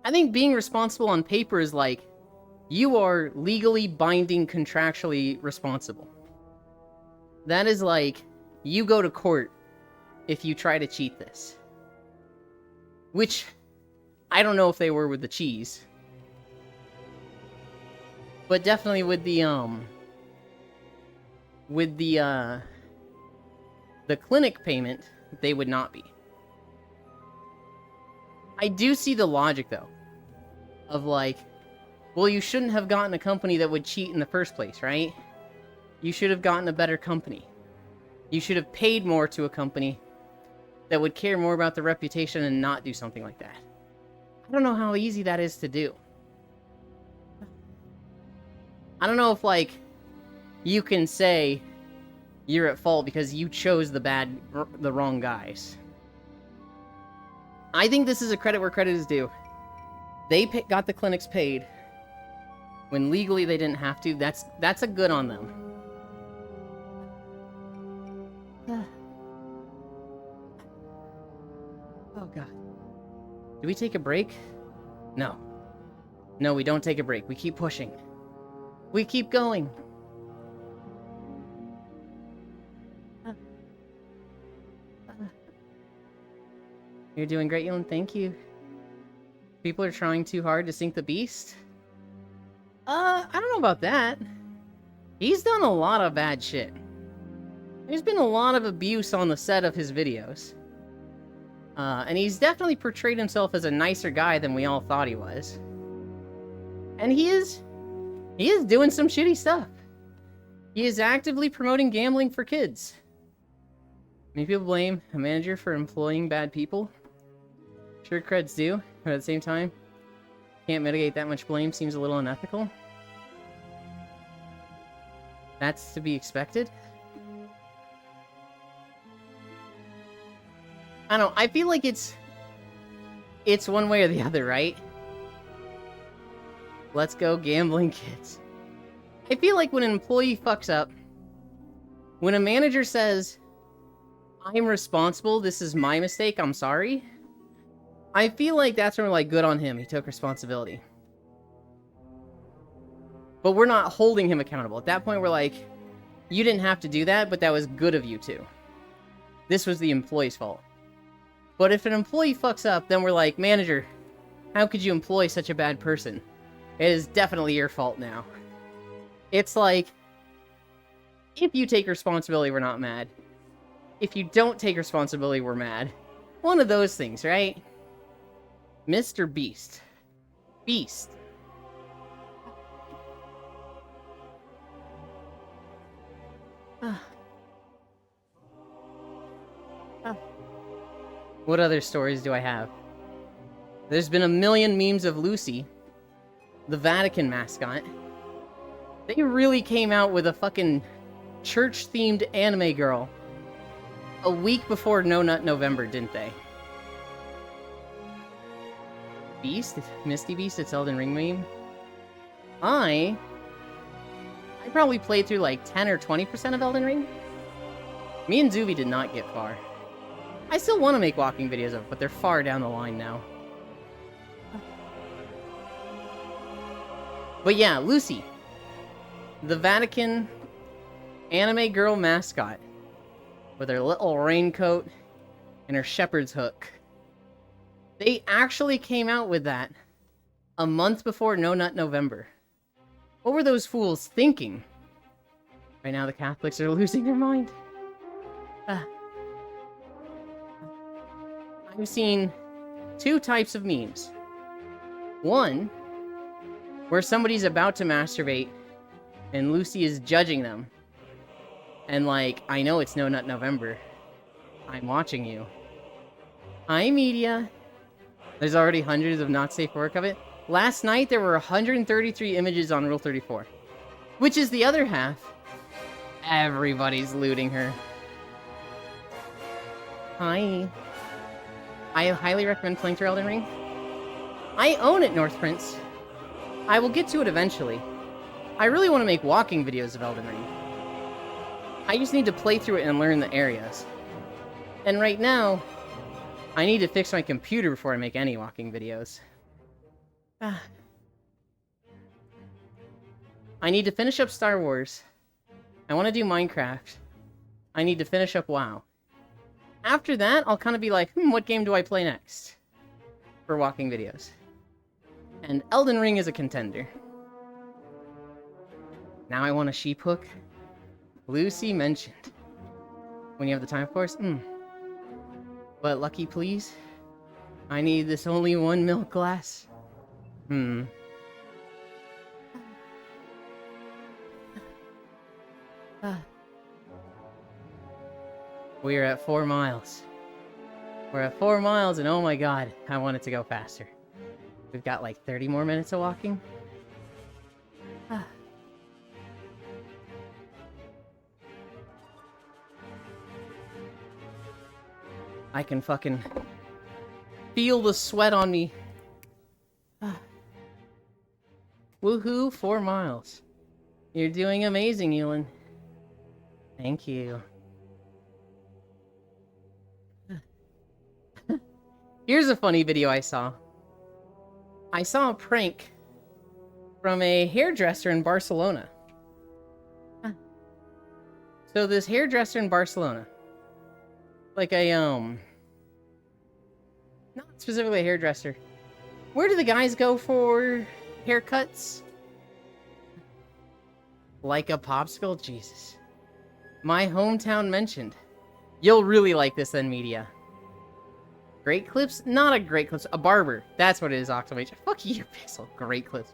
I think being responsible on paper is like, you are legally binding, contractually responsible. That is like, you go to court if you try to cheat this. Which, I don't know if they were with the cheese. But definitely with the the clinic payment, they would not be. I do see the logic, though, of like, well, you shouldn't have gotten a company that would cheat in the first place, right? You should have gotten a better company. You should have paid more to a company that would care more about the reputation and not do something like that. I don't know how easy that is to do. I don't know if, like, you can say you're at fault because you chose the wrong guys. I think this is a credit where credit is due. They got the clinics paid when legally they didn't have to. That's a good on them. Oh god. Do we take a break? No. No, we don't take a break. We keep pushing. We keep going. You're doing great, Yulin. Thank you. People are trying too hard to sink the beast? I don't know about that. He's done a lot of bad shit. There's been a lot of abuse on the set of his videos. And he's definitely portrayed himself as a nicer guy than we all thought he was. And he is doing some shitty stuff. He is actively promoting gambling for kids. Many people blame a manager for employing bad people. Sure, creds do, but at the same time, can't mitigate that much blame seems a little unethical. That's to be expected. I don't know, I feel like it's one way or the other, right? Let's go gambling kids. I feel like when an employee fucks up, when a manager says, I'm responsible, this is my mistake, I'm sorry, I feel like that's when we're like, good on him, he took responsibility. But we're not holding him accountable. At that point, we're like, you didn't have to do that, but that was good of you too. This was the employee's fault. But if an employee fucks up, then we're like, manager, how could you employ such a bad person? It is definitely your fault now. It's like, if you take responsibility, we're not mad. If you don't take responsibility, we're mad. One of those things, right? Mr. Beast. Beast. What other stories do I have? There's been a million memes of Lucy, the Vatican mascot. They really came out with a fucking church-themed anime girl a week before No Nut November, didn't they? Beast? Misty Beast? It's Elden Ring meme? I probably played through like 10 or 20% of Elden Ring. Me and Zuvi did not get far. I still want to make walking videos of it, but they're far down the line now. But yeah, Lucy. The Vatican anime girl mascot. With her little raincoat and her shepherd's hook. They actually came out with that a month before No Nut November. What were those fools thinking? Right now the Catholics are losing their mind. I've seen two types of memes. One, where somebody's about to masturbate and Lucy is judging them. And like, I know it's No Nut November. I'm watching you. Hi, media. There's already hundreds of not safe for work of it. Last night, there were 133 images on Rule 34. Which is the other half. Everybody's looting her. Hi. I highly recommend playing through Elden Ring. I own it, North Prince. I will get to it eventually. I really want to make walking videos of Elden Ring. I just need to play through it and learn the areas. And right now, I need to fix my computer before I make any walking videos. I need to finish up Star Wars. I want to do Minecraft. I need to finish up WoW. After that, I'll kind of be like, what game do I play next? For walking videos. And Elden Ring is a contender. Now I want a sheep hook. Lucy mentioned. When you have the time, of course. But lucky, please. I need this only 1 milk glass. We're at 4 miles. We're at 4 miles, and oh my god, I want it to go faster. We've got like 30 more minutes of walking. I can fucking feel the sweat on me. Woohoo, 4 miles. You're doing amazing, Ewan. Thank you. Here's a funny video I saw. I saw a prank from a hairdresser in Barcelona. So this hairdresser in Barcelona, like a, not specifically a hairdresser. Where do the guys go for haircuts? Like a popsicle? Jesus. My hometown mentioned. You'll really like this then, Media. Great Clips? Not a Great Clips. A barber. That's what it is, Octomage. Fuck you, Pixel. Great Clips.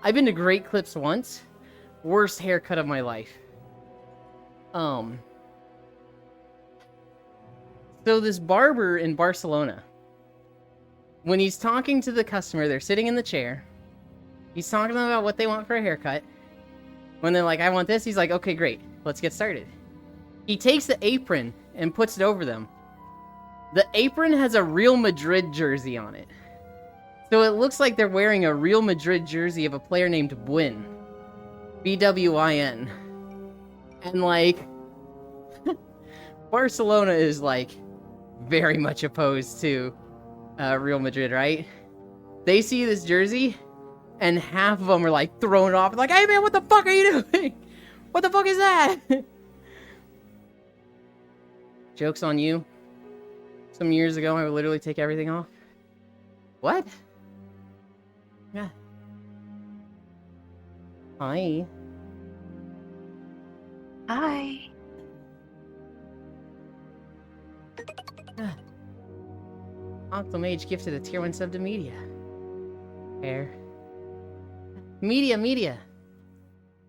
I've been to Great Clips once. Worst haircut of my life. So this barber in Barcelona, when he's talking to the customer, they're sitting in the chair. He's talking to them about what they want for a haircut. When they're like, I want this, he's like, okay, great. Let's get started. He takes the apron and puts it over them. The apron has a Real Madrid jersey on it. So it looks like they're wearing a Real Madrid jersey of a player named Bwin. B-W-I-N. And, like, Barcelona is, like, very much opposed to Real Madrid, right? They see this jersey, and half of them are, like, throwing it off. Like, hey, man, what the fuck are you doing? What the fuck is that? Joke's on you. Some years ago, I would literally take everything off. What? Yeah. Hi. Hi. Octomage gifted a tier 1 sub to Media. Fair. Media.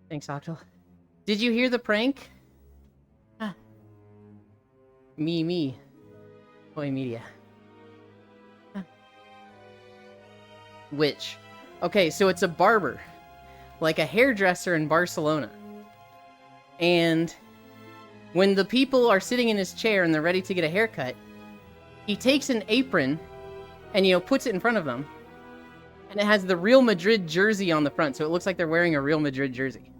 Thanks, Octo. Did you hear the prank? Me. Boy, Media. Which? Okay, so it's a barber. Like a hairdresser in Barcelona. And when the people are sitting in his chair and they're ready to get a haircut, he takes an apron and, puts it in front of them. And it has the Real Madrid jersey on the front, so it looks like they're wearing a Real Madrid jersey.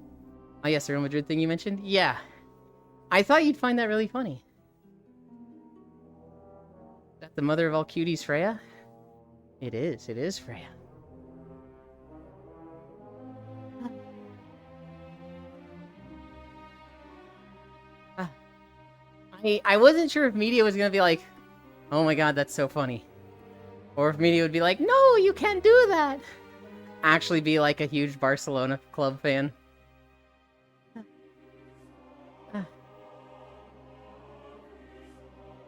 Oh yes, the Real Madrid thing you mentioned? Yeah. I thought you'd find that really funny. Is that the mother of all cuties, Freya? It is Freya. I wasn't sure if Media was gonna be like, oh my god, that's so funny. Or if Media would be like, no, you can't do that. Actually be like a huge Barcelona club fan.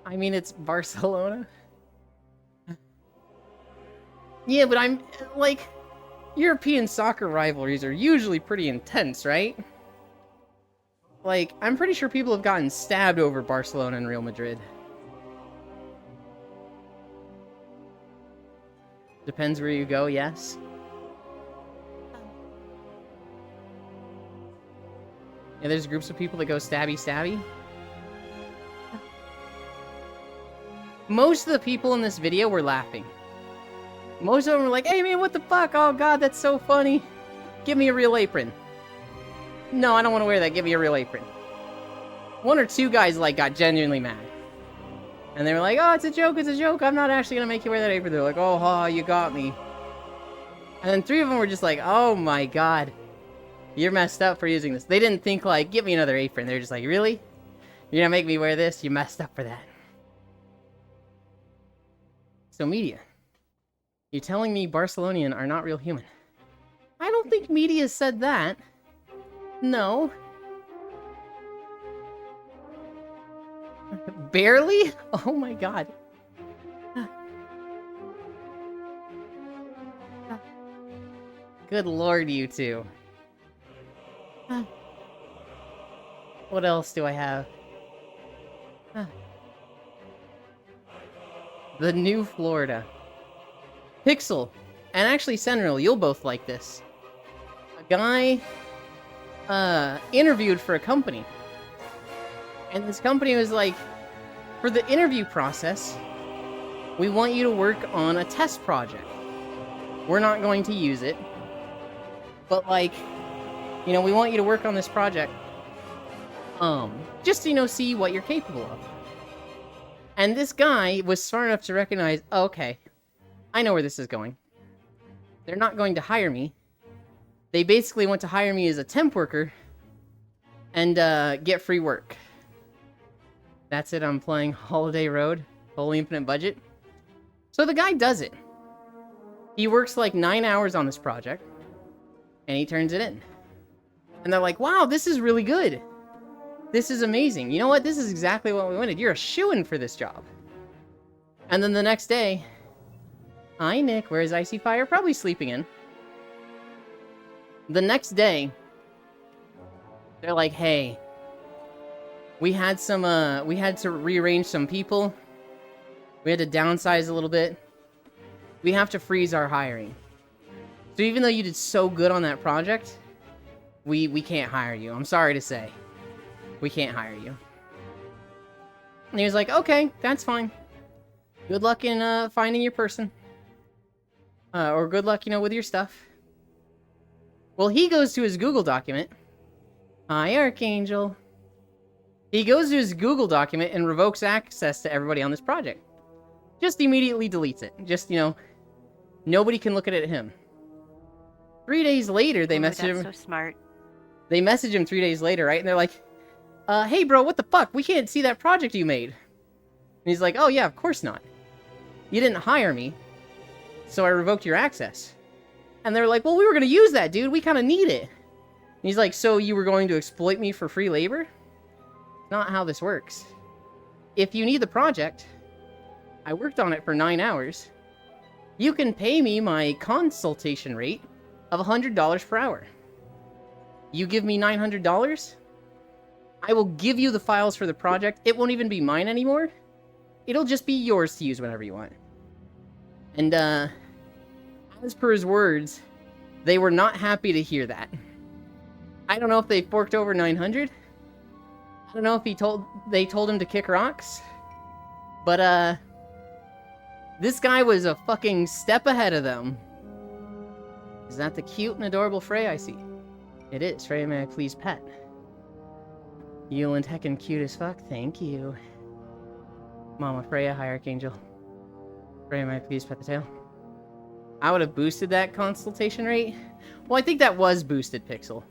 I mean, it's Barcelona. Yeah, but I'm, like, European soccer rivalries are usually pretty intense, right? Like, I'm pretty sure people have gotten stabbed over Barcelona and Real Madrid. Depends where you go, yes. Yeah, there's groups of people that go stabby. Most of the people in this video were laughing. Most of them were like, hey man, what the fuck? Oh god, that's so funny. Give me a real apron. No, I don't want to wear that. Give me a real apron. One or two guys, like, got genuinely mad. And they were like, oh, it's a joke. I'm not actually going to make you wear that apron. They're like, oh, ha, you got me. And then 3 of them were just like, oh my god. You're messed up for using this. They didn't think, like, give me another apron. They were just like, really? You're going to make me wear this? You messed up for that. So, Media. You're telling me Barcelonian are not real human. I don't think Media said that. No. Barely? Oh my god. Good lord, you two. What else do I have? The New Florida. Pixel, and actually Senril, you'll both like this. A guy interviewed for a company. And this company was like, for the interview process, we want you to work on a test project. We're not going to use it. But like, you know, we want you to work on this project. Just to, you know, see what you're capable of. And this guy was smart enough to recognize, oh, okay, I know where this is going. They're not going to hire me. They basically want to hire me as a temp worker and get free work. That's it, I'm playing Holiday Road, Wholly Infinite Budget. So the guy does it. He works like 9 hours on this project, and he turns it in. And they're like, wow, this is really good. This is amazing. You know what? This is exactly what we wanted. You're a shoo-in for this job. And then the next day, hi, Nick. Where's Icy Fire? Probably sleeping in. The next day, they're like, hey, we had to rearrange some people. We had to downsize a little bit. We have to freeze our hiring. So even though you did so good on that project, we can't hire you. I'm sorry to say. We can't hire you. And he was like, okay, that's fine. Good luck in finding your person. Or good luck, you know, with your stuff. Well, he goes to his Google document. Hi, Archangel. He goes to his Google document and revokes access to everybody on this project. Just immediately deletes it. Just, you know, nobody can look at it him. 3 days later, they message him. That's so smart. They message him 3 days later, right? And they're like, hey, bro, what the fuck? We can't see that project you made. And he's like, oh, yeah, of course not. You didn't hire me, so I revoked your access. And they're like, well, we were going to use that, dude. We kind of need it. And he's like, so you were going to exploit me for free labor? Not how this works. If you need the project, I worked on it for 9 hours. You can pay me my consultation rate of $100 per hour. You give me $900, I will give you the files for the project. It won't even be mine anymore. It'll just be yours to use whenever you want. And, as per his words, they were not happy to hear that. I don't know if they forked over 900. I don't know if they told him to kick rocks. But, this guy was a fucking step ahead of them. Is that the cute and adorable Freya I see? It is. Freya, may I please pet? Euland heckin' cute as fuck. Thank you. Mama Freya, hi Archangel. Freya, may I please pet the tail? I would have boosted that consultation rate. Well, I think that was boosted, Pixel.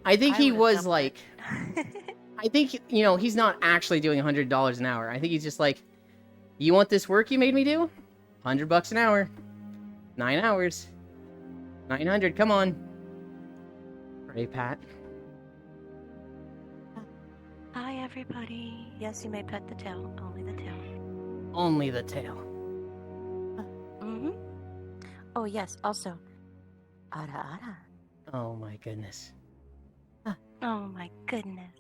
I think he was like... I think, you know, he's not actually doing $100 an hour. I think he's just like, you want this work you made me do? $100 an hour. 9 hours. 900, come on. Ray Pat. Hi, everybody. Yes, you may pet the tail. Only the tail. Only the tail. Mm-hmm. Oh, yes, also. Ara ara. Oh my goodness. Oh, my goodness.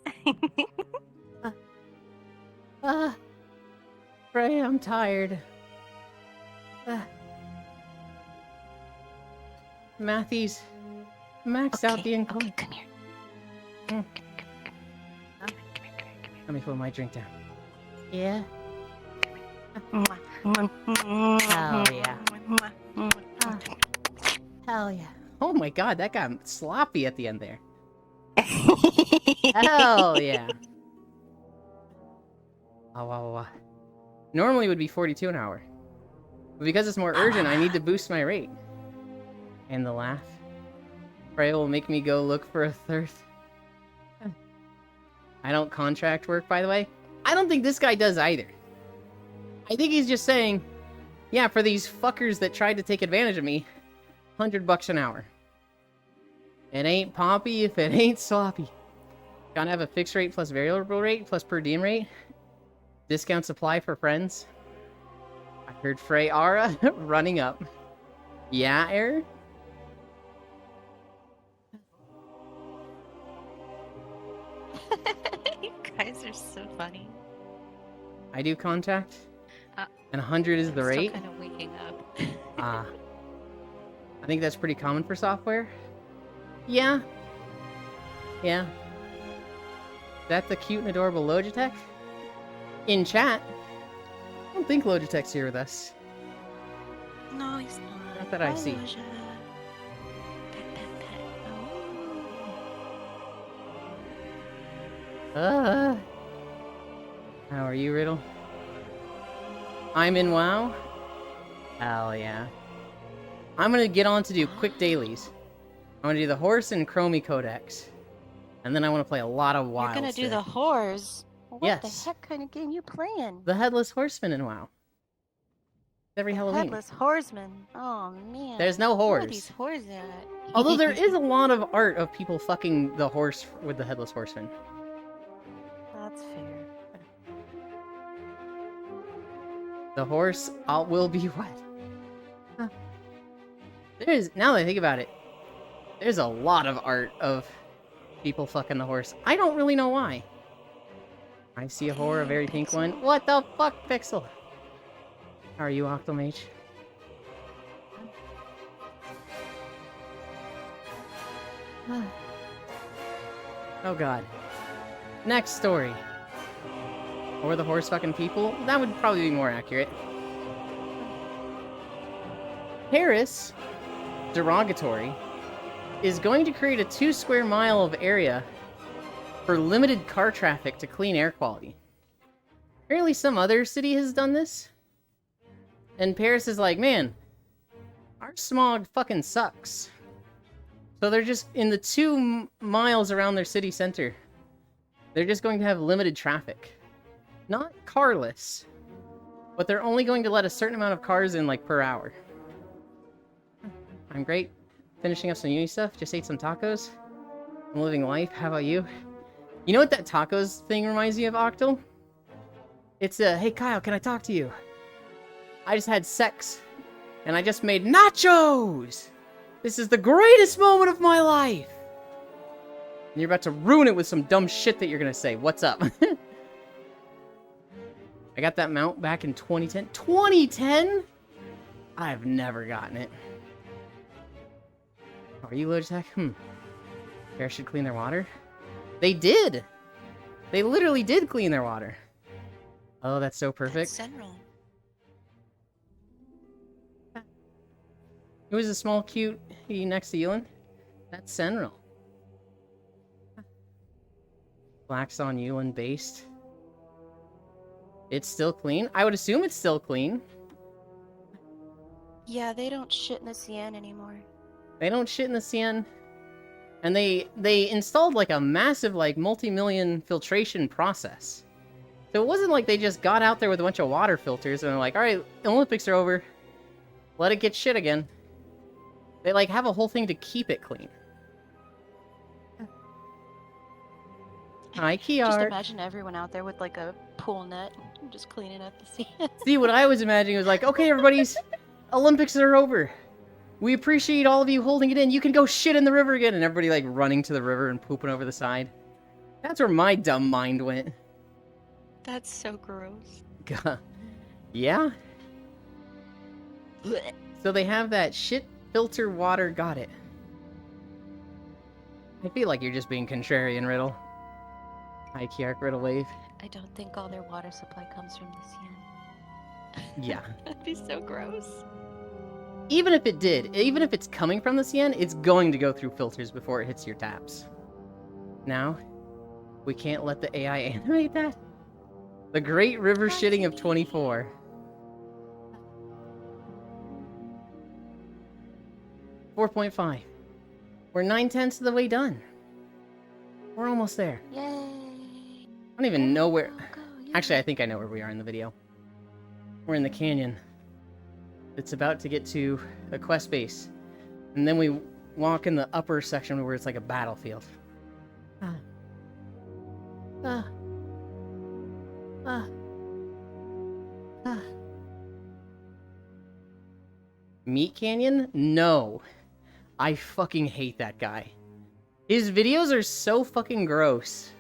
Ray, I'm tired. Matthews, maxed out the income. Okay, come here. Let me put my drink down. Yeah? Hell yeah. Hell yeah. Oh my god, that got sloppy at the end there. Hell yeah. Oh. Normally it would be 42 an hour. But because it's more urgent, I need to boost my rate. And the laugh. Freya will make me go look for a third. I don't contract work, by the way. I don't think this guy does either. I think he's just saying, yeah, for these fuckers that tried to take advantage of me, $100 an hour. It ain't poppy if it ain't sloppy. Gotta have a fixed rate plus variable rate plus per diem rate. Discount supply for friends. I heard Frey Ara running up. Yeah, Air? You guys are so funny. I do contact. Uh, And 100 is the I'm rate. still kind of waking up. Ah. I think that's pretty common for software. Yeah. Yeah. That's the cute and adorable Logitech? In chat. I don't think Logitech's here with us. No, he's not. Not that I Bye, see. Loja. Pet, pet, pet. Oh. How are you, Riddle? I'm in WoW? Hell yeah. I'm gonna get on to do quick dailies. I'm gonna do the Horse and Chromie Codex. And then I want to play a lot of Wild. You're gonna do the whores. What Yes. the heck kind of game you playing? The Headless Horseman in WoW. Every Halloween. Headless Horseman. Oh man. There's no Where are whores. these whores at? Although there is a lot of art of people fucking the horse with the Headless Horseman. That's fair. The horse will be wet. Huh. There's, now that I think about it, there's a lot of art of people fucking the horse. I don't really know why. I see a whore, a very pink one. What the fuck, Pixel? How are you, Octomage? Oh god. Next story. Or the horse fucking people? That would probably be more accurate. Paris, derogatory, is going to create a 2 square mile of area for limited car traffic to clean air quality. Apparently some other city has done this. And Paris is like, man, our smog fucking sucks. So they're just, in the 2 miles around their city center, they're just going to have limited traffic. Not carless, but they're only going to let a certain amount of cars in, like, per hour. I'm great. Finishing up some uni stuff. Just ate some tacos. I'm living life. How about you? You know what that tacos thing reminds me of, Octal? It's hey Kyle, can I talk to you? I just had sex, and I just made nachos! This is the greatest moment of my life! And you're about to ruin it with some dumb shit that you're gonna say. What's up? I got that mount back in 2010. 2010? I've never gotten it. Are you Logitech? Bears should clean their water? They did! They literally did clean their water. Oh, that's so perfect. That's Senral. It was a small cute next to Yulin. That's Senral. Black's on Yulin based. It's still clean? I would assume it's still clean. Yeah, they don't shit in the CN anymore. They don't shit in the CN. And they installed like a massive like multi-million filtration process. So it wasn't like they just got out there with a bunch of water filters and they're like, alright, the Olympics are over. Let it get shit again. They like have a whole thing to keep it clean. Hi, Just Kiara. imagine everyone out there with like a pool net, just cleaning up the CN. See, what I was imagining was like, okay, everybody's Olympics are over. We appreciate all of you holding it in. You can go shit in the river again. And everybody like running to the river and pooping over the side. That's where my dumb mind went. That's so gross. Yeah? So they have that shit filter water, got it. I feel like you're just being contrarian, Riddle. Hi, Kiark, Riddle Wave. I don't think all their water supply comes from the CN. Yeah. That'd be so gross. Even if it did, even if it's coming from the CN, it's going to go through filters before it hits your taps. Now, we can't let the AI animate that? The Great River Shitting of 24. .5. We're 9/10 of the way done. We're almost there. Yay! I don't even know where... Actually, I think I know where we are in the video. We're in the canyon. It's about to get to a quest base. And then we walk in the upper section where it's like a battlefield. Meat Canyon? No. I fucking hate that guy. His videos are so fucking gross.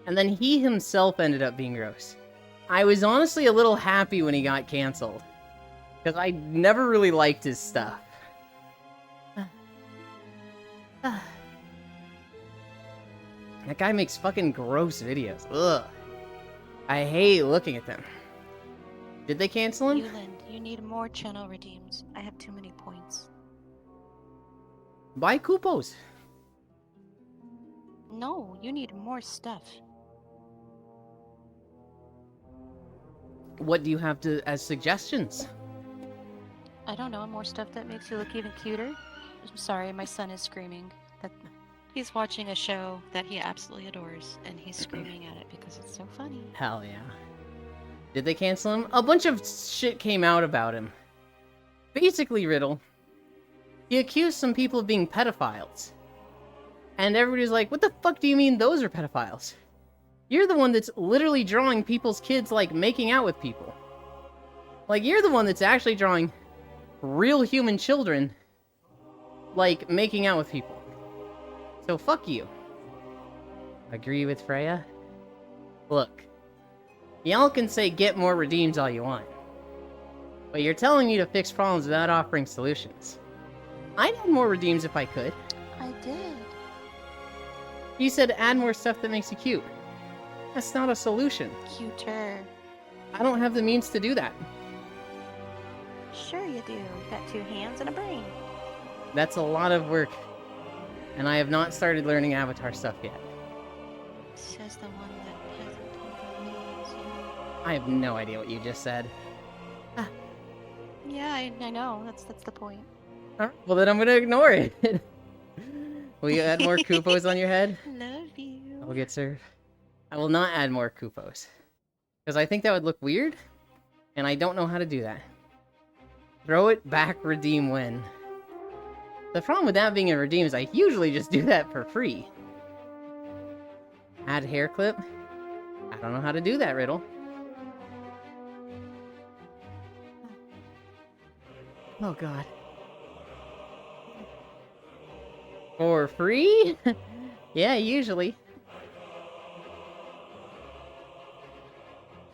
And then he himself ended up being gross. I was honestly a little happy when he got canceled. Because I never really liked his stuff. That guy makes fucking gross videos. Ugh. I hate looking at them. Did they cancel him? Newland, you need more channel redeems. I have too many points. Buy Coupos. No, you need more stuff. What do you have to as suggestions? I don't know, more stuff that makes you look even cuter. I'm sorry, my son is screaming. That he's watching a show that he absolutely adores, and he's screaming at it because it's so funny. Hell yeah. Did they cancel him? A bunch of shit came out about him. Basically, Riddle, he accused some people of being pedophiles. And everybody's like, what the fuck do you mean those are pedophiles? You're the one that's literally drawing people's kids, like, making out with people. Like, you're the one that's actually drawing real human children, like, making out with people. So fuck you. Agree with Freya? Look, y'all can say get more redeems all you want. But you're telling me to fix problems without offering solutions. I'd add more redeems if I could. I did. You said add more stuff that makes you cute. That's not a solution. Cuter. I don't have the means to do that. Sure you do. You got 2 hands and a brain. That's a lot of work. And I have not started learning Avatar stuff yet. Says the one that hasn't told me. I have no idea what you just said. Yeah, I know. That's the point. Alright, well then I'm gonna ignore it. Will you add more Coupos on your head? Love you. I'll get served. I will not add more Coupos. Because I think that would look weird. And I don't know how to do that. Throw it back, redeem, win. The problem with that being a redeem is I usually just do that for free. Add hair clip? I don't know how to do that, Riddle. Oh god. For free? Yeah, usually.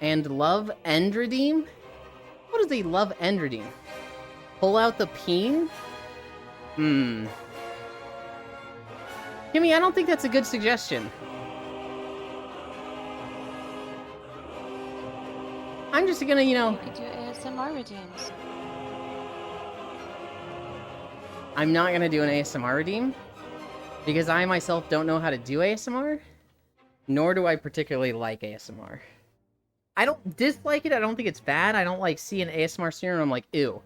And love end redeem? What is a love end redeem? Pull out the peen? Kimmy, I don't think that's a good suggestion. I'm just gonna, You could do ASMR redeems. I'm not gonna do an ASMR redeem. Because I myself don't know how to do ASMR. Nor do I particularly like ASMR. I don't dislike it, I don't think it's bad. I don't like seeing ASMR streamer and I'm like, ew.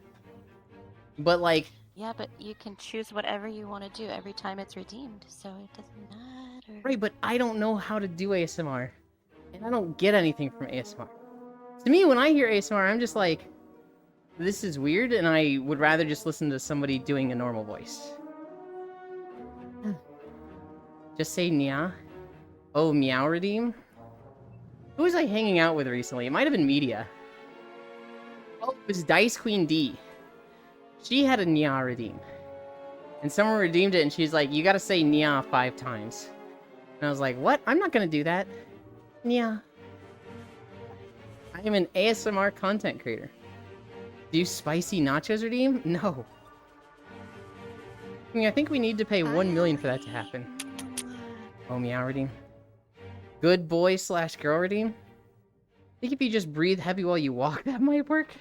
But like... Yeah, but you can choose whatever you want to do every time it's redeemed, so it doesn't matter. Right, but I don't know how to do ASMR. And I don't get anything from ASMR. To me, when I hear ASMR, I'm just like, this is weird, and I would rather just listen to somebody doing a normal voice. Just say Nya. Oh, Meow Redeem? Who was I hanging out with recently? It might have been Media. Oh, it was Dice Queen D. She had a Nya redeem. And someone redeemed it, and she's like, you gotta say Nya 5 times. And I was like, what? I'm not gonna do that. Nya. I am an ASMR content creator. Do spicy nachos redeem? No. I mean, I think we need to pay 1 million for that to happen. Oh, Meow redeem. Good boy / girl redeem? I think if you just breathe heavy while you walk, that might work.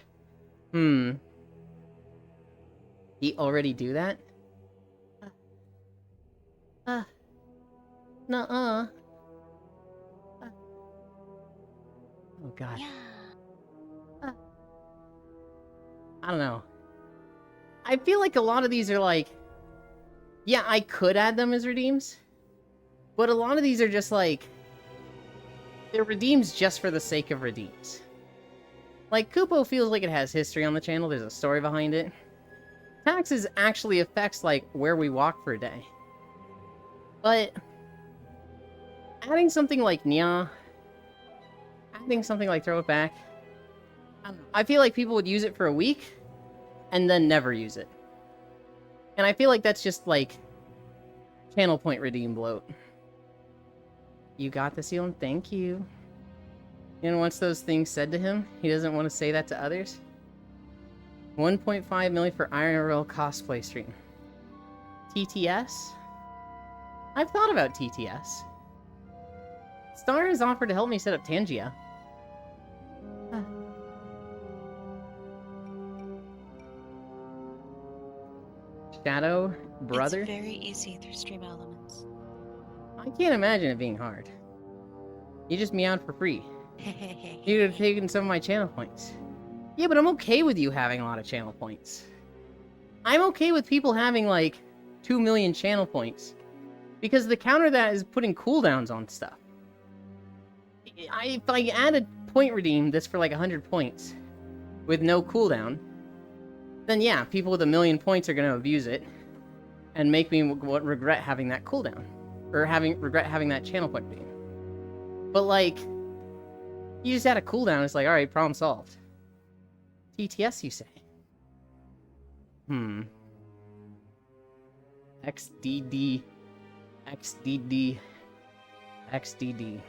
He already do that? Nuh-uh. Oh god. Yeah. I don't know. I feel like a lot of these are like... Yeah, I could add them as redeems. But a lot of these are just like... They're redeems just for the sake of redeems. Like, Kupo feels like it has history on the channel, there's a story behind it. Taxes actually affects, like, where we walk for a day. But... adding something like Nya... adding something like Throw It Back... I don't know. I feel like people would use it for a week, and then never use it. And I feel like that's just, like, channel point redeem bloat. You got this, Elon? Thank you. And once those things said to him, he doesn't want to say that to others. 1.5 million for IRL cosplay stream. TTS? I've thought about TTS. Star has offered to help me set up Tangia. Shadow brother? It's very easy through Stream Elements. I can't imagine it being hard. You just meowed for free. You could have taken some of my channel points. Yeah, but I'm okay with you having a lot of channel points. I'm okay with people having, like, 2 million channel points. Because the counter that is putting cooldowns on stuff. If I add a point redeem that's for, like, 100 points with no cooldown, then yeah, people with 1 million points are going to abuse it and make me regret having that cooldown. Or regret having that channel point redeem. But, like, you just add a cooldown, it's like, alright, problem solved. TTS, you say? XDD. XDD. XDD.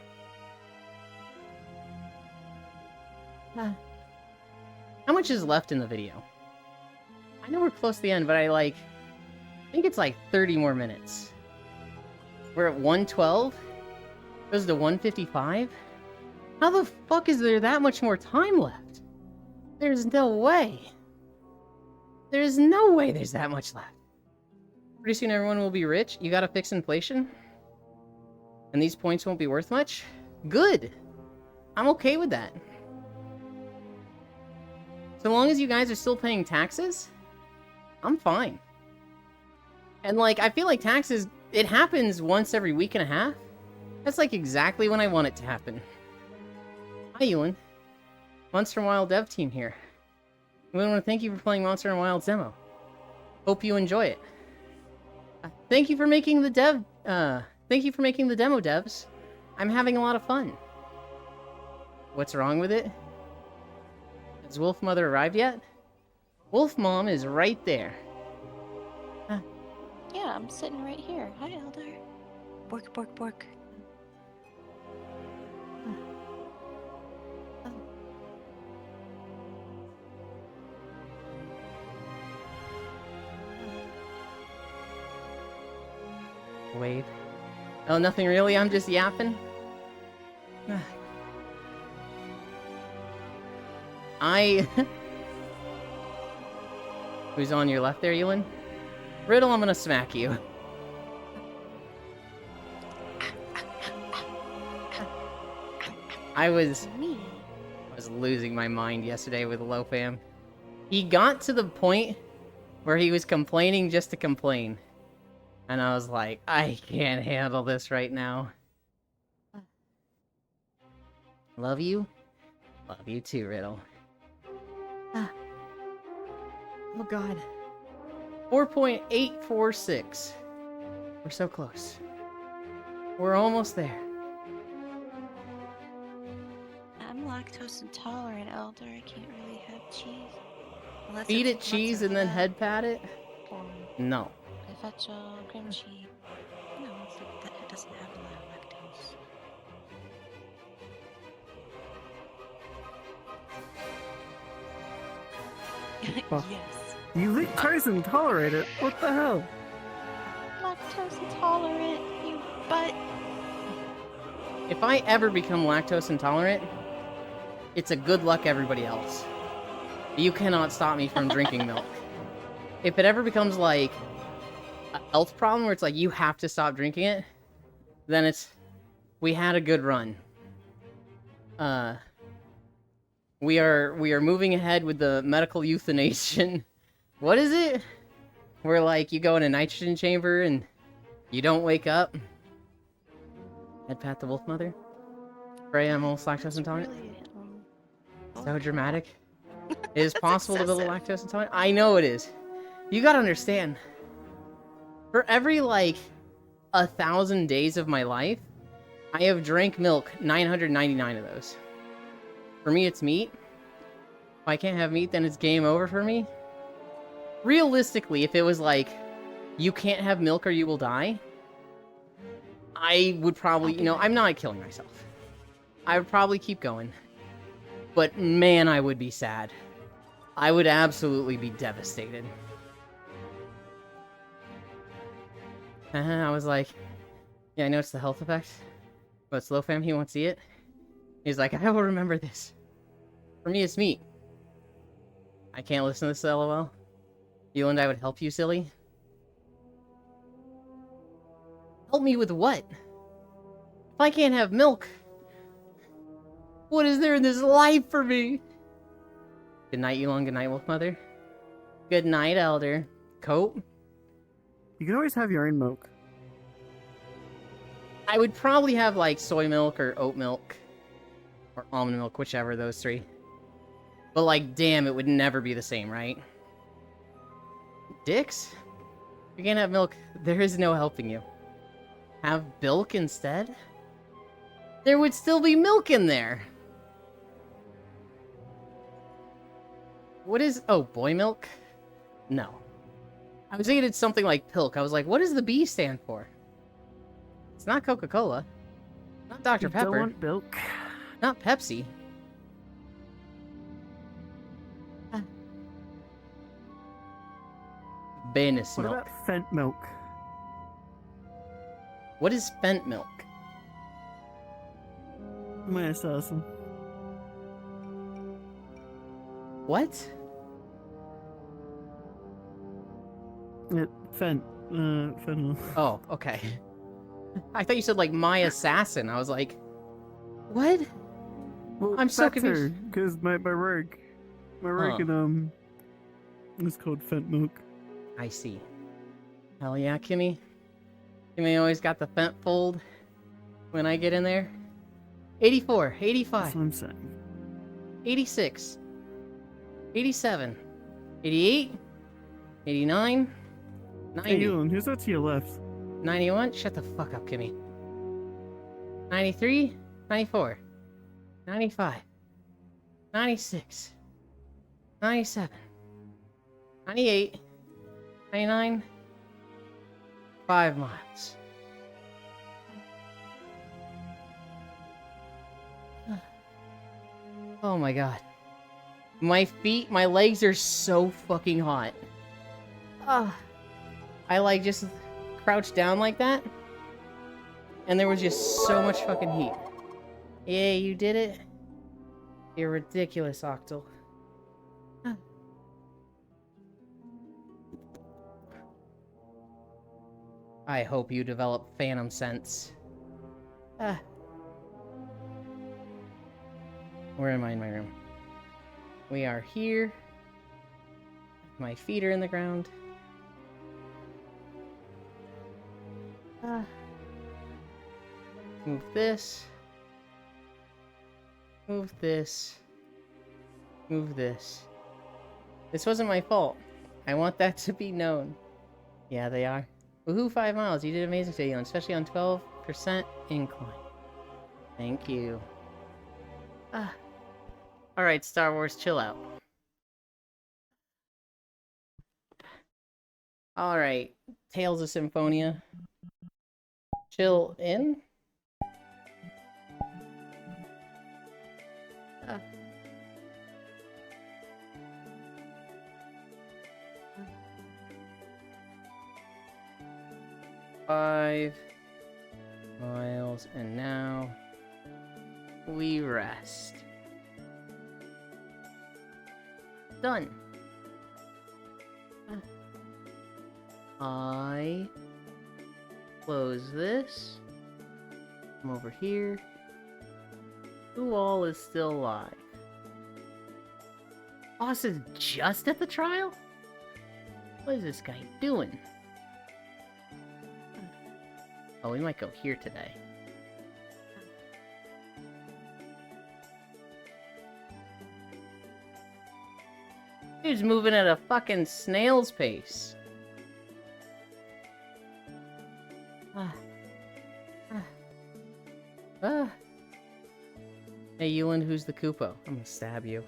How much is left in the video? I know we're close to the end, but I think it's like 30 more minutes. We're at 112? Goes to 155? How the fuck is there that much more time left? There's no way. There's no way there's that much left. Pretty soon everyone will be rich. You gotta fix inflation? And these points won't be worth much? Good. I'm okay with that. So long as you guys are still paying taxes, I'm fine. And, like, I feel like taxes, it happens once every week and a half. That's, like, exactly when I want it to happen. Hi, Ewan. Monster Wild dev team here. We want to thank you for playing Monster Wild's demo. Hope you enjoy it. Thank you for making the demo, devs. I'm having a lot of fun. What's wrong with it? Has Wolf Mother arrived yet? Wolf Mom is right there. Yeah, I'm sitting right here. Hi, Elder. Bork, bork, bork. Wave. Oh, nothing really? I'm just yapping? Who's on your left there, Ewan? Riddle, I'm gonna smack you. I was losing my mind yesterday with Lofam. He got to the point where he was complaining just to complain. And I was like, I can't handle this right now. Love you? Love you too, Riddle. Oh god. 4.846. We're so close. We're almost there. I'm lactose intolerant, Elder. I can't really have cheese. Unless Feed it's it cheese and then head pat it? Or No. fettuccine, cream cheese. No, it doesn't have a lot of lactose. Well, Yes. You lactose intolerant it? What the hell? Lactose intolerant, you butt. If I ever become lactose intolerant, it's a good luck everybody else. You cannot stop me from drinking milk. If it ever becomes like a health problem where it's like you have to stop drinking it, then we had a good run. We are moving ahead with the medical euthanasia. What is it? Where like you go in a nitrogen chamber and you don't wake up. Head pat the wolf mother. Pray I'm almost lactose intolerant. So dramatic. It is That's possible to build a excessive. lactose intolerant. I know it is. You gotta understand. For every like 1,000 days of my life, I have drank milk 999 of those. For me, it's meat. If I can't have meat, then it's game over for me. realistically, if it was like, you can't have milk or you will die, I would probably, you know, I'm not killing myself. I would probably keep going. But man, I would be sad. I would absolutely be devastated. I was like, yeah, I know it's the health effect, but Slow Fam, he won't see it. He's like, I will remember this. For me, it's meat. I can't listen to this, LOL. You and I would help you, silly. Help me with what? If I can't have milk, what is there in this life for me? Good night, Elon. Good night, Wolf Mother. Good night, Elder. Coat? You can always have your own milk. I would probably have, like, soy milk or oat milk. Or almond milk, whichever, those three. But, like, damn, it would never be the same, right? Dicks? You can't have milk. There is no helping you. Have bilk instead? There would still be milk in there! What is... Oh, boy milk? No. I was thinking it's something like pilk. I was like, what does the B stand for? It's not Coca-Cola. Not Dr. You Pepper. don't want milk. Not Pepsi. Banus What milk. about Fent milk? What is Fent milk? My assassin. What? Fent. Fentanyl. Oh, okay. I thought you said, like, my assassin. I was like, what? Well, I'm so confused. Because my rogue. My rogue is called Fent milk. I see. Hell yeah, Kimmy. Kimmy always got the Fent fold when I get in there. 84, That's 85, what I'm saying. 86, 87, 88, 89, Hey, 90, Elon, who's that to your left? 91. Shut the fuck up, Kimmy. 93, 94, 95, 96, 97, 98, 99, 5 miles. Oh my god. My feet, my legs are so fucking hot. I like just crouched down like that. And there was just so much fucking heat. Yeah, you did it. You're ridiculous, Octal. I hope you develop phantom sense. Where am I in my room? We are here. My feet are in the ground. Move this. Move this. Move this. This wasn't my fault. I want that to be known. Yeah, they are. Woohoo, 5 miles. You did amazing today, Elon, especially on 12% incline. Thank you. Alright, Star Wars, chill out. Alright, Tales of Symphonia. Chill in. Five miles, and now we rest. Done. I close this. Come over here. Who all is still alive? Boss is just at the trial? What is this guy doing? Oh, we might go here today. Dude's moving at a fucking snail's pace. Hey, Ewan, who's the Koopo? I'm gonna stab you.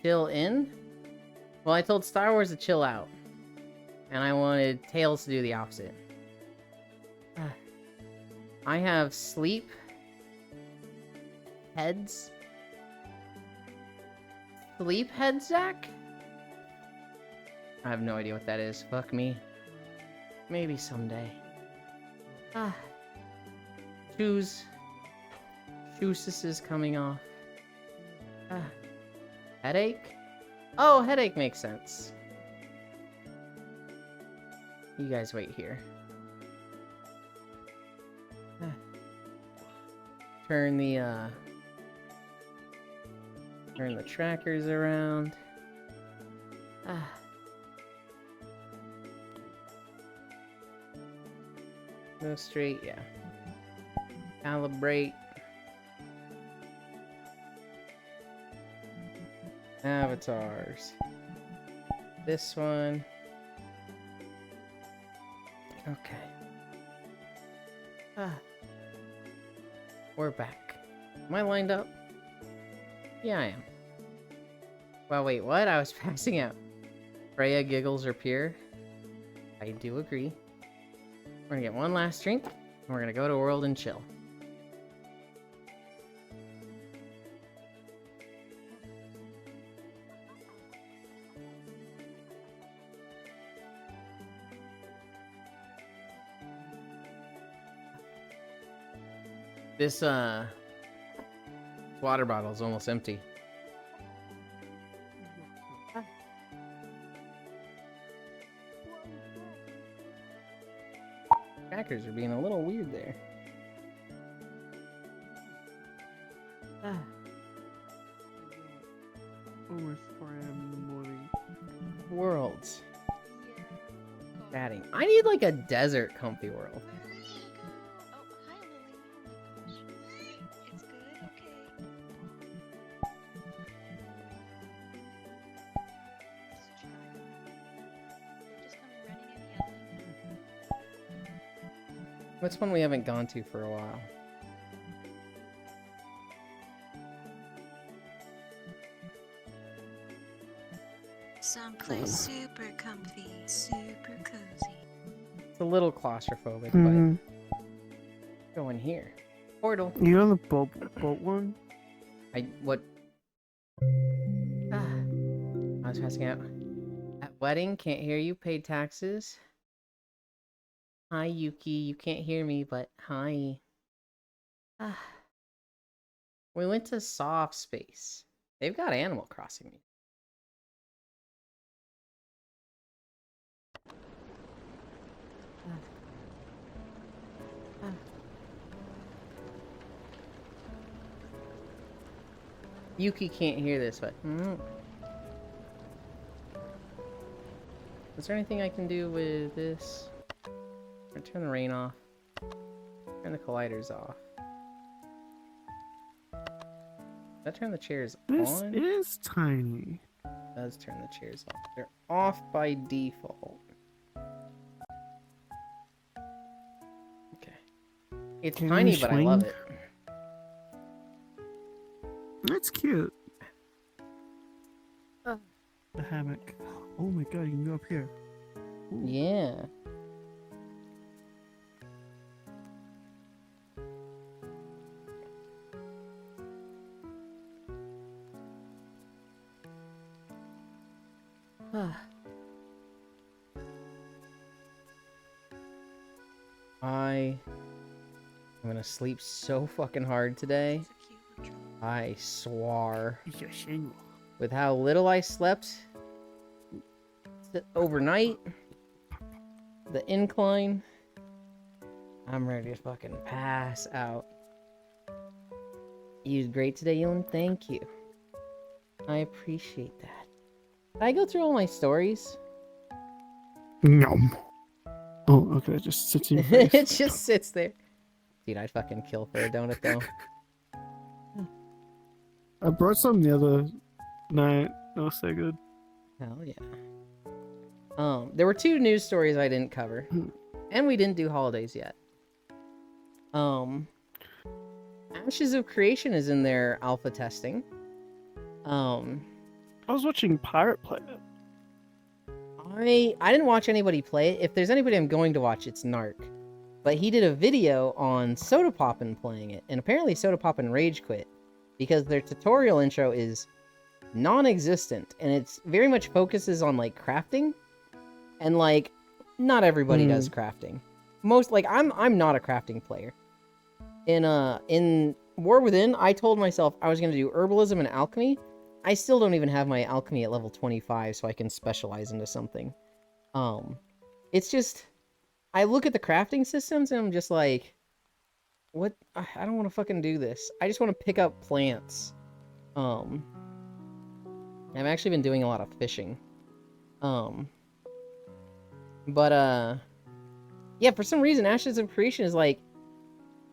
Chill in? Well, I told Star Wars to chill out. And I wanted Tails to do the opposite. I have sleep heads. Sleep head Zach? I have no idea what that is. Fuck me. Maybe someday. Shoes. Shoes is coming off. Headache? Oh, headache makes sense. You guys wait here. Turn the trackers around. Go straight, yeah. Calibrate. Avatars. This one. Okay. We're back. Am I lined up? Yeah, I am. Well, wait, what? I was passing out. Freya, giggles, or pure? I do agree. We're gonna get one last drink, and we're gonna go to World and chill. This, water bottle is almost empty. Crackers are being a little weird there. Almost 4 a.m. in the morning. Worlds. Chatting. I need like a desert comfy world. What's one we haven't gone to for a while? Someplace super comfy, super cozy. It's a little claustrophobic, Mm-hmm. but go in here. Portal. You on the boat one? What? I was passing out. At wedding, can't hear you, paid taxes. Hi, Yuki. You can't hear me, but hi. We went to Soft Space. They've got Animal Crossing music. Yuki can't hear this, but... Is there anything I can do with this? Turn the rain off. Turn the colliders off. Does that turn the chairs This on? is tiny. It does turn the chairs off. They're off by default. Okay. It's Can tiny, you but I love swing? it. That's cute. The hammock. Oh my god, you can go up here. Ooh. Yeah. I'm gonna sleep so fucking hard today. I swore. With how little I slept overnight, the incline, I'm ready to fucking pass out. You did great today, Elon. Thank you. I appreciate that. Did I go through all my stories? Nom. Oh, okay, it just sits in your face. It just sits there. Dude, I'd fucking kill for a donut, though. I brought some the other night. That was so good. Hell yeah. There were 2 news stories I didn't cover. And we didn't do holidays yet. Ashes of Creation is in their alpha testing. I was watching Pirate Planet. I didn't watch anybody play it. If there's anybody I'm going to watch, it's Narc. But he did a video on Sodapoppin playing it, and apparently Sodapoppin rage quit because their tutorial intro is non-existent, and it's very much focuses on like crafting, and like not everybody does crafting. Most like I'm not a crafting player. In War Within, I told myself I was gonna do herbalism and alchemy. I still don't even have my alchemy at level 25, so I can specialize into something. It's just, I look at the crafting systems and I'm just like, what? I don't want to fucking do this. I just want to pick up plants. I've actually been doing a lot of fishing. Yeah, for some reason, Ashes of Creation is like,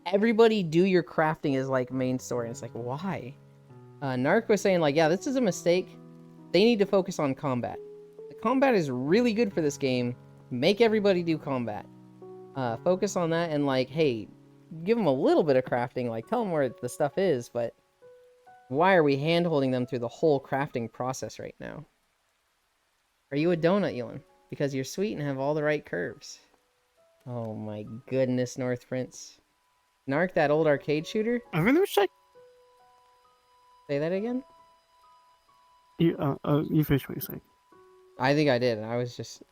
everybody do your crafting is like main story. And it's like, why? Narc was saying like, yeah, this is a mistake. They need to focus on combat. The combat is really good for this game. Make everybody do combat. Focus on that and like, hey, give them a little bit of crafting. Like, tell them where the stuff is, but why are we hand-holding them through the whole crafting process right now? Are you a donut, Elon? Because you're sweet and have all the right curves. Oh my goodness, North Prince. Narc, that old arcade shooter? I really wish I... Say that again? You finished what you're saying. I think I did. I was just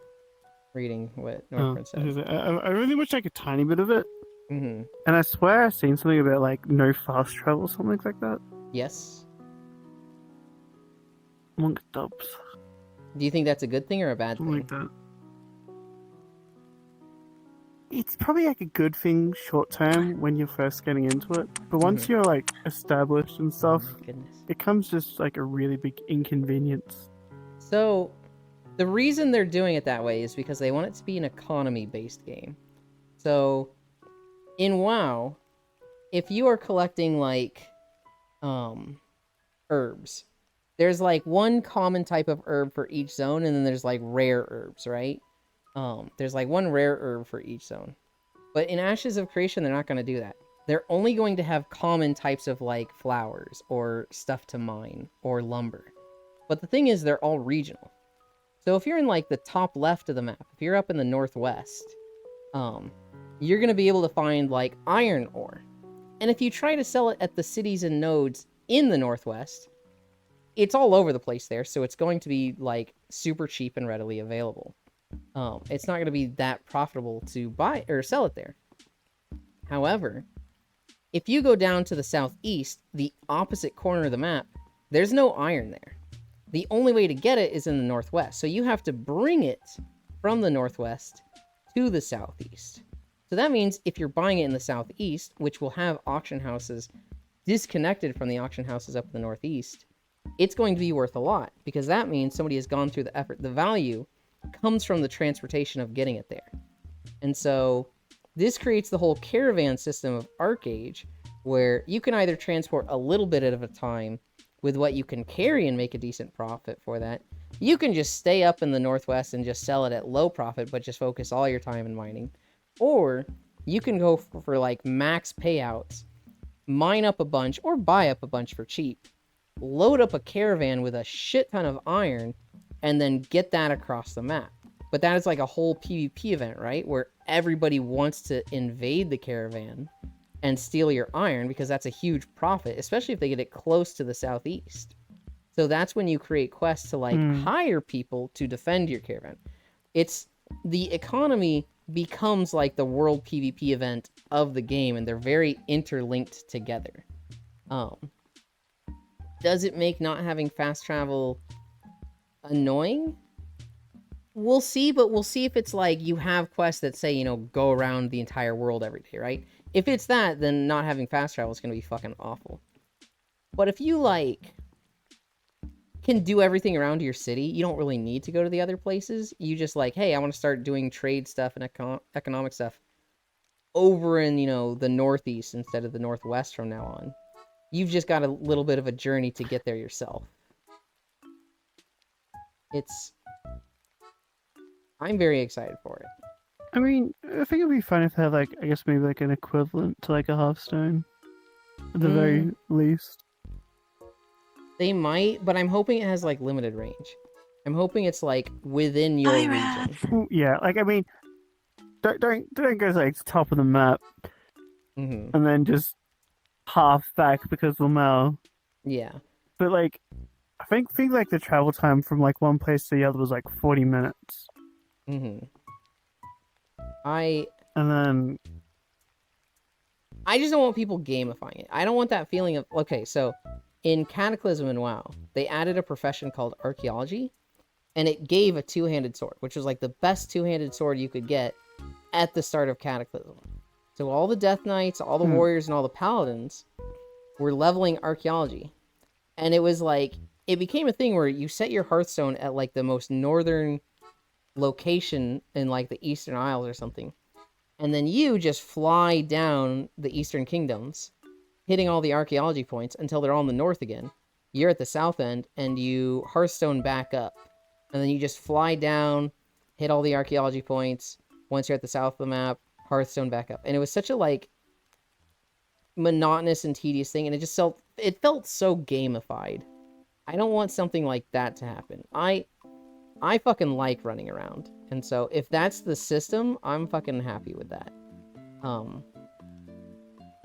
reading what North Prince said. I really wish I could tiny bit of it. Mm-hmm. And I swear I've seen something about like no fast travel or something like that. Yes. Monk dubs. Do you think that's a good thing or a bad Something thing? like that. It's probably like a good thing short term when you're first getting into it. But once you're like established and stuff, Goodness. it becomes just like a really big inconvenience. So, the reason they're doing it that way is because they want it to be an economy-based game. So, in WoW, if you are collecting like herbs, there's like one common type of herb for each zone, and then there's like rare herbs, right? There's like one rare herb for each zone. But in Ashes of Creation, they're not going to do that. They're only going to have common types of like flowers or stuff to mine or lumber. But the thing is, they're all regional. So if you're in like the top left of the map, if you're up in the northwest, you're going to be able to find like iron ore. And if you try to sell it at the cities and nodes in the northwest, it's all over the place there. So it's going to be like super cheap and readily available. It's not going to be that profitable to buy or sell it there. However, if you go down to the southeast, the opposite corner of the map, there's no iron there. The only way to get it is in the northwest. So you have to bring it from the northwest to the southeast. So that means if you're buying it in the southeast, which will have auction houses disconnected from the auction houses up in the northeast, it's going to be worth a lot because that means somebody has gone through the effort. The value comes from the transportation of getting it there. And so this creates the whole caravan system of Arcade, where you can either transport a little bit at a time with what you can carry and make a decent profit for that. You can just stay up in the northwest and just sell it at low profit, but just focus all your time in mining. Or you can go for like max payouts, mine up a bunch or buy up a bunch for cheap, load up a caravan with a shit ton of iron, and then get that across the map. But that is like a whole PvP event, right? Where everybody wants to invade the caravan and steal your iron because that's a huge profit, especially if they get it close to the southeast. So that's when you create quests to like hire people to defend your caravan. It's the economy becomes like the world PvP event of the game, and they're very interlinked together. Does it make not having fast travel annoying? We'll see, but we'll see if it's like you have quests that say, you know, go around the entire world every day, right? If it's that, then not having fast travel is going to be fucking awful. But if you, like, can do everything around your city, you don't really need to go to the other places. You just like, hey, I want to start doing trade stuff and economic stuff over in, you know, the northeast instead of the northwest from now on. You've just got a little bit of a journey to get there yourself. I'm very excited for it. I mean, I think it'd be fun if they had like, I guess maybe like an equivalent to like a Hearthstone. At the very least. They might, but I'm hoping it has like limited range. I'm hoping it's like within your region. Well, yeah, like I mean, don't go to like the top of the map Hmm. and then just half back because of Lamau. Yeah. But like, I think like the travel time from like one place to the other was like 40 minutes, Hmm. and then I just don't want people gamifying it. I don't want that feeling of, okay, so in Cataclysm and WoW, they added a profession called archaeology, and it gave a two-handed sword, which was like the best two-handed sword you could get at the start of Cataclysm. So all the Death Knights, all the warriors, and all the paladins were leveling archaeology. And it was like, it became a thing where you set your Hearthstone at like the most northern location in like the Eastern Isles or something. And then you just fly down the Eastern Kingdoms, hitting all the archaeology points until they're all in the north again. You're at the south end, and you Hearthstone back up. And then you just fly down, hit all the archaeology points. Once you're at the south of the map, Hearthstone back up. And it was such a, like, monotonous and tedious thing, and it felt so gamified. I don't want something like that to happen. I fucking like running around. And so if that's the system, I'm fucking happy with that.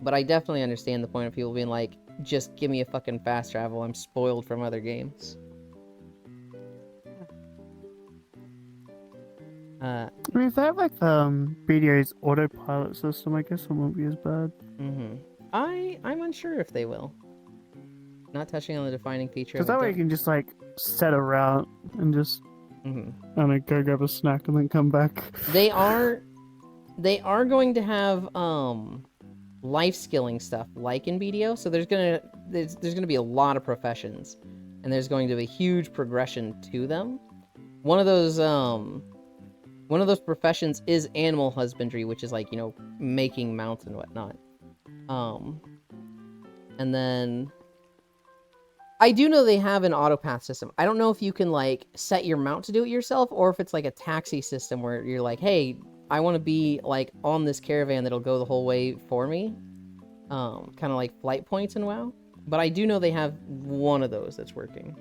But I definitely understand the point of people being like, just give me a fucking fast travel. I'm spoiled from other games. I mean, if they have like BDA's autopilot system, I guess it won't be as bad. I'm unsure if they will. Not touching on the defining feature. Because that way you can just like set a route and just I don't know, go grab a snack and then come back. They are going to have life skilling stuff like in BDO. So there's gonna be a lot of professions, and there's going to be a huge progression to them. One of those professions is animal husbandry, which is like, you know, making mounts and whatnot. And then I do know they have an autopath system. I don't know if you can like set your mount to do it yourself, or if it's like a taxi system where you're like, hey, I want to be like on this caravan that'll go the whole way for me. Kind of like flight points in WoW. But I do know they have one of those that's working.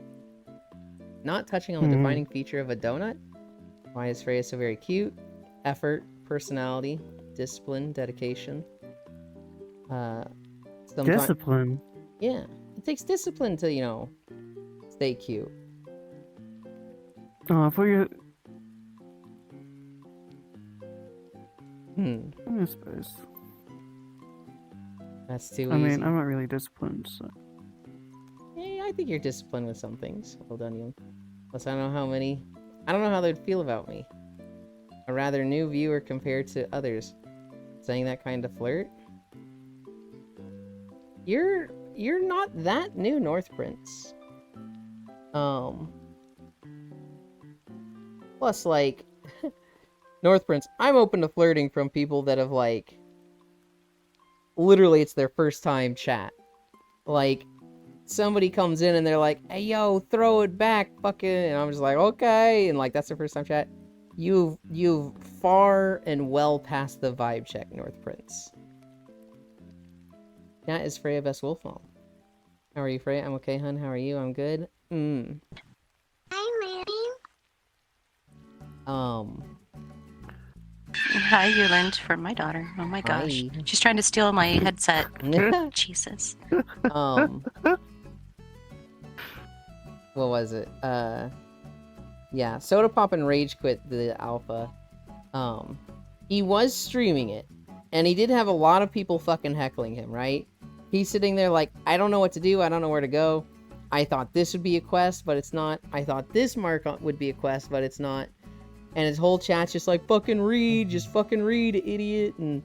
Not touching on the defining feature of a donut. Why is Freya so very cute? Effort, personality, discipline, dedication. Discipline? Yeah. It takes discipline to, you know, stay cute. Oh, I thought you... I suppose. That's too easy. I mean, I'm not really disciplined, so... Yeah, I think you're disciplined with some things. Well done, you. Plus, I don't know how they'd feel about me. A rather new viewer compared to others. Saying that kind of flirt? You're not that new, North Prince. Plus, like, North Prince, I'm open to flirting from people that have, like, literally it's their first time chat. Like, somebody comes in and they're like, hey, yo, throw it back, fucking, and I'm just like, okay, and, like, that's their first time chat. You've far and well past the vibe check, North Prince. That is Freya Best Wolf Mom. How are you, Freya? I'm okay, hun. How are you? I'm good. Hi, Mary. Hi, Yuland, for my daughter. Oh my gosh. Hi. She's trying to steal my headset. Jesus. What was it? Yeah, Soda Pop and Rage quit the alpha. He was streaming it, and he did have a lot of people fucking heckling him, right? He's sitting there like, I don't know what to do, I don't know where to go. I thought this would be a quest, but it's not. I thought this mark would be a quest, but it's not. And his whole chat's just like, fucking read, just fucking read, idiot. And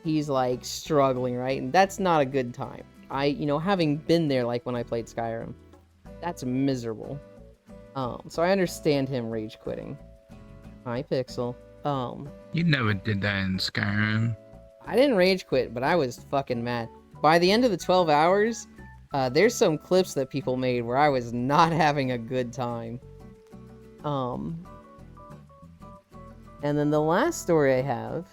he's like struggling, right? And that's not a good time. Having been there, like when I played Skyrim, that's miserable. So I understand him rage quitting. Hi, Pixel. You never did that in Skyrim. I didn't rage quit, but I was fucking mad. By the end of the 12 hours, there's some clips that people made where I was not having a good time. And then the last story I have,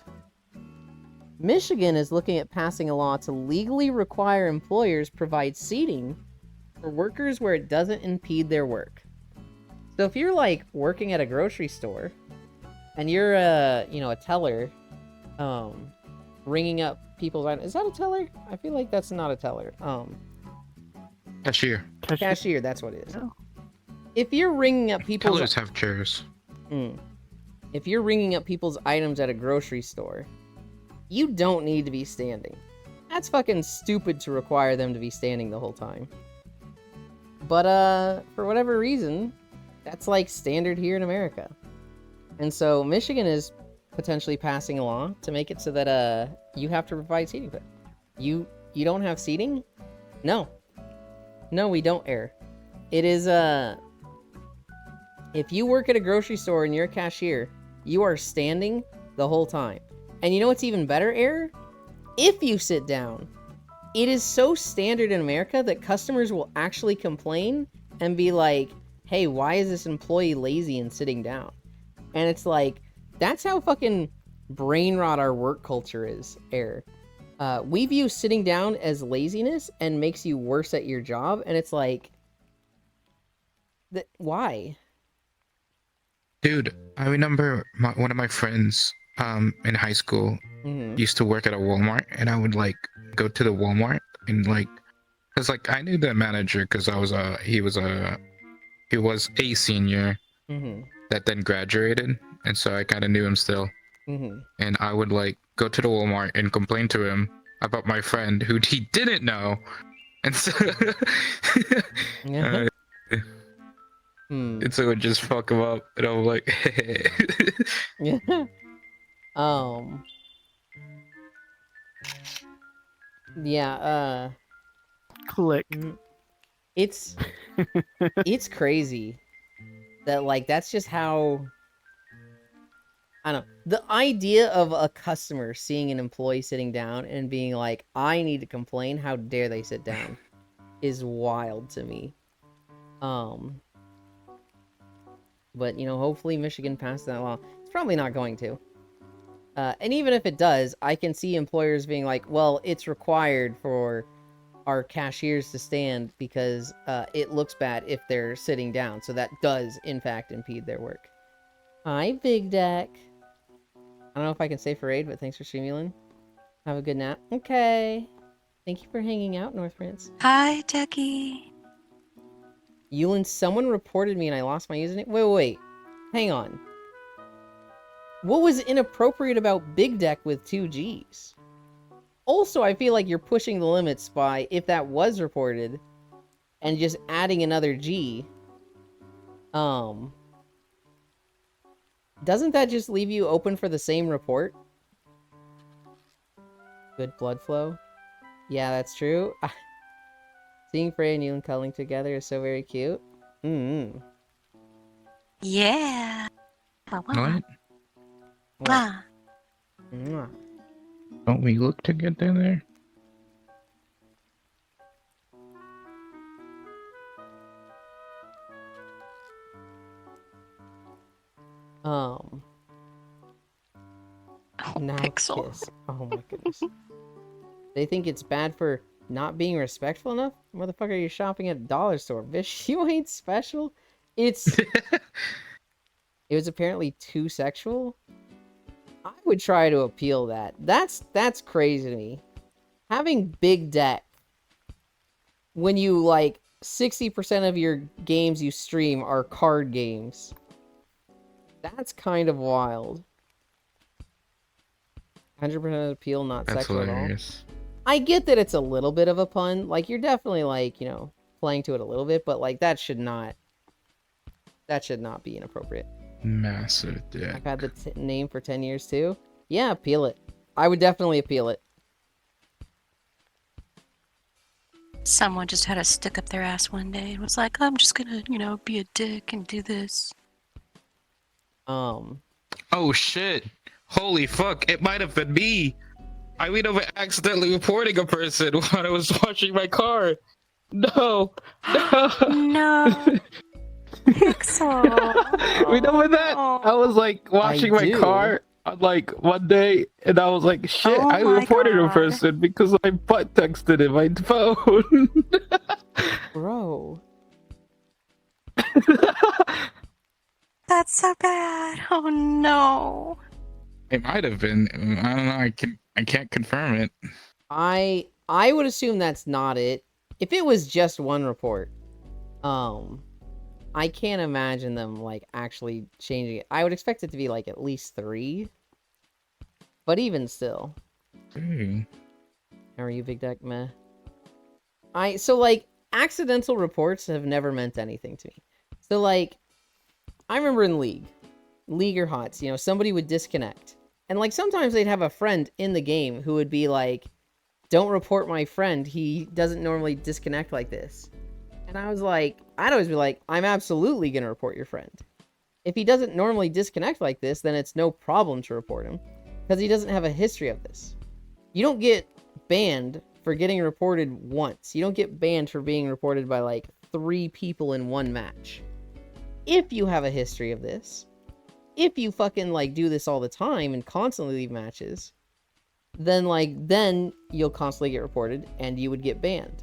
Michigan is looking at passing a law to legally require employers provide seating for workers where it doesn't impede their work. So if you're like working at a grocery store and you're a teller, ringing up people's items. Is that a teller? I feel like that's not a teller. Cashier. Cashier, that's what it is. Oh. If you're ringing up people's Tellers have chairs. If you're ringing up people's items at a grocery store, you don't need to be standing. That's fucking stupid to require them to be standing the whole time. But for whatever reason, that's like standard here in America. And so Michigan is potentially passing a law to make it so that you have to provide seating. But you don't have seating? No, we don't, Air. It is if you work at a grocery store and you're a cashier, you are standing the whole time. And you know what's even better, Air? If you sit down, it is so standard in America that customers will actually complain and be like, hey, why is this employee lazy and sitting down? And it's like, that's how fucking brain rot our work culture is, Air. We view sitting down as laziness and makes you worse at your job, and it's like, why? Dude, I remember one of my friends in high school used to work at a Walmart, and I would like go to the Walmart and like, cause like I knew the manager because he was a senior that then graduated, and so I kind of knew him still. And I would like go to the Walmart and complain to him about my friend who he didn't know, and so and so it would just fuck him up, and I'm like, yeah. Yeah, Click. it's crazy that like that's just how, I don't know, the idea of a customer seeing an employee sitting down and being like, I need to complain, how dare they sit down, is wild to me. But hopefully Michigan passed that law. It's probably not going to. And even if it does, I can see employers being like, well, it's required for our cashiers to stand because it looks bad if they're sitting down. So that does, in fact, impede their work. Hi, Big Deck. I don't know if I can say for aid, but thanks for streaming. Have a good nap. Okay. Thank you for hanging out, North Prince. Hi, Techie. Yulin, someone reported me and I lost my username. Wait. Hang on. What was inappropriate about Big Deck with 2 Gs? Also, I feel like you're pushing the limits by, if that was reported, and just adding another G. Doesn't that just leave you open for the same report? Good blood flow. Yeah, that's true. Seeing Frey and Yulin cuddling together is so very cute. Yeah. what? Wow. Don't we look to get there? Now Pixel. kiss. Oh my goodness. They think it's bad for not being respectful enough? Motherfucker, you're shopping at a dollar store. Bitch, you ain't special. It was apparently too sexual. I would try to appeal that. That's crazy to me. Having Big Deck when you like 60% of your games you stream are card games. That's kind of wild. 100% appeal, not That's sexual hilarious. at all. I get that it's a little bit of a pun. Like, you're definitely like, playing to it a little bit, but like that should not be inappropriate. Massive dick. I've had the name for 10 years too. Yeah, appeal it. I would definitely appeal it. Someone just had a stick up their ass one day and was like, I'm just gonna, be a dick and do this. Oh shit. Holy fuck, it might have been me. I mean, I'm accidentally reporting a person when I was washing my car. No. No. Pixel. Remember that? I was like washing my car on like one day, and I was like, shit, I reported a person because I butt texted in my phone. Bro. That's so bad. Oh no. It might have been. I don't know. I can't confirm it. I would assume that's not it. If it was just one report, I can't imagine them like actually changing it. I would expect it to be like at least 3. But even still. Ooh. How are you, Big Deck? Meh. So like accidental reports have never meant anything to me. So like I remember in League or HOTS, you know, somebody would disconnect. And like sometimes they'd have a friend in the game who would be like, don't report my friend. He doesn't normally disconnect like this. And I was like, I'd always be like, I'm absolutely going to report your friend. If he doesn't normally disconnect like this, then it's no problem to report him. Because he doesn't have a history of this. You don't get banned for getting reported once. You don't get banned for being reported by like 3 people in one match. If you have a history of this, if you fucking like do this all the time and constantly leave matches, then you'll constantly get reported and you would get banned.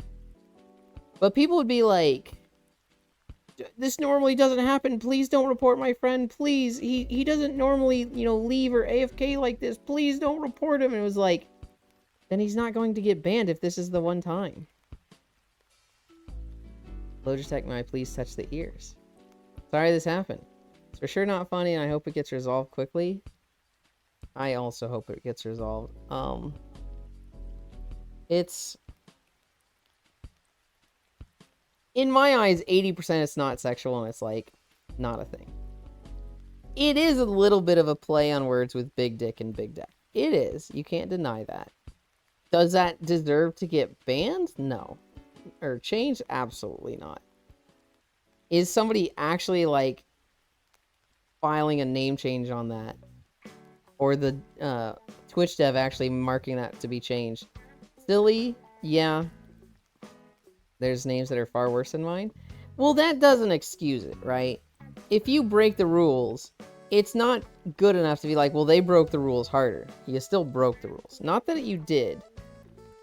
But people would be like, this normally doesn't happen. Please don't report my friend. Please. He doesn't normally, you know, leave or AFK like this. Please don't report him. And it was like, then he's not going to get banned if this is the one time. Logitech, may I please touch the ears? Sorry this happened. It's for sure not funny, and I hope it gets resolved quickly. I also hope it gets resolved. It's... In my eyes, 80% it's not sexual, and it's, like, not a thing. It is a little bit of a play on words with big dick and big deck. It is. You can't deny that. Does that deserve to get banned? No. Or changed? Absolutely not. Is somebody actually, like, filing a name change on that? Or the Twitch dev actually marking that to be changed? Silly? Yeah. There's names that are far worse than mine. Well, that doesn't excuse it, right? If you break the rules, it's not good enough to be like, well, they broke the rules harder. You still broke the rules. Not that you did,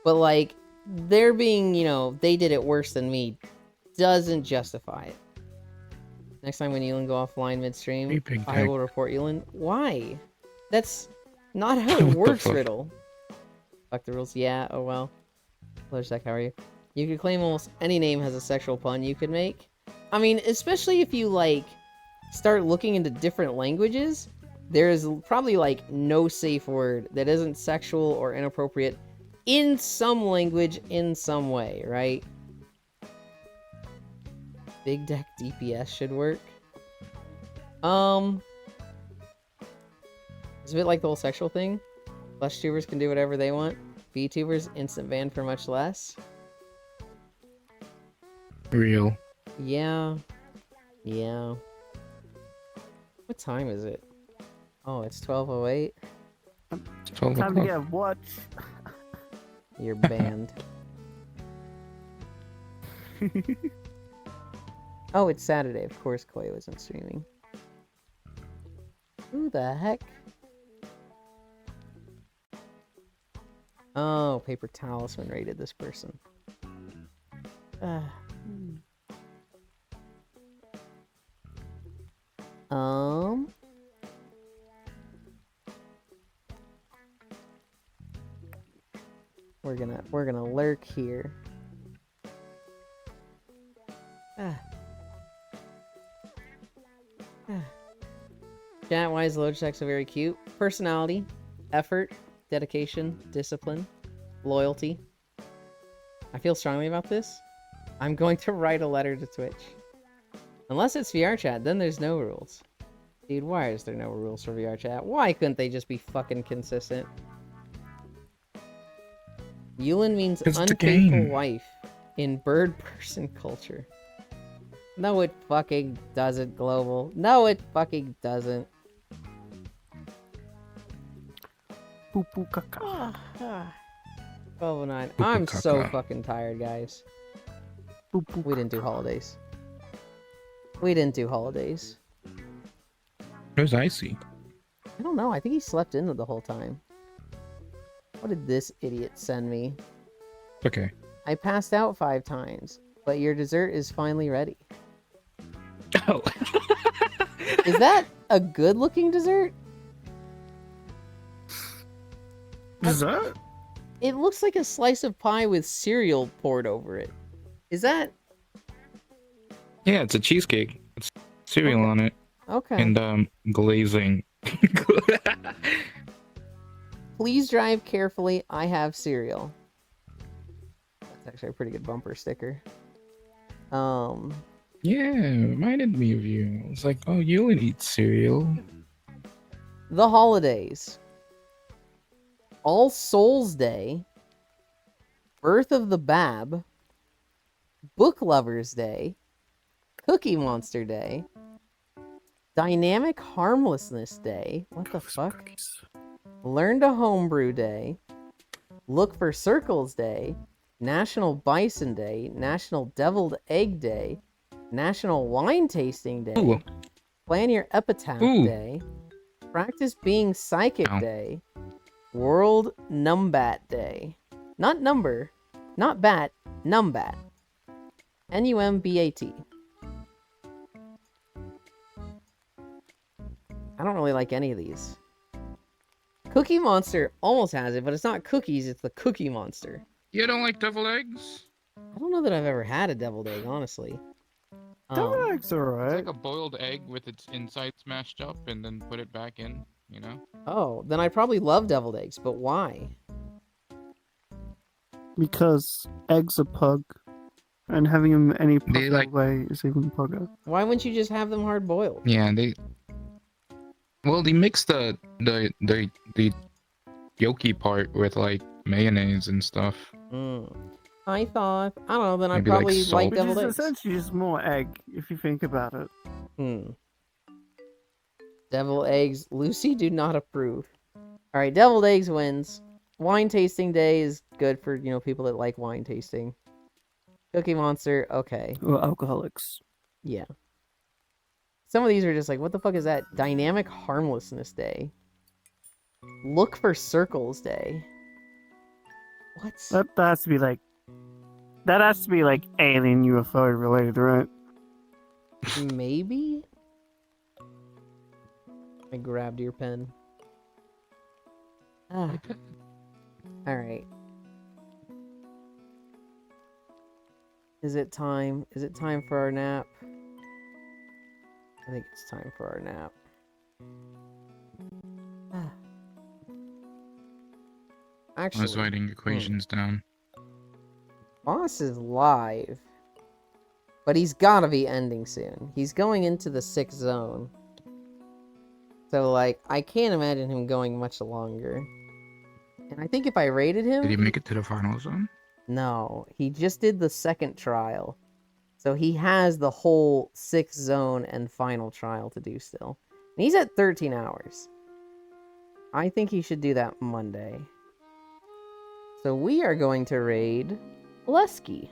but like, they're being, you know, they did it worse than me, doesn't justify it. Next time when Elin go offline midstream, Hey, I will report Elin. Why? That's not how it works, Riddle. Fuck the rules. Yeah, oh well. Logitech, how are you? You could claim almost any name has a sexual pun you could make. I mean, especially if you, like, start looking into different languages, there's probably, like, no safe word that isn't sexual or inappropriate in some language in some way, right? Big deck DPS should work. It's a bit like the whole sexual thing. Flesh tubers can do whatever they want. VTubers instant ban for much less. Real. Yeah. Yeah. What time is it? Oh, it's 12:08. 12 Time to o'clock. get a watch. You're banned. Oh, it's Saturday. Of course Koi wasn't streaming. Who the heck? Oh, Paper Talisman raided this person. We're gonna lurk here. Chat, why is Logitech so very cute? Personality, effort, dedication, discipline, loyalty. I feel strongly about this. I'm going to write a letter to Twitch. Unless it's VR chat, then there's no rules. Dude, why is there no rules for VR chat? Why couldn't they just be fucking consistent? Yulin means It's the unfaithful game. wife in bird person culture. No, it fucking doesn't, Global. No, it fucking doesn't. Poo poo caca. 12:09. Poo-poo I'm so caca. fucking tired, guys. Poo poo. We didn't do holidays. We didn't do holidays. Where's Icy? I don't know. I think he slept in the whole time. What did this idiot send me? Okay. I passed out 5 times, but your dessert is finally ready. Oh. Is that a good-looking dessert? Dessert? It looks like a slice of pie with cereal poured over it. Is that Yeah, it's a cheesecake. It's cereal Okay. on it okay? and glazing. Please drive carefully. I have cereal. That's actually a pretty good bumper sticker. Yeah, reminded me of you. It's like, oh, you would eat cereal. The holidays. All Souls Day. Birth of the Bab. Book Lovers Day. Cookie Monster Day. Dynamic Harmlessness Day. What the fuck? Cookies. Learn to Homebrew Day. Look for Circles Day. National Bison Day. National Deviled Egg Day. National Wine Tasting Day. Ooh. Plan Your Epitaph Ooh. Day. Practice Being Psychic Ow. Day. World Numbat Day. Not number. Not bat. Numbat. Numbat. I don't really like any of these. Cookie Monster almost has it, but it's not cookies, it's the Cookie Monster. You don't like deviled eggs? I don't know that I've ever had a deviled egg, honestly. Deviled eggs It's alright. like a boiled egg with its inside smashed up and then put it back in, you know? Oh, then I probably love deviled eggs, but why? Because eggs are pug. And having them any They, possible like- way is even pugger. Why wouldn't you just have them hard boiled? Yeah, they mix the yolky part with like mayonnaise and stuff. I thought, I don't know, then I'd Maybe, like, probably salt. like Which deviled is eggs. essentially just more egg, if you think about it. Deviled eggs. Lucy do not approve. Alright, deviled eggs wins. Wine tasting day is good for, people that like wine tasting. Cookie Monster, okay. Or alcoholics. Yeah. Some of these are just like, what the fuck is that? Dynamic Harmlessness Day. Look for Circles Day. What? That has to be like... That has to be like alien UFO related, right? Maybe? I grabbed your pen. Alright. Is it time? Is it time for our nap? I think it's time for our nap. I was Actually, writing equations down. Boss is live. But he's gotta be ending soon. He's going into the 6th zone. So, I can't imagine him going much longer. And I think if I rated him... Did he make it to the final zone? No, he just did the 2nd trial. So he has the whole 6th zone and final trial to do still. And he's at 13 hours. I think he should do that Monday. So we are going to raid Lesky.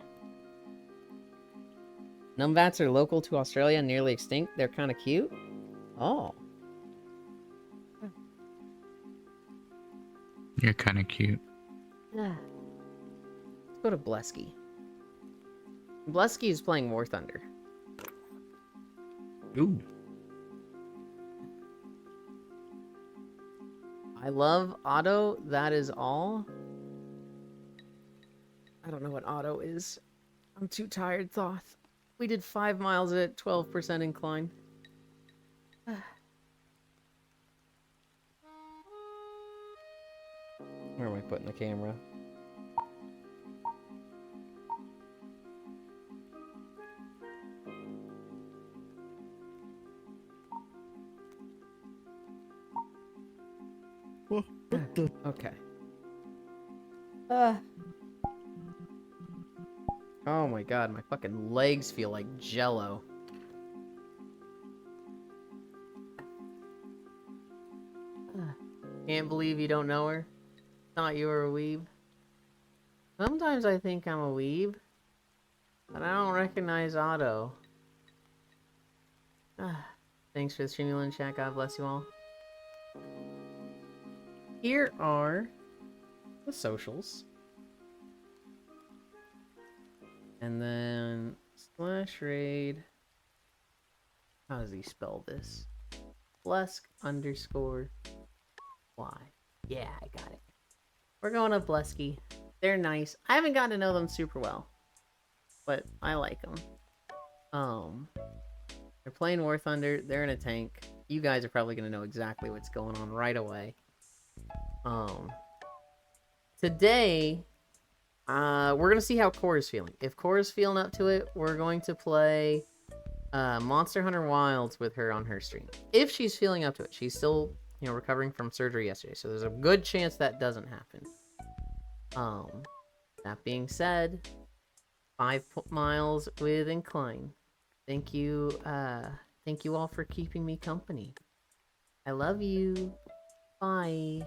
Numbats are local to Australia, nearly extinct. They're kind of cute. Oh. You're kind of cute. Let's go to Blesky. Blesky is playing War Thunder. Ooh. I love Auto, that is all. I don't know what Auto is. I'm too tired, Thoth. We did 5 miles at 12% incline. Where am I putting the camera? Okay. Oh my god, my fucking legs feel like jello. Can't believe you don't know her. Thought you were a weeb. Sometimes I think I'm a weeb, but I don't recognize Otto. Thanks for the stream, chat. God bless you all. Here are the socials. And then /raid. How does he spell this? Blusk underscore Y. Yeah, I got it. We're going to Blusky. They're nice. I haven't gotten to know them super well, but I like them. They're playing War Thunder. They're in a tank. You guys are probably going to know exactly what's going on right away. Today, we're going to see how Cora's feeling. If Cora's feeling up to it, we're going to play Monster Hunter Wilds with her on her stream. If she's feeling up to it. She's still, recovering from surgery yesterday, so there's a good chance that doesn't happen. That being said, 5 miles with Incline. Thank you all for keeping me company. I love you. Bye.